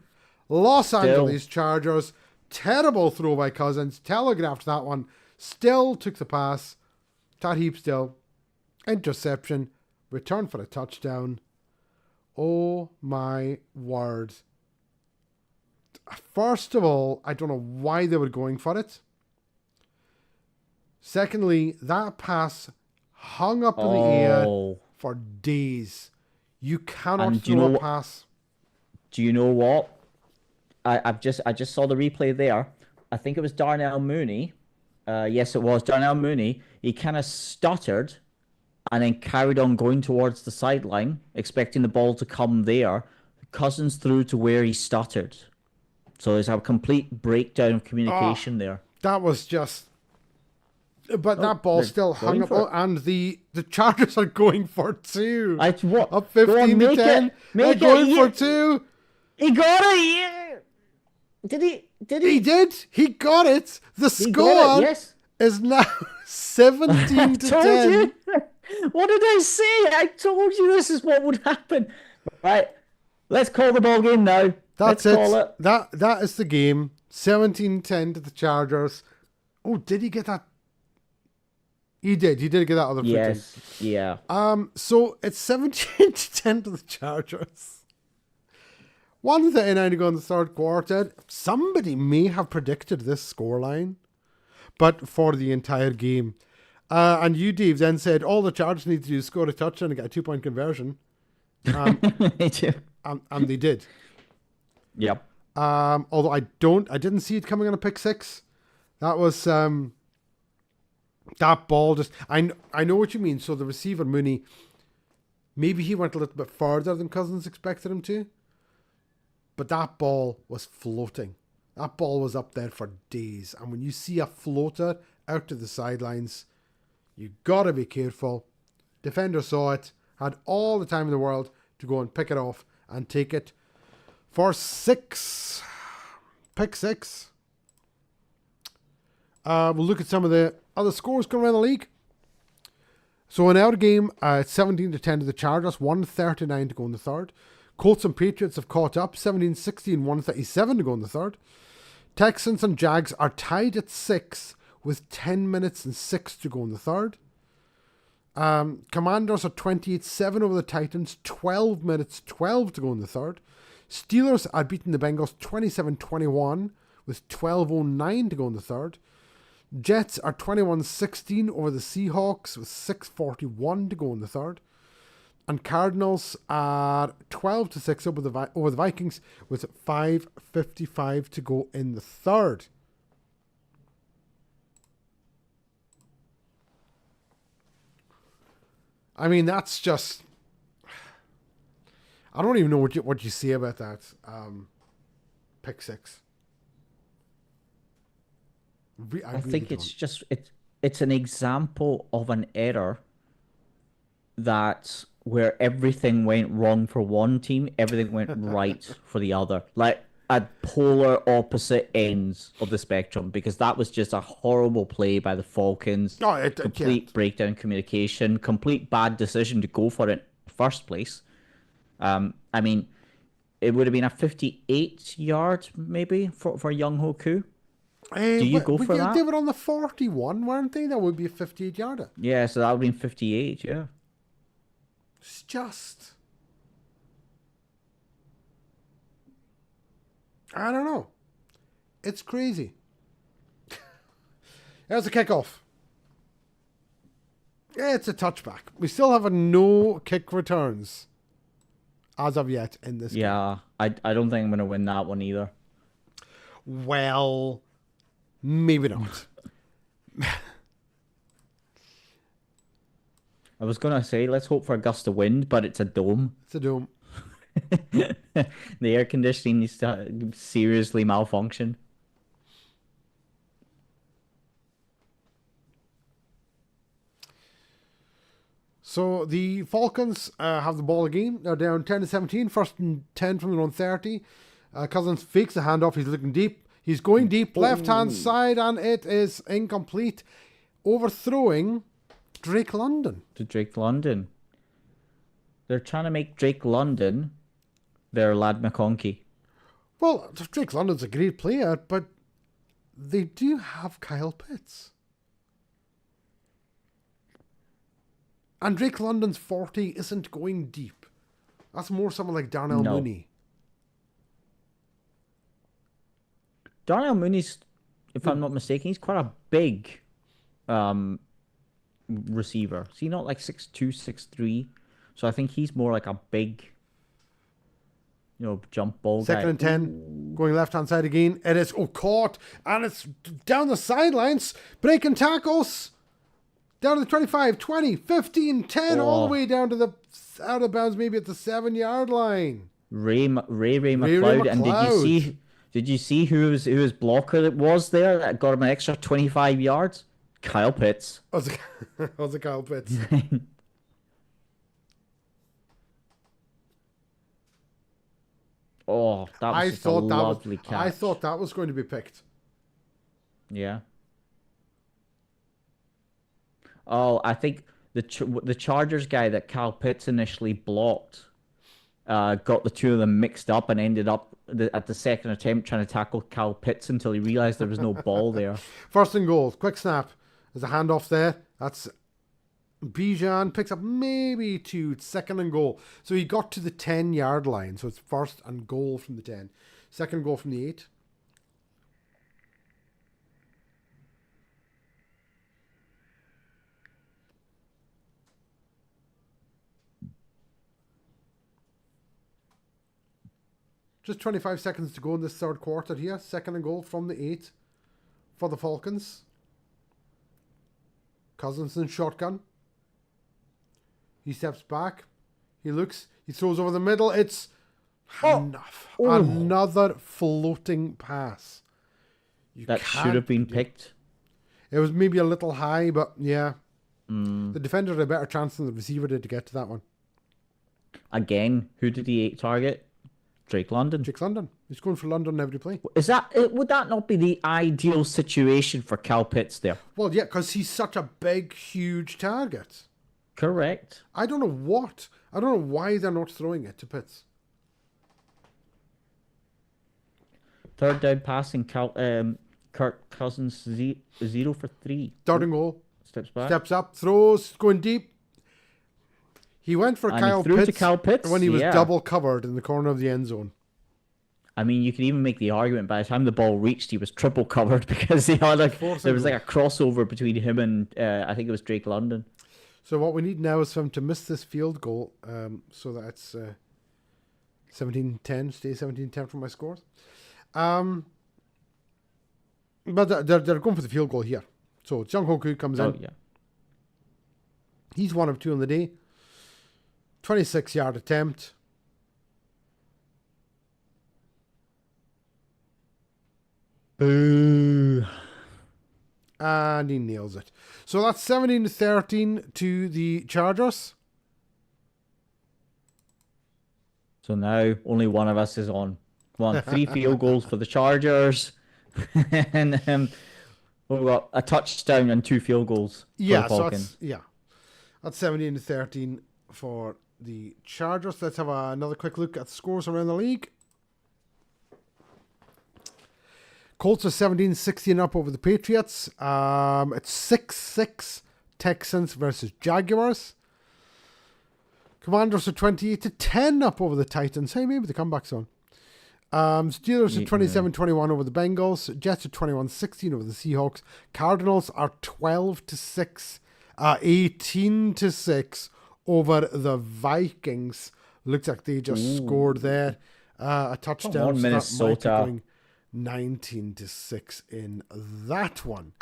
Los Angeles Chargers. Terrible throw by Cousins. Telegraphed that one. Still took the pass. Taheep still. Interception. Return for a touchdown. Oh my word. First of all, I don't know why they were going for it. Secondly, that pass hung up in the air for days. You cannot And throw a pass. Do you know what? I just saw the replay there. I think it was Darnell Mooney. Yes, it was Darnell Mooney. He kind of stuttered and then carried on going towards the sideline, expecting the ball to come there. Cousins threw to where he stuttered. So there's a complete breakdown of communication there. That was just... But that ball still hung up. And the Chargers are going for two. Up 15 to 10. They're going for two. He got it, yeah. Did he? He did. He got it. The score is now 17 to 10. You. What did I say? I told you this is what would happen. Right. Let's call the ball game now. Let's call it. That is the game. 17-10 to the Chargers. Oh, did he get that? He did. He did get that other free kick. Yeah. So it's 17-10 to the Chargers. 1:39 to go in the third quarter. Somebody may have predicted this scoreline, but for the entire game. And you, Dave, then said all the Chargers need to do is score a touchdown and get a 2-point conversion. Me too. And they did. Yep. Although I didn't see it coming on a pick six. That was that ball just. I know what you mean. So the receiver Mooney, maybe he went a little bit further than Cousins expected him to. But that ball was floating. That ball was up there for days. And when you see a floater out to the sidelines, you gotta be careful. Defender saw it, had all the time in the world to go and pick it off and take it for 6. Pick 6. We'll look at some of the other scores going around the league. So in our game, it's 17-10 to the Chargers, 1:39 to go in the third. Colts and Patriots have caught up, 17-16, 1:37 to go in the third. Texans and Jags are tied at 6 with 10 minutes and 6 to go in the third. Commanders are 28-7 over the Titans, 12 minutes, 12 to go in the third. Steelers are beating the Bengals 27-21 with 12:09 to go in the third. Jets are 21-16 over the Seahawks with 6:41 to go in the third. And Cardinals are 12-6 over the Vikings with 5:55 to go in the third. I mean, that's just... I don't even know what you say about that pick six. I think it's just it's an example of an error that where everything went wrong for one team, everything went right for the other. Like at polar opposite ends of the spectrum, because that was just a horrible play by the Falcons. Complete breakdown communication, complete bad decision to go for it in the first place. I mean, it would have been a 58-yard maybe for Young Hoku. Do you go for that? They were on the 41, weren't they? That would be a 58-yarder. Yeah, so that would have been 58, yeah. It's just... I don't know. It's crazy. There's the kickoff. It's a touchback. We still have no kick returns as of yet in this game. I don't think I'm going to win that one either. Well, Maybe not. I was gonna say let's hope for a gust of wind, but it's a dome. It's a dome. The air conditioning needs to seriously malfunction. So the Falcons have the ball again. They're down 10-17. First and 10 from their own 30. Cousins fakes the handoff. He's looking deep. He's going deep. Left-hand side, and it is incomplete. Overthrowing Drake London. To Drake London. They're trying to make Drake London their Lad McConkey. Well, Drake London's a great player, but they do have Kyle Pitts. And Drake London's 40 isn't going deep. That's more someone like Darnell Mooney. Darnell Mooney's, if I'm not mistaken, he's quite a big receiver. Is he not like 6'2", 6'3"? So I think he's more like a big, jump ball guy. Second and 10, going left-hand side again. It is, caught, and it's down the sidelines, breaking tackles. Down to the 25, 20, 15, 10, all the way down to the out of bounds, maybe at the 7-yard line. Ray McLeod. And did you see whose blocker it was there that got him an extra 25 yards? Kyle Pitts. Was it Kyle Pitts? Oh, that was just a lovely catch. I thought that was going to be picked. Yeah. Oh, I think the Chargers guy that Kyle Pitts initially blocked got the two of them mixed up and ended up at the second attempt trying to tackle Kyle Pitts until he realized there was no ball there. First and goal. Quick snap. There's a handoff there. That's Bijan picks up maybe 2. Second and goal. So he got to the 10-yard line. So it's first and goal from the 10. Second goal from the 8. Just 25 seconds to go in this third quarter here. Second and goal from the 8 for the Falcons. Cousins in shotgun. He steps back. He looks. He throws over the middle. It's another floating pass. That should have been picked. It was maybe a little high, but yeah. The defender had a better chance than the receiver did to get to that one. Again, who did he target? Drake London. Drake London. He's going for London every play. Would that not be the ideal situation for Kyle Pitts there? Well, yeah, because he's such a big, huge target. Correct. I don't know why they're not throwing it to Pitts. Third down passing, Kirk Cousins 0 for 3. Third and goal. Steps back. Steps up, throws, going deep. He went for Kyle Pitts when he was double covered in the corner of the end zone. I mean, you could even make the argument by the time the ball reached, he was triple covered because there was like a crossover between him and I think it was Drake London. So what we need now is for him to miss this field goal so that it's 17-10, stay 17-10 from my scores. But they're going for the field goal here. So Jung Hoku comes in. Yeah. He's 1 of 2 on the day. 26-yard attempt. Boo. And he nails it. So that's 17-13 to the Chargers. So now only one of us is on. Come on, 3 field goals for the Chargers. And we've got a touchdown and 2 field goals for the Falcons. That's 17-13 for the Chargers. Let's have another quick look at the scores around the league. Colts are 17-16 up over the Patriots. It's 6-6 Texans versus Jaguars. Commanders are 28-10 up over the Titans. Hey, maybe the comeback's on. Steelers are 27-21 over the Bengals. Jets are 21-16 over the Seahawks. Cardinals are 12-6, 18-6 over the Vikings. Looks like they just scored there. A touchdown. Minnesota. 19-6 in that one.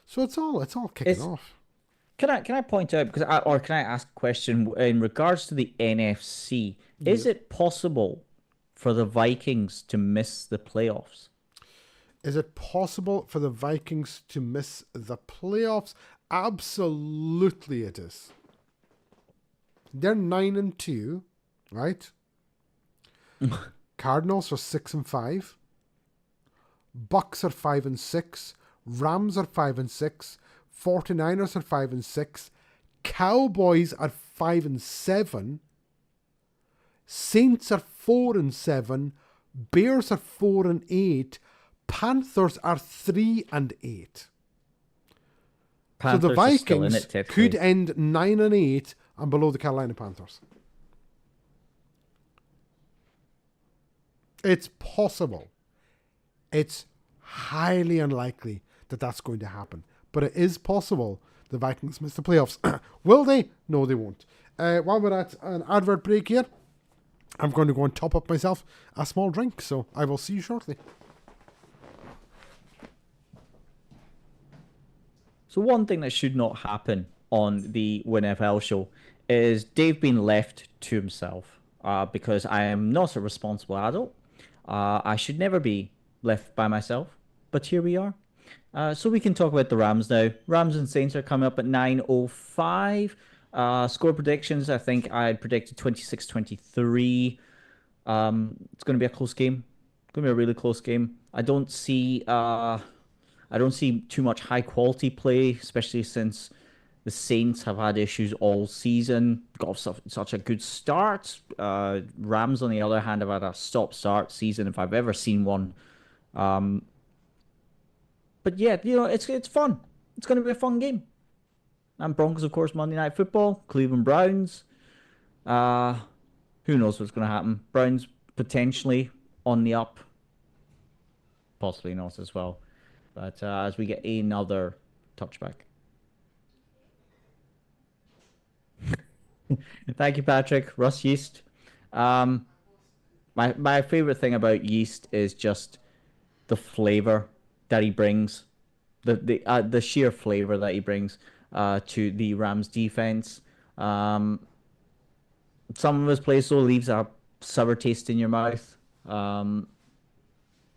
So it's all kicking It's off. Can I point out or can I ask a question in regards to the NFC? Is Yes. it possible for the Vikings to miss the playoffs? Is it possible for the Vikings to miss the playoffs? Absolutely, it is. They're 9-2, right? Cardinals are 6-5. Bucks are 5-6. Rams are 5-6. 49ers are 5-6. Cowboys are 5-7. Saints are 4-7. Bears are 4-8. Panthers are 3-8. So the Panthers are still in Vikings it, could technically. end 9-8 and below the Carolina Panthers. It's possible. It's highly unlikely that that's going to happen, but it is possible the Vikings miss the playoffs. Will they? No, they won't. While we're at an advert break here, I'm going to go and top up myself a small drink, so I will see you shortly. So one thing that should not happen on the WinFL show is Dave being left to himself. Because I am not a responsible adult. I should never be left by myself. But here we are. So we can talk about the Rams now. Rams and Saints are coming up at 9:05. Score predictions, I think I had predicted 26-23. It's going to be a close game. It's going to be a really close game. I don't see too much high quality play, especially since the Saints have had issues all season. Got off such a good start. Rams, on the other hand, have had a stop-start season if I've ever seen one. But yeah, it's fun. It's going to be a fun game. And Broncos, of course, Monday Night Football. Cleveland Browns. Who knows what's going to happen? Browns potentially on the up. Possibly not as well. But as we get another touchback. Thank you, Patrick. Russ Yeast. My favorite thing about Yeast is just the flavor that he brings, the sheer flavor that he brings to the Rams defense. Some of his plays though leaves a sour taste in your mouth,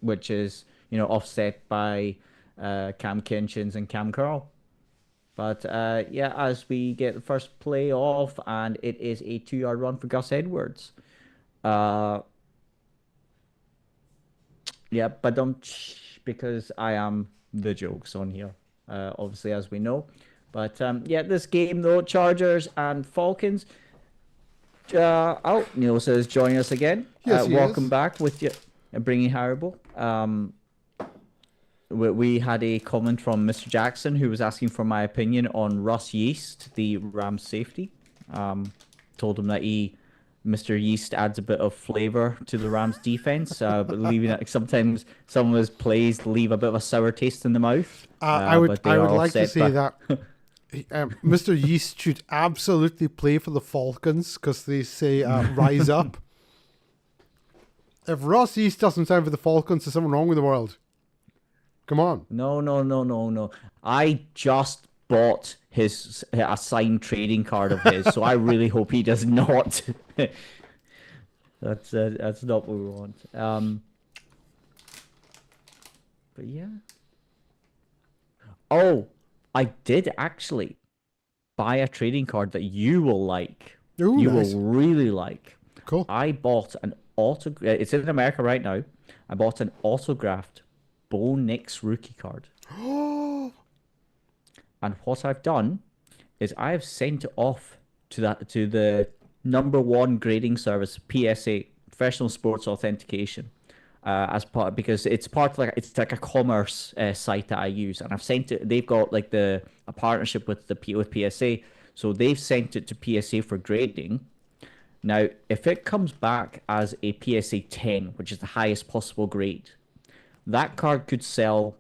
which is offset by Cam Kinchins and Cam Curl. But yeah, as we get the first play off, and it is a 2-yard run for Gus Edwards. Yeah, but don't because I am the jokes on here, obviously, as we know. But yeah, this game though, Chargers and Falcons. Neil says joining us again. Yes, he welcome is. back with you, bringing Haribo. We had a comment from Mr. Jackson who was asking for my opinion on Russ Yeast, the Rams safety. Told him that Mr. Yeast adds a bit of flavor to the Rams defense, but leaving it, sometimes some of his plays leave a bit of a sour taste in the mouth. I would like to say by... that Mr. Yeast should absolutely play for the Falcons because they say rise up. If Ross Yeast doesn't sign for the Falcons, there's something wrong with the world. Come on. No. I just bought a signed trading card of his, so I really hope he does not. That's not what we want. But yeah. Oh, I did actually buy a trading card that you will like. Ooh, you nice. will really like. Cool. I bought an it's in America right now. I bought an autographed Bo Nix rookie card. And what I've done is I have sent it off to the #1 grading service, PSA, Professional Sports Authentication, as part because it's part of it's like a commerce site that I use, and I've sent it. They've got like a partnership with PSA, so they've sent it to PSA for grading. Now, if it comes back as a PSA 10, which is the highest possible grade, that card could sell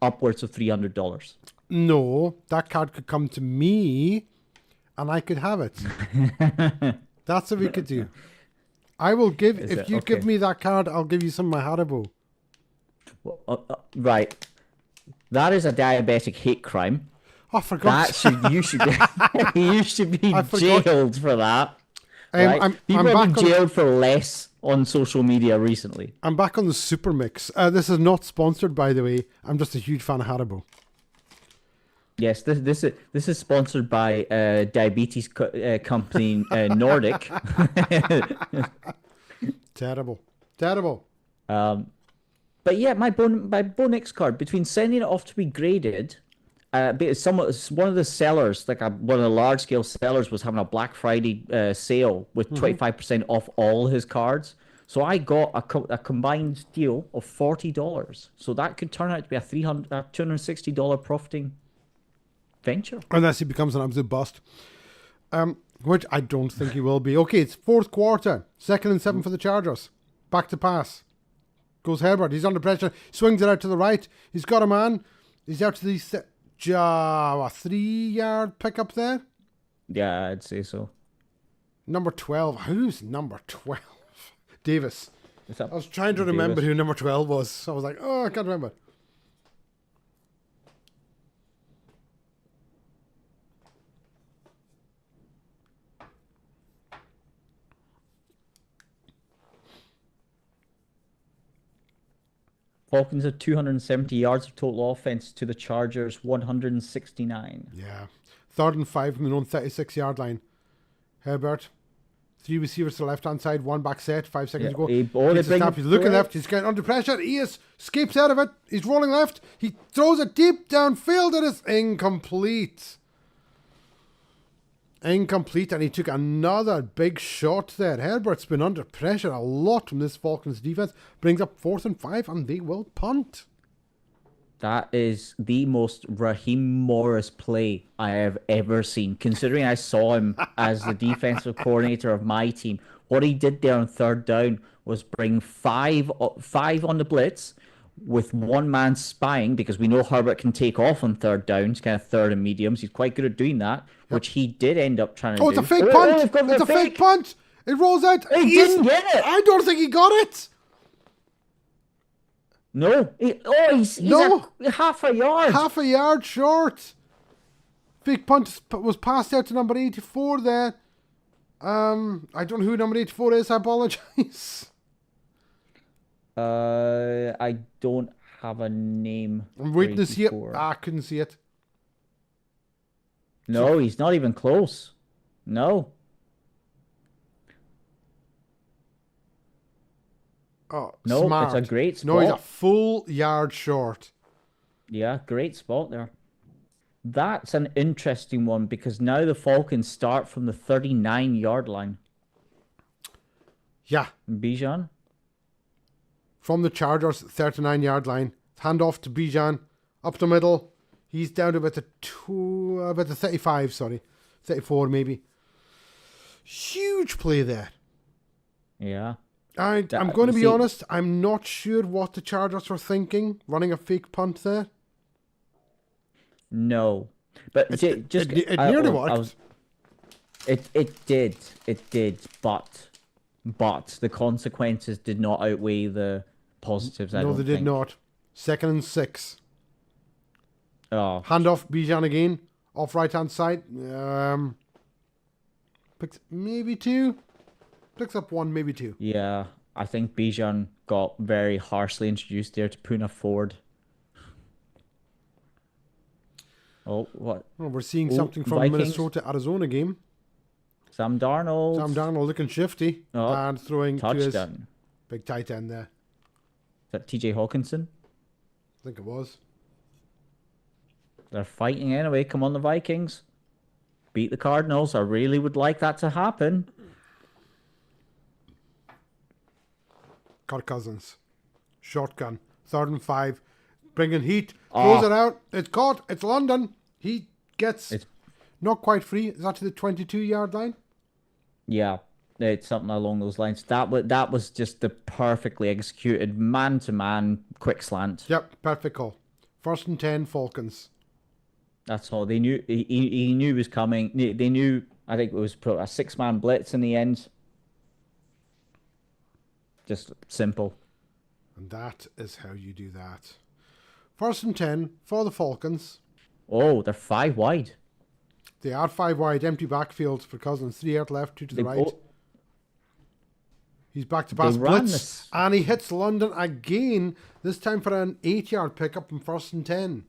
upwards of $300. No, that card could come to me and I could have it. That's what we could do. I will give, if you give me that card, I'll give you some of my Haribo. Right. That is a diabetic hate crime. I forgot. You should be you should be I forgot. jailed for that. Right? I'm People have back been jailed for less on social media recently. I'm back on the Super Mix. This is not sponsored, by the way. I'm just a huge fan of Haribo. Yes, this is sponsored by diabetes company Nordic. Terrible. But yeah, my Bonix card, between sending it off to be graded, because one of the sellers, like one of the large scale sellers, was having a Black Friday sale with 25% off all his cards. So I got a combined deal of $40. So that could turn out to be a $260 profiting venture. Unless he becomes an absolute bust. Which I don't think he will be. Okay, it's fourth quarter. 2nd and 7 for the Chargers. Back to pass. Goes Herbert. He's under pressure. Swings it out to the right. He's got a man. He's out to the 3-yard pickup there. Yeah, I'd say so. Number 12. Who's number 12? Davis. I was trying to remember Davis. who number 12 was. So I was like, oh, I can't remember. Falcons have 270 yards of total offense to the Chargers 169. Yeah. 3rd and 5 from their own 36-yard line. Herbert. 3 receivers to the left-hand side. 1 back set. 5 seconds to go. He's looking left. He's getting under pressure. He escapes out of it. He's rolling left. He throws it deep downfield. It is incomplete. And he took another big shot there. Herbert's been under pressure a lot from this Falcons defense. Brings up 4th and 5, and they will punt. That is the most Raheem Morris play I have ever seen. Considering I saw him as the defensive coordinator of my team, what he did there on 3rd down was bring five on the blitz with one man spying, because we know Herbert can take off on 3rd downs, kind of 3rd and mediums. He's quite good at doing that, which he did end up trying to do. It's a fake punt! It's a fake punt! It rolls out. He didn't get it! I don't think he got it! No. He's half a yard. Half a yard short. Fake punt was passed out to number 84 there. I don't know who number 84 is. I apologize. I don't have a name. I'm waiting to see it. I couldn't see it. No, he's not even close. No. Oh, no, smart. It's a great spot. No, he's a full yard short. Yeah, great spot there. That's an interesting one, because now the Falcons start from the 39-yard line. Yeah. Bijan? From the Chargers 39-yard line. Hand off to Bijan. Up the middle. He's down to about the 35, 34 maybe. Huge play there. Yeah. I'm going to be honest. I'm not sure what the Chargers were thinking, running a fake punt there. No. But it nearly worked. It did. But the consequences did not outweigh the positives. No, they did not. 2nd and 6. Oh. Hand off Bijan again. Off right-hand side. Picks maybe 2. Picks up 1, maybe 2. Yeah, I think Bijan got very harshly introduced there to Puna Ford. Oh, what? Well, we're seeing something from Vikings. Minnesota-Arizona game. Sam Darnold Looking shifty and throwing touchdown. to his big tight end there. Is that TJ Hawkinson? I think it was. They're fighting anyway. Come on, the Vikings. Beat the Cardinals. I really would like that to happen. Kirk Cousins. Shotgun. 3rd and 5. Bringing heat. Throws it out. It's caught. It's London. He gets not quite free. Is that to the 22-yard line? Yeah, it's something along those lines. That was just the perfectly executed man-to-man quick slant. Yep, perfect call. 1st and 10, Falcons. That's all. They knew he knew it was coming. They knew, I think it was a 6-man blitz in the end. Just simple. And that is how you do that. 1st and 10 for the Falcons. Oh, they're 5 wide. They are 5 wide, empty backfield for Cousins. 3 out left, 2 to the right. He's back to pass blitz, and he hits London again, this time for an 8-yard pickup in 1st and 10.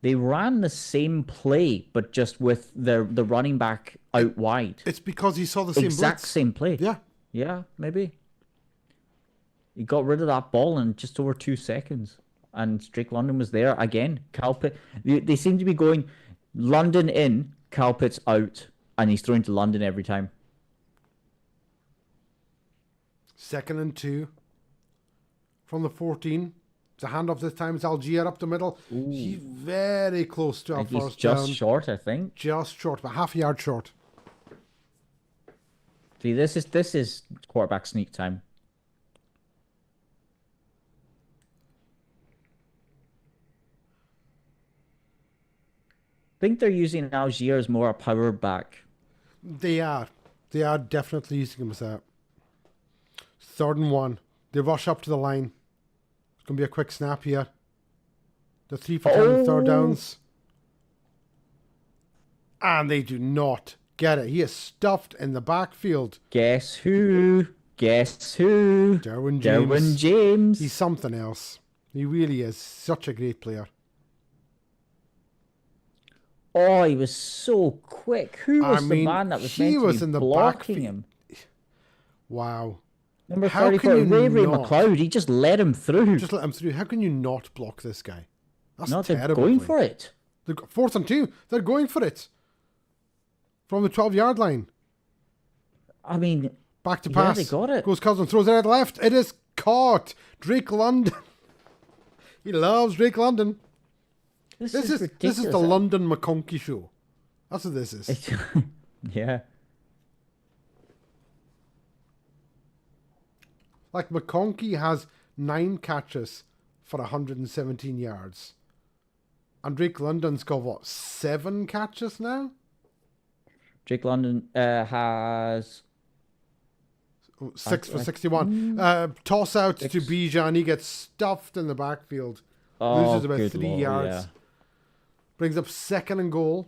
They ran the same play, but just with the running back out wide. It's because he saw the same exact blitz. Same play. Yeah. Yeah, maybe. He got rid of that ball in just over 2 seconds. And Drake London was there again. They seem to be going London in, Calpit's out, and he's throwing to London every time. 2nd and 2 from the 14. It's a handoff this time. It's Algier up the middle. Ooh. He's very close to our first down. Just short, I think. Just short, about half a yard short. See, this is quarterback sneak time. I think they're using Algier as more a power back. They are. They are definitely using him as that. 3rd and 1. They rush up to the line. It's going to be a quick snap here. The 3 for 10 on 3rd downs. And they do not get it. He is stuffed in the backfield. Guess who? Guess who? Derwin James. Derwin James. He's something else. He really is such a great player. Oh, he was so quick. Who was the man that was meant to be blocking him? Wow. Number 34, Ray McLeod. He just let him through. Just let him through. How can you not block this guy? That's no, terrible. They're going for it. 4th and 2. They're going for it. From the 12-yard line. I mean... Back to pass. Yeah, they got it. Goes Cousins, throws it out left. It is caught. Drake London. He loves Drake London. This is the London McConkey show. That's what this is. Yeah. Like McConkey has 9 catches for 117 yards. And Drake London's got what, 7 catches now? Drake London has 6 for 61. Toss out to Bijan. He gets stuffed in the backfield. Loses about 3 yards. Yeah. Brings up 2nd and goal.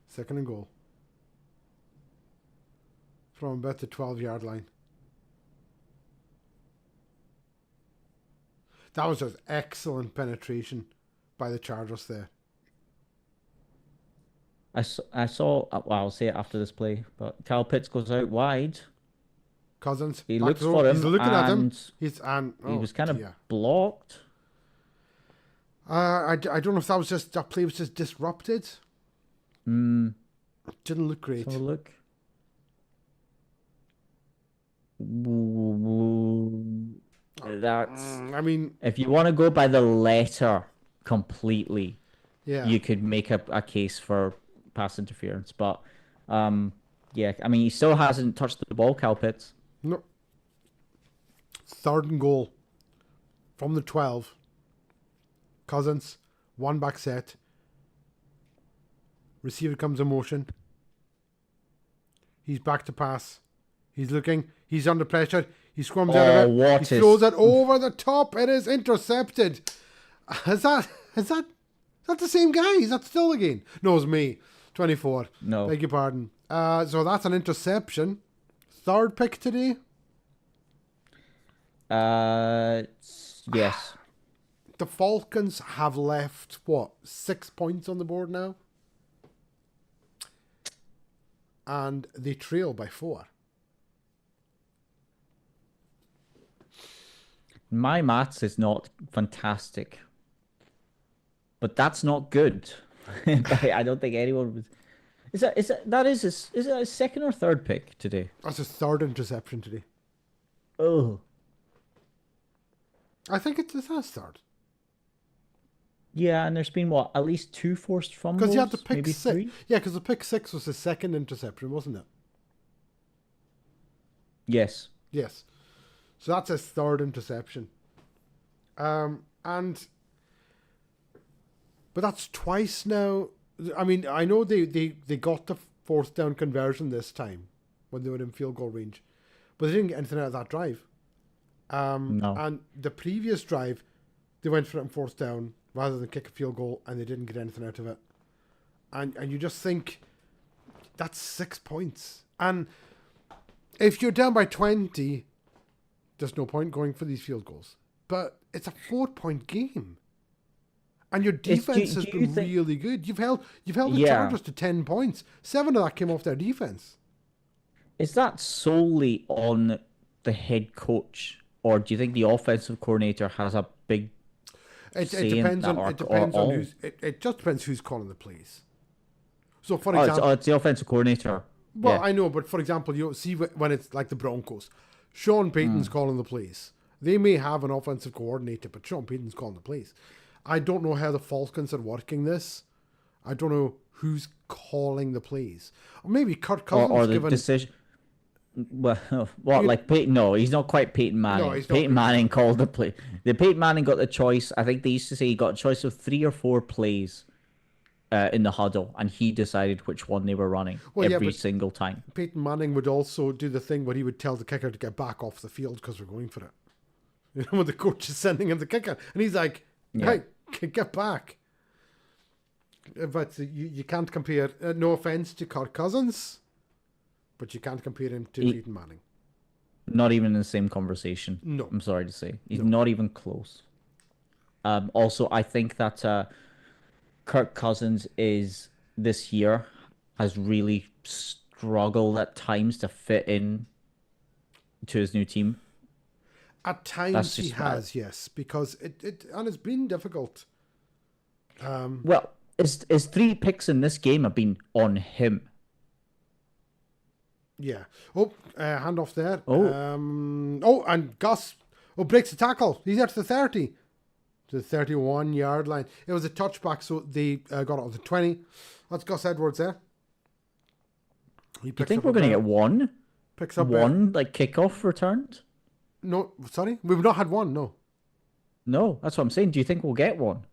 Second and goal. From about the 12-yard line. That was just excellent penetration by the Chargers there. I saw well, I'll say it after this play, but Kyle Pitts goes out wide. Cousins. He looks for him. He's looking at him. He was kind of blocked. I don't know if that play was just disrupted. Didn't look great. Let's have a look. That's. I mean, if you want to go by the letter completely, yeah, you could make a case for pass interference. But, yeah, I mean, he still hasn't touched the ball, Kyle Pitts. No. 3rd and goal from the 12. Cousins, 1 back set. Receiver comes in motion. He's back to pass. He's looking. He's under pressure. He squirms out of it. He throws it over the top. It is intercepted. Is that the same guy? Is that still again? No, it's me. 24. No. Beg your pardon. So that's an interception. 3rd pick today? Yes. The Falcons have left, 6 points on the board now? And they trail by 4. My maths is not fantastic, but that's not good. I don't think anyone was. Is it a 2nd or 3rd pick today? That's his 3rd interception today. Oh, I think it's his 3rd. Yeah, and there's been at least 2 forced fumbles. Because he had the pick maybe 6. 3? Yeah, because the pick 6 was his 2nd interception, wasn't it? Yes. Yes. So that's his 3rd interception. But that's twice now I mean, I know they got the fourth down conversion this time when they were in field goal range, but they didn't get anything out of that drive. No. And the previous drive, they went for it on fourth down rather than kick a field goal, and they didn't get anything out of it. And you just think, that's 6 points. And if you're down by 20, there's no point going for these field goals. But it's a 4-point game. And your defense has been really good. You've held the Chargers to 10 points. 7 of that came off their defense. Is that solely on the head coach, or do you think the offensive coordinator has a big say depends in that, on it depends on who's it just depends who's calling the plays. So for example, it's the offensive coordinator. Well, yeah. I know, but for example, you see when it's like the Broncos, Sean Payton's calling the plays. They may have an offensive coordinator, but Sean Payton's calling the plays. I don't know how the Falcons are working this. I don't know who's calling the plays. Or maybe Kirk Cousins or the decision. Well, what like Peyton? No, he's not quite Peyton Manning. No, Peyton Manning called the play. The Peyton Manning got the choice. I think they used to say he got a choice of 3 or 4 plays in the huddle, and he decided which one they were running every single time. Peyton Manning would also do the thing where he would tell the kicker to get back off the field because we're going for it. You know, when the coach is sending him the kicker, and he's like, "Hey, get back." But you can't compare. No offense to Kirk Cousins. But you can't compare him to Peyton Manning. Not even in the same conversation. No. I'm sorry to say. He's not even close. Also, I think that Kirk Cousins this year has really struggled at times to fit in to his new team. At times he has, yes, because it's been difficult. Well, his 3 picks in this game have been on him. Yeah. Handoff there. And Gus breaks the tackle. He's out to the 30. To the 31-yard line. It was a touchback, so they got it on the 20. That's Gus Edwards there. You think we're going to get one? Picks up one, like, kickoff returned? No, sorry? We've not had one, no. No, that's what I'm saying. Do you think we'll get one?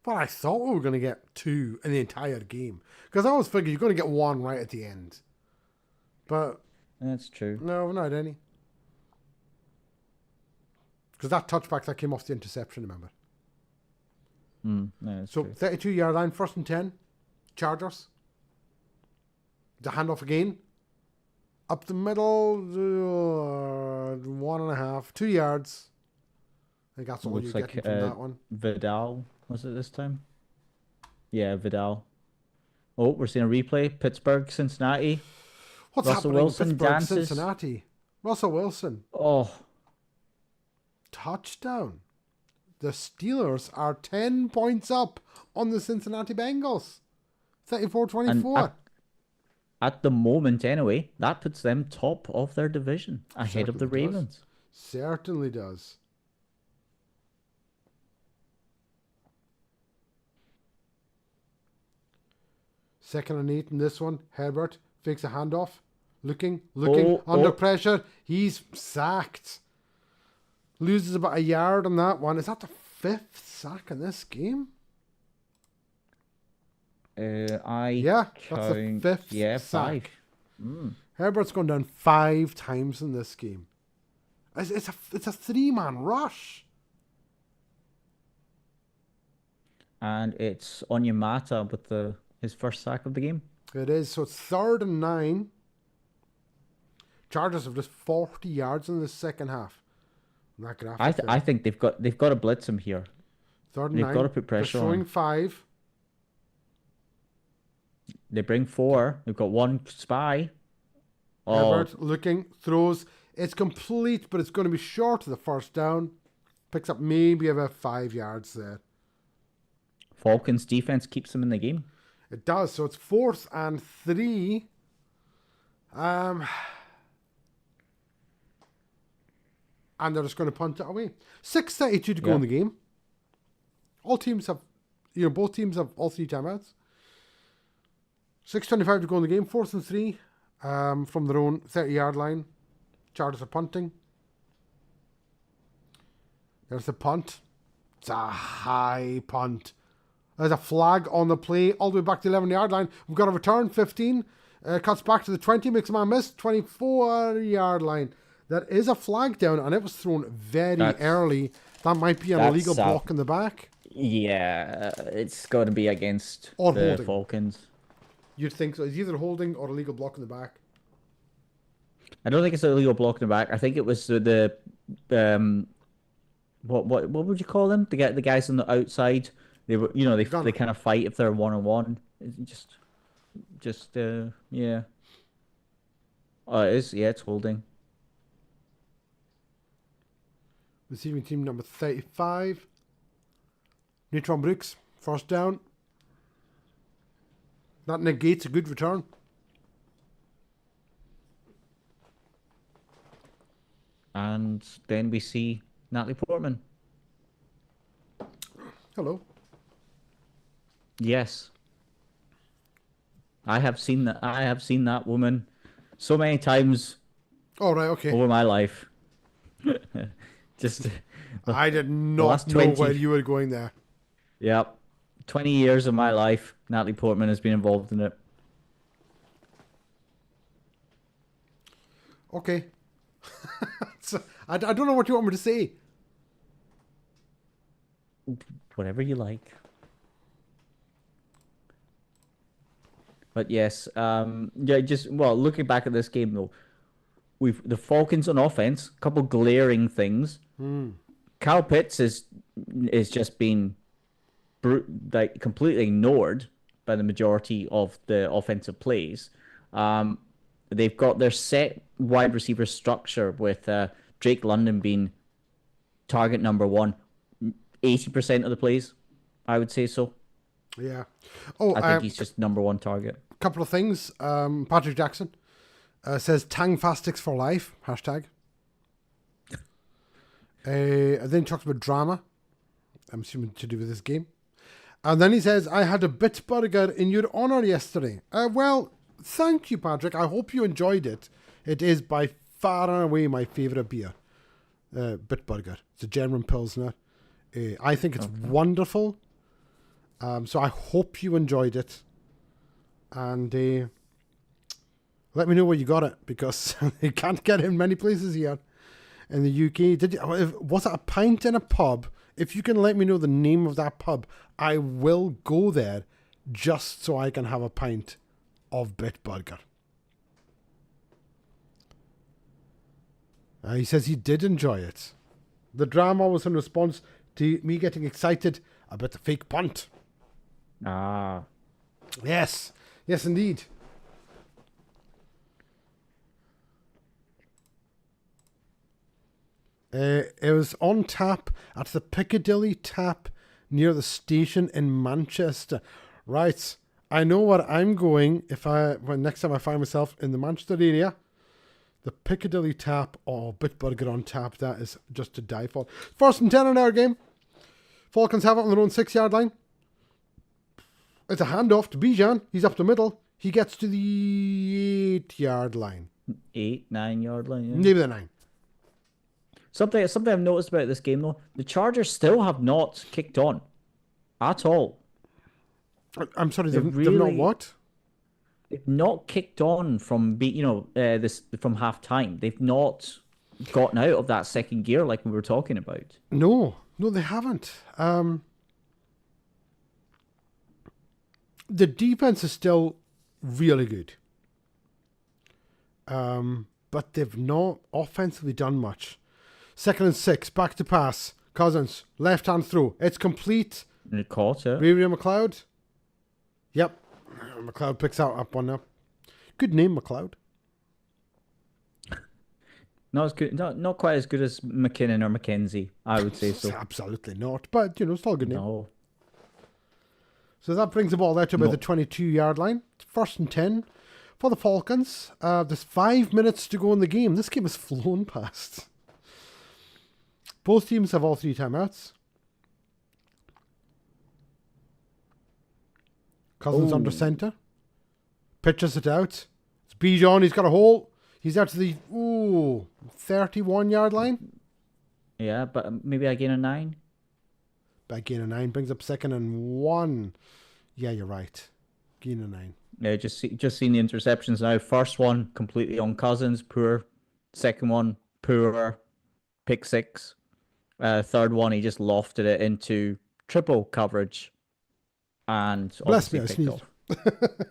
Well, I thought we were going to get 2 in the entire game. Because I always figured you're going to get 1 right at the end. But that's true. No, we're not had any. Because that touchback that came off the interception, remember? No, so 32-yard line, 1st and 10. Chargers. The handoff again. Up the middle, 1.5, 2 yards. I think that's all you're getting from that one. Vidal, was it this time? Yeah, Vidal. Oh, we're seeing a replay. Pittsburgh, Cincinnati. What's Russell happening? Wilson Pittsburgh, dances. Cincinnati. Russell Wilson. Oh. Touchdown. The Steelers are 10 points up on the Cincinnati Bengals. 34-24. At the moment, anyway, that puts them top of their division, ahead of the Ravens. Certainly does. Second and 8 in this one. Herbert fakes a handoff. Looking under pressure. He's sacked. Loses about a yard on that one. Is that the 5th sack in this game? That's the 5th sack. 5. Herbert's gone down 5 times in this game. It's a 3-man rush. And it's Onyemata with his first sack of the game. It is. So it's 3rd and 9. Chargers have just 40 yards in the second half. I think they've got to blitz him here. 3rd and 9. They've got to put pressure on. They're showing 5. They bring 4. They've got 1 spy. Herbert looking, throws. It's complete, but it's going to be short of the first down. Picks up maybe about 5 yards there. Falcons defense keeps them in the game. It does. So it's 4th and 3. And they're just going to punt it away. 6:32 to go in the game. Both teams have all 3 timeouts. 6:25 to go in the game. 4th and 3 from their own 30-yard line. Chargers are punting. There's the punt. It's a high punt. There's a flag on the play all the way back to the 11-yard line. We've got a return, 15. Cuts back to the 20, makes a man miss, 24-yard line. That is a flag down, and it was thrown very early. That might be an illegal block in the back. Yeah, it's got to be against Or the holding. Falcons. You'd think so. It's either holding or illegal block in the back. I don't think it's an illegal block in the back. I think it was the what would you call them? The guys on the outside. They were, they kind of fight if they're 1-on-1. Just yeah. Oh, it is. Yeah, it's holding. Receiving team number 35. Neutron Brooks, first down. That negates a good return. And then we see Natalie Portman. Hello. Yes. I have seen that woman so many times. Oh, right, okay. Over my life. Just I did not know where you were going there. Yep. 20 years of my life, Natalie Portman has been involved in it. Okay. So, I don't know what you want me to say. Whatever you like. But yes, looking back at this game though, the Falcons on offense, a couple glaring things. Kyle Pitts is just been completely ignored by the majority of the offensive plays. They've got their set wide receiver structure with Drake London being target number 1, 80% of the plays, I would say so. Yeah. I think he's just number 1 target. Couple of things. Patrick Jackson says Tangfastics for life, hashtag. And then he talks about drama. I'm assuming to do with this game. And then he says, I had a bit burger in your honour yesterday. Well, thank you, Patrick. I hope you enjoyed it. It is by far and away my favourite beer. Bitburger. It's a German Pilsner. I think it's wonderful. So I hope you enjoyed it. And let me know where you got it, because you can't get it in many places here in the UK. Was it a pint in a pub? If you can let me know the name of that pub, I will go there just so I can have a pint of Bitburger. He says he did enjoy it. The drama was in response to me getting excited about the fake punt. Ah. Yes. Yes, indeed. It was on tap at the Piccadilly Tap near the station in Manchester. Right. I know where I'm going when next time I find myself in the Manchester area. The Piccadilly Tap or Bitburger on tap. That is just to die for. 1st and 10 in our game. Falcons have it on their own 6-yard line. It's a handoff to Bijan. He's up the middle. He gets to the 8-yard line. 9-yard line, yeah. Maybe the 9. Something I've noticed about this game, though, the Chargers still have not kicked on at all. I'm sorry, they've not what? They've not kicked on from from half time. They've not gotten out of that second gear like we were talking about. No, they haven't. The defense is still really good. But they've not offensively done much. 2nd and 6, back to pass. Cousins, left-hand throw. It's complete. And it caught it. Ray McLeod. Yep. McLeod picks out up one now. Good name, McLeod. Not as good, not quite as good as McKinnon or McKenzie, I would say so. Absolutely not. But, still a good name. No. So that brings the ball there to about the 22-yard line. 1st and 10 for the Falcons. There's 5 minutes to go in the game. This game has flown past. Both teams have all 3 timeouts. Cousins under center. Pitches it out. It's Bijan. He's got a hole. He's out to the 31-yard line. Yeah, but maybe I gain a 9. by gain of 9. Brings up second and 1. Yeah, you're right. Gain of 9. Yeah, just seeing the interceptions now. First one completely on Cousins, poor. Second one, poor. Pick 6. Third one, he just lofted it into triple coverage, and Bless me, obviously I picked sneezed. off.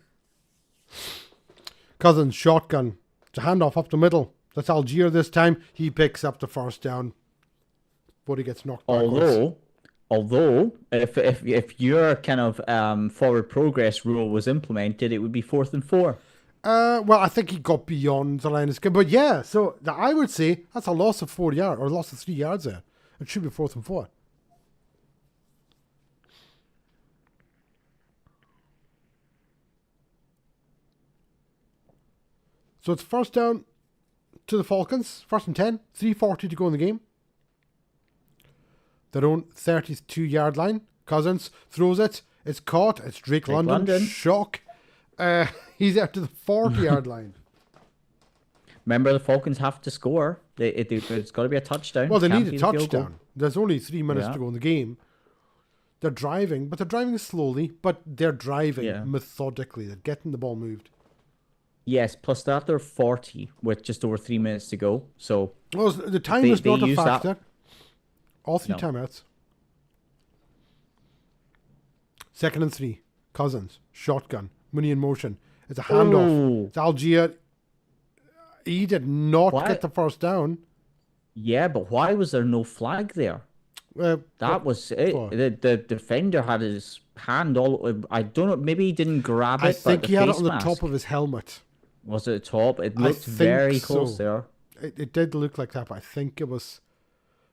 Cousins shotgun. It's a handoff up the middle. That's Algier this time. He picks up the first down, but he gets knocked backwards. Although, if your kind of forward progress rule was implemented, it would be 4th and 4. Well, I think he got beyond the line of scrimmage. But yeah, so I would say that's a loss of 4 yards, or a loss of 3 yards there. It should be 4th and 4. So it's first down to the Falcons. 1st and 10. 3:40 to go in the game. Their own 32-yard line. Cousins throws it. It's caught. It's Drake London. Shock. He's out to the 40-yard line. Remember, the Falcons have to score. It's got to be a touchdown. Well, they Can't need be a the field goal. touchdown. There's only 3 minutes to go in the game. They're driving, but they're driving slowly, but they're driving methodically. They're getting the ball moved. Yes, plus that they're 40 with just over 3 minutes to go. So well, the time is not a factor. All 3 No. timeouts. 2nd and 3. Cousins. Shotgun. Money in motion. It's a handoff. Ooh. It's Algier. He did not get the first down. Yeah, but why was there no flag there? That was it. The defender had his hand all. I don't know. Maybe he didn't grab it. I think he had it on the mask. top of his helmet. Was it top? It looked very close there. It did look like that, but I think it was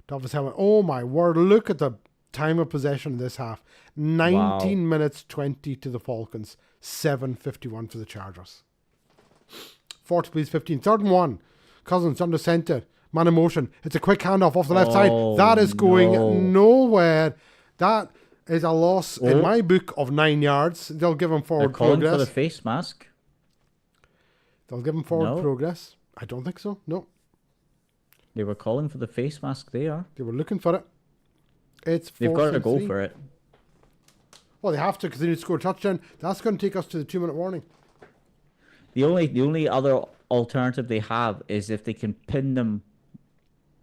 top of his helmet. Oh my word! Look at the time of possession in this half. 19 minutes 20 to the Falcons. 7:51 for the Chargers. 40 please 15. 3rd and 1. Cousins under center. Man in motion. It's a quick handoff off the left side. That is going nowhere. That is a loss in my book of 9 yards. They'll give him forward progress. They're calling for the face mask. They'll give him forward progress. I don't think so. No. They were calling for the face mask. They are. They were looking for it. It's 4th They've got to and go 3. for it. Well, they have to because they need to score a touchdown. That's going to take us to the 2-minute warning. The only other alternative they have is if they can pin them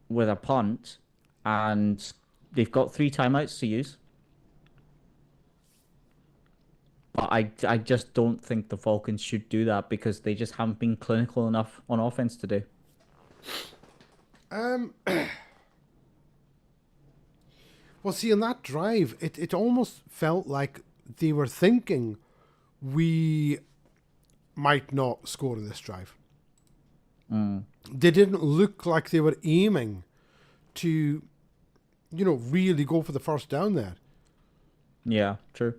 with a punt, and they've got 3 timeouts to use. But I just don't think the Falcons should do that because they just haven't been clinical enough on offense today. Well, see, in that drive, it almost felt like they were thinking we might not score in this drive. They didn't look like they were aiming to, really go for the first down there. Yeah, true.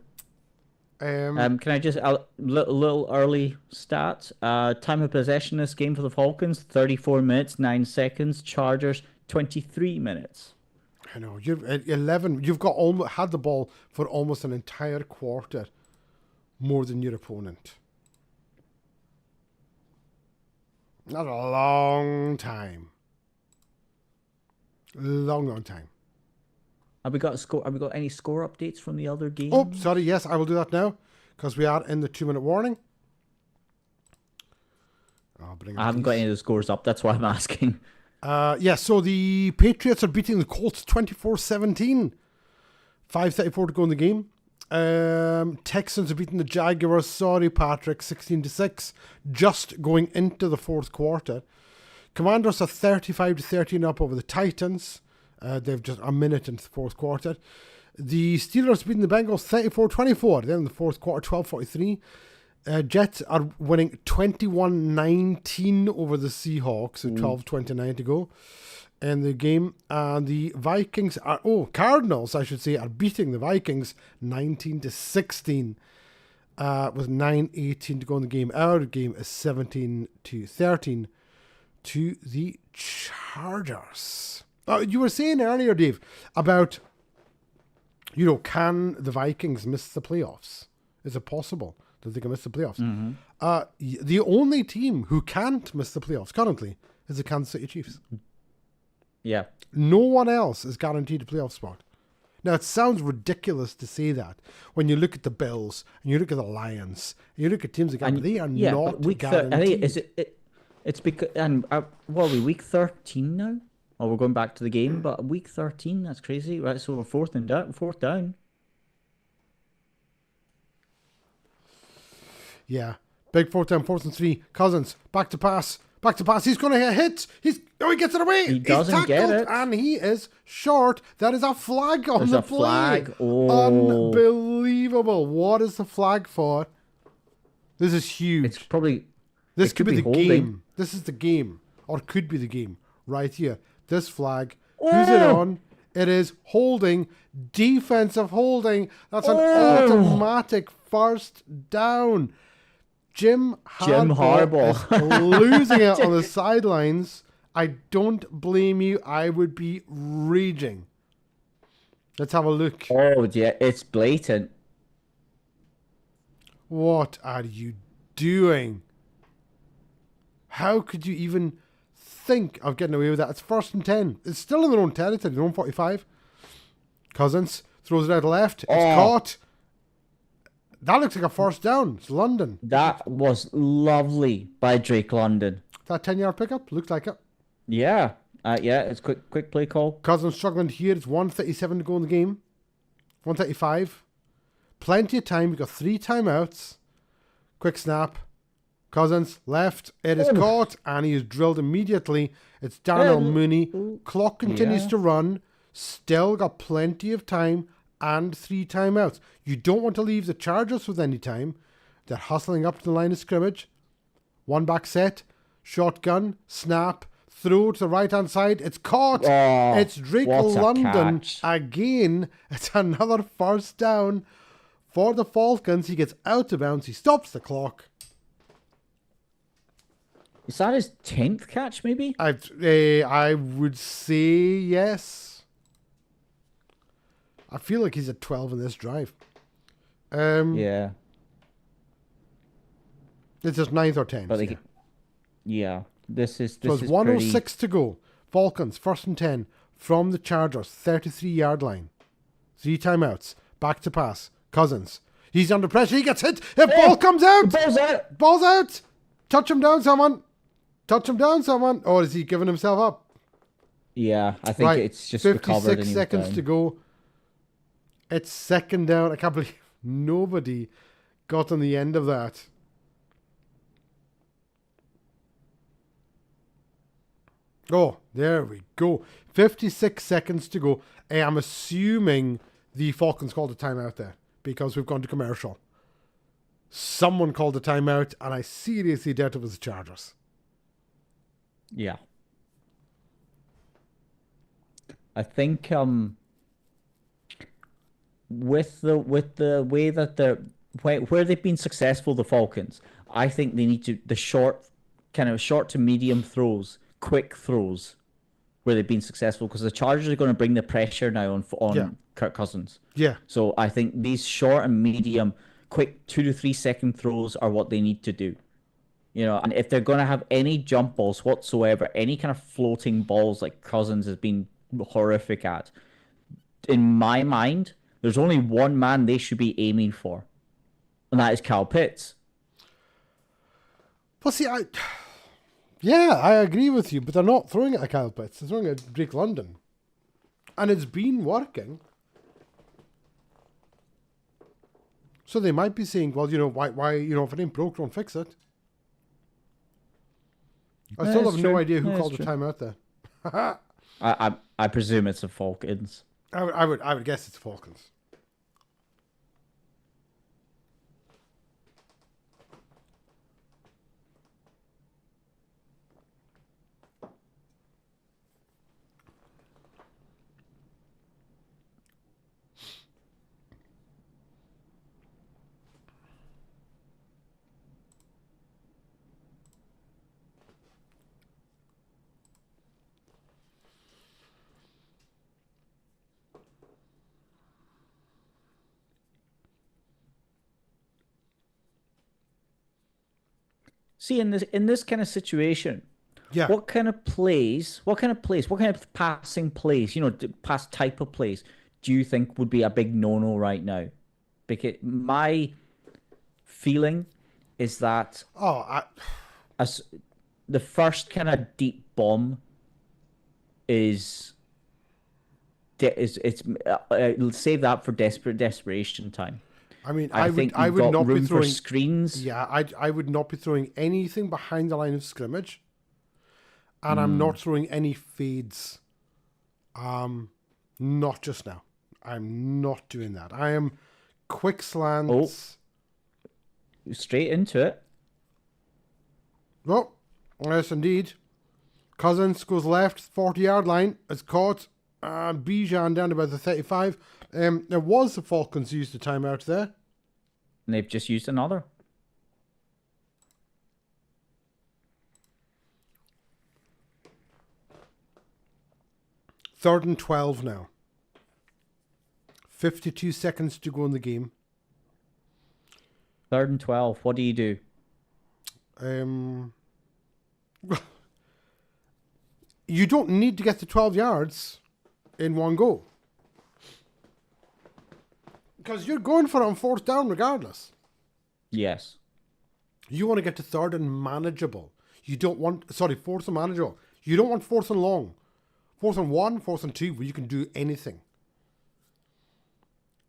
Can I just a little early stats? Time of possession this game for the Falcons: 34 minutes 9 seconds. Chargers 23 minutes. I know you've 11. You've got had the ball for almost an entire quarter, more than your opponent. Not a long time. Long time. Have we got a score? Have we got any score updates from the other games? Oh, sorry. Yes, I will do that now because we are in the 2-minute warning. I haven't got any of the scores up. That's why I'm asking. So the Patriots are beating the Colts 24-17. 5:34 to go in the game. Texans are beating the Jaguars. Sorry, Patrick. 16-6. Just going into the 4th quarter. Commanders are 35-13 up over the Titans. They've just a minute into the 4th quarter. The Steelers beating the Bengals 34-24. Then in the 4th quarter, 12:43. Jets are winning 21-19 over the Seahawks with 12:29 to go in the game. And the Vikings Cardinals, I should say, are beating the Vikings 19-16 with 9:18 to go in the game. Our game is 17-13 to the Chargers. You were saying earlier, Dave, about, can the Vikings miss the playoffs? Is it possible that they can miss the playoffs? The only team who can't miss the playoffs currently is the Kansas City Chiefs. Yeah. No one else is guaranteed a playoff spot. Now, it sounds ridiculous to say that when you look at the Bills and you look at the Lions and you look at teams like that, but And they are yeah, but not I think guaranteed. it's because and what are we week 13 now? Oh, we're going back to the game, but week 13, that's crazy, right? So we're fourth down. Yeah. Big fourth down, 4th and 3. Cousins, back to pass. Back to pass. He's going to get hit. He gets it away. He He's doesn't get tackled it. and he is short. That is a flag on There's the a play. flag. Oh, Unbelievable. What is the flag for? This is it's huge. probably This it could be the holding. game. This is the game. Or could be the game. Right here. This flag. Who's it Oh, on? It is holding. Defensive holding. That's an oh, automatic first down. Jim Jim Harbaugh is Harbaugh. losing it on the sidelines. I don't blame you. I would be raging. Let's have a look. Oh yeah, it's blatant. What are you doing? How could you even think of getting away with that? It's 1st and 10. It's still in their own territory, their own 45. Cousins throws it out left. It's caught. That looks like a first down. It's London. That was lovely by Drake London. That 10-yard pickup looks like it. Yeah, yeah, it's quick play call. Cousins struggling here. It's 1:37 to go in the game. 1:35. Plenty of time. We've got 3 timeouts. Quick snap. Cousins left. It is caught and he is drilled immediately. It's Darnell Mooney. Clock continues to run. Still got plenty of time and 3 timeouts. You don't want to leave the Chargers with any time. They're hustling up to the line of scrimmage. One back set. Shotgun. Snap. Throw to the right-hand side. It's caught. Oh, It's Drake what a London catch. again. It's another first down for the Falcons. He gets out of bounds. He stops the clock. Is that his 10th catch, maybe? I would say yes. I feel like he's at 12 in this drive. Yeah, It's just 9th or 10th. but like, Yeah. yeah, this is So it's pretty. 1:06 to go. Falcons, 1st and 10 from the Chargers, 33-yard line. 3 timeouts. Back to pass. Cousins. He's under pressure. He gets hit. The ball comes out. Ball's out. Ball's out. Touch him down, someone. Touch him down, someone. Or is he giving himself up? Yeah, I think Right. it's just recovered. 56 seconds to go. It's 2nd down. I can't believe nobody got on the end of that. Oh, there we go. 56 seconds to go. I'm assuming the Falcons called a timeout there because we've gone to commercial. Someone called a timeout, and I seriously doubt it was the Chargers. Yeah. I think with the way that where they've been successful, the Falcons, I think they need to the short to medium throws, quick throws, where they've been successful because the Chargers are going to bring the pressure now on Yeah. Kirk Cousins. Yeah. So I think these short and medium, quick 2 to 3 second throws are what they need to do. You know, and if they're going to have any jump balls whatsoever, any kind of floating balls like Cousins has been horrific at, in my mind, there's only one man they should be aiming for, and that is Kyle Pitts. Well, see, I agree with you, but they're not throwing it at Kyle Pitts. They're throwing it at Drake London. And it's been working. So they might be saying, well, why, if it ain't broke, don't fix it. I still have no idea who called the timeout there. I presume it's the Falcons. I would guess it's Falcons. See, in this kind of situation, Yeah. what kind of passing plays, past type of plays, do you think would be a big no-no right now? Because my feeling is that Oh, as the first kind of deep bomb is it's save that for desperation time. I mean, I think I you've would got not be room for throwing. screens. Yeah, I would not be throwing anything behind the line of scrimmage, and I'm not throwing any fades. Not just now. I'm not doing that. I am quick slants. Straight into it. Oh, yes, indeed. Cousins goes left, 40-yard line. It's caught. Bijan down to about the 35. There was the Falcons used the timeout there. And they've just used another. Third and 12 now. 52 seconds to go in the game. 3rd and 12. What do you do? You don't need to get to 12 yards in one go. Because you're going for it on 4th down regardless. Yes. You want to get to 3rd and manageable. You don't want, 4th and manageable. You don't want 4th and long. 4th and 1, 4th and 2, where you can do anything.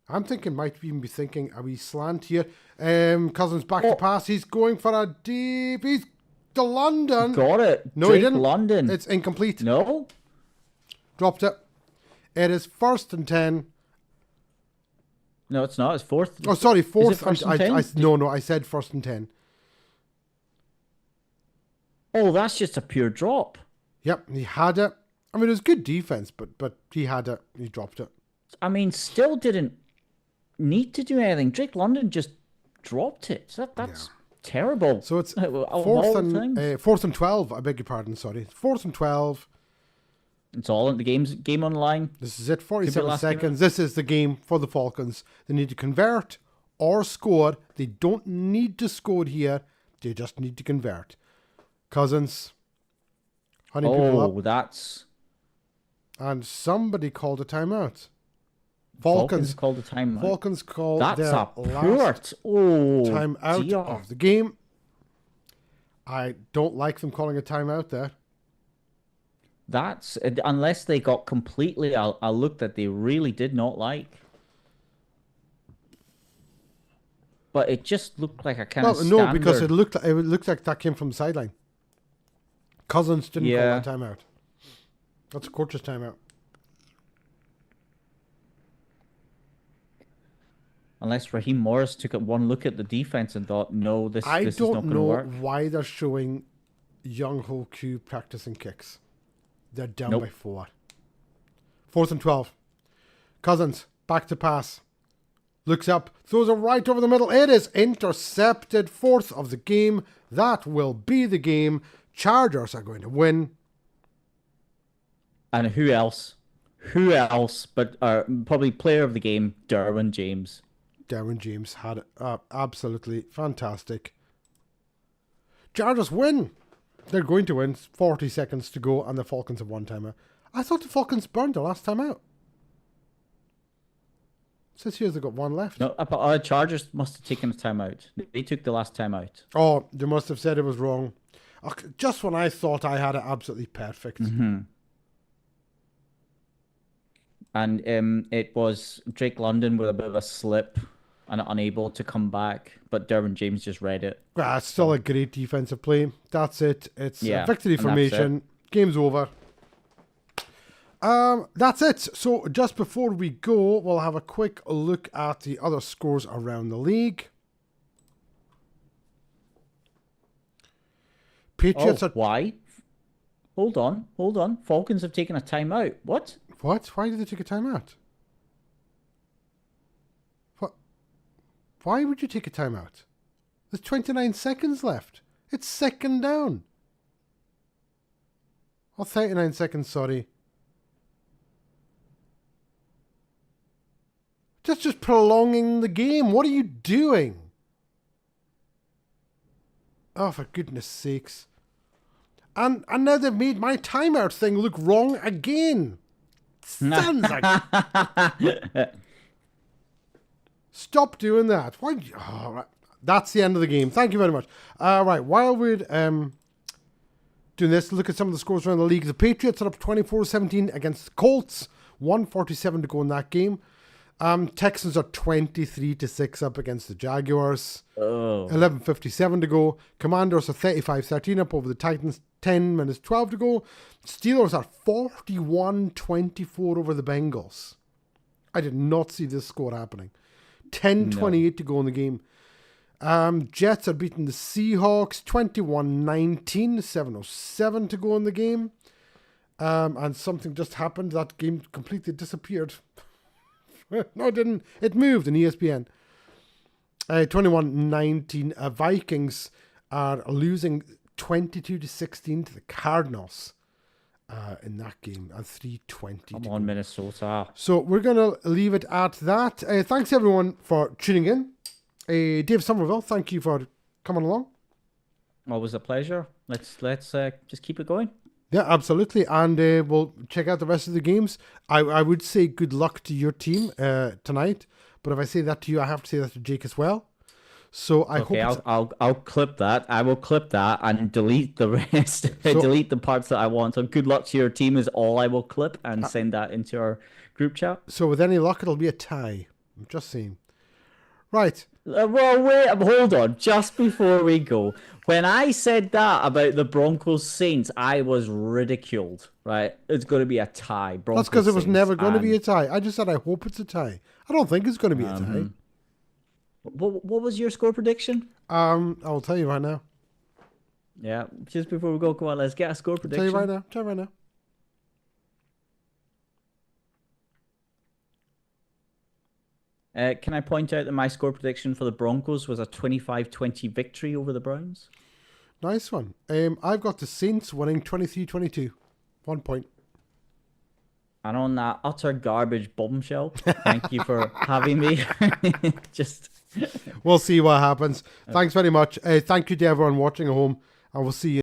I'm thinking, might even be thinking a wee slant here. Cousins back to pass. He's going for a deep. He's to London. Got it. No, Drake he didn't. London. It's incomplete. No. Dropped it. It is 1st and 10. No, it's not. It's 4th. Oh, sorry, 4th. Is it 1st and 10? No, I said 1st and 10. Oh, that's just a pure drop. Yep, he had it. I mean, it was good defense, but he had it. He dropped it. I mean, still didn't need to do anything. Drake London just dropped it. So that's terrible. So it's Of all 4th and 12. I beg your pardon. Sorry, 4th and 12. It's all in the game online. This is it. 47 seconds. This is the game for the Falcons. They need to convert or score. They don't need to score here. They just need to convert. Cousins. Hunting people up. That's... And somebody called a timeout. Falcons called a timeout. Falcons called That's their a port. timeout dear. of the game. I don't like them calling a timeout there. That's... Unless they got completely a look that they really did not like. But it just looked like a kind of standard... No, because it looked like that came from the sideline. Cousins didn't call that timeout. That's a coach's timeout. Unless Raheem Morris took one look at the defense and thought, no, this is not going to work. I don't know why they're showing Young Ho Q practicing kicks. They're down by 4. 4th and 12. Cousins, back to pass. Looks up, throws it right over the middle. It is intercepted. 4th of the game. That will be the game. Chargers are going to win. And who else? Who else but probably player of the game, Derwin James. Derwin James had it absolutely fantastic. Chargers win. They're going to win. 40 seconds to go, and the Falcons have one timeout. I thought the Falcons burned the last time out. It says here they've got one left. No, but Chargers must have taken a timeout. They took the last timeout. Oh, they must have said it was wrong. Just when I thought I had it absolutely perfect. Mm-hmm. And it was Drake London with a bit of a slip and unable to come back, but Derwin James just read it. It's still a great defensive play. That's it. It's victory formation. Game's over. That's it. So just before we go, we'll have a quick look at the other scores around the league. Patriots are... Why? Hold on. Falcons have taken a timeout. What? What? Why did they take a timeout? What? Why would you take a timeout? There's 29 seconds left. It's 2nd down. Oh, 39 seconds, sorry. That's just prolonging the game. What are you doing? Oh, for goodness sakes. And now they've made my timeout thing look wrong again. Sounds like... Stop doing that. Why? Oh, right. That's the end of the game. Thank you very much. Right, while we're doing this, look at some of the scores around the league. The Patriots are up 24-17 against the Colts. 1:47 to go in that game. Texans are 23-6 up against the Jaguars. 11:57 to go. Commanders are 35-13 up over the Titans. 10 minutes 12 to go. Steelers are 41-24 over the Bengals. I did not see this score happening. 10:28 to go in the game. Jets are beating the Seahawks 21-19. 7:07 to go in the game. And something just happened. That game completely disappeared. No, it didn't. It moved in ESPN. 21-19. Vikings are losing 22-16 to the Cardinals in that game at 3:20. Come on, Minnesota. So we're going to leave it at that. Thanks, everyone, for tuning in. Dave Somerville, thank you for coming along. Always a pleasure. Let's just keep it going. Yeah, absolutely. And we'll check out the rest of the games. I would say good luck to your team tonight. But if I say that to you, I have to say that to Jake as well. So I hope I'll clip that. I will clip that and delete the rest. Delete the parts that I want. So good luck to your team is all I will clip and send that into our group chat. So with any luck, it'll be a tie. I'm just saying. Right. Well, wait, hold on. Just before we go, when I said that about the Broncos Saints, I was ridiculed. Right? It's going to be a tie. Broncos, that's because it was never going to be a tie. I just said I hope it's a tie. I don't think it's going to be a tie. What was your score prediction? I will tell you right now. Yeah, just before we go, come on, let's get a score prediction. Tell you right now. Tell you right now. Can I point out that my score prediction for the Broncos was a 25-20 victory over the Browns? Nice one. I've got the Saints winning 23-22. 1 point. And on that utter garbage bombshell, thank you for having me. We'll see what happens. Thanks very much. Thank you to everyone watching at home, and we'll see you.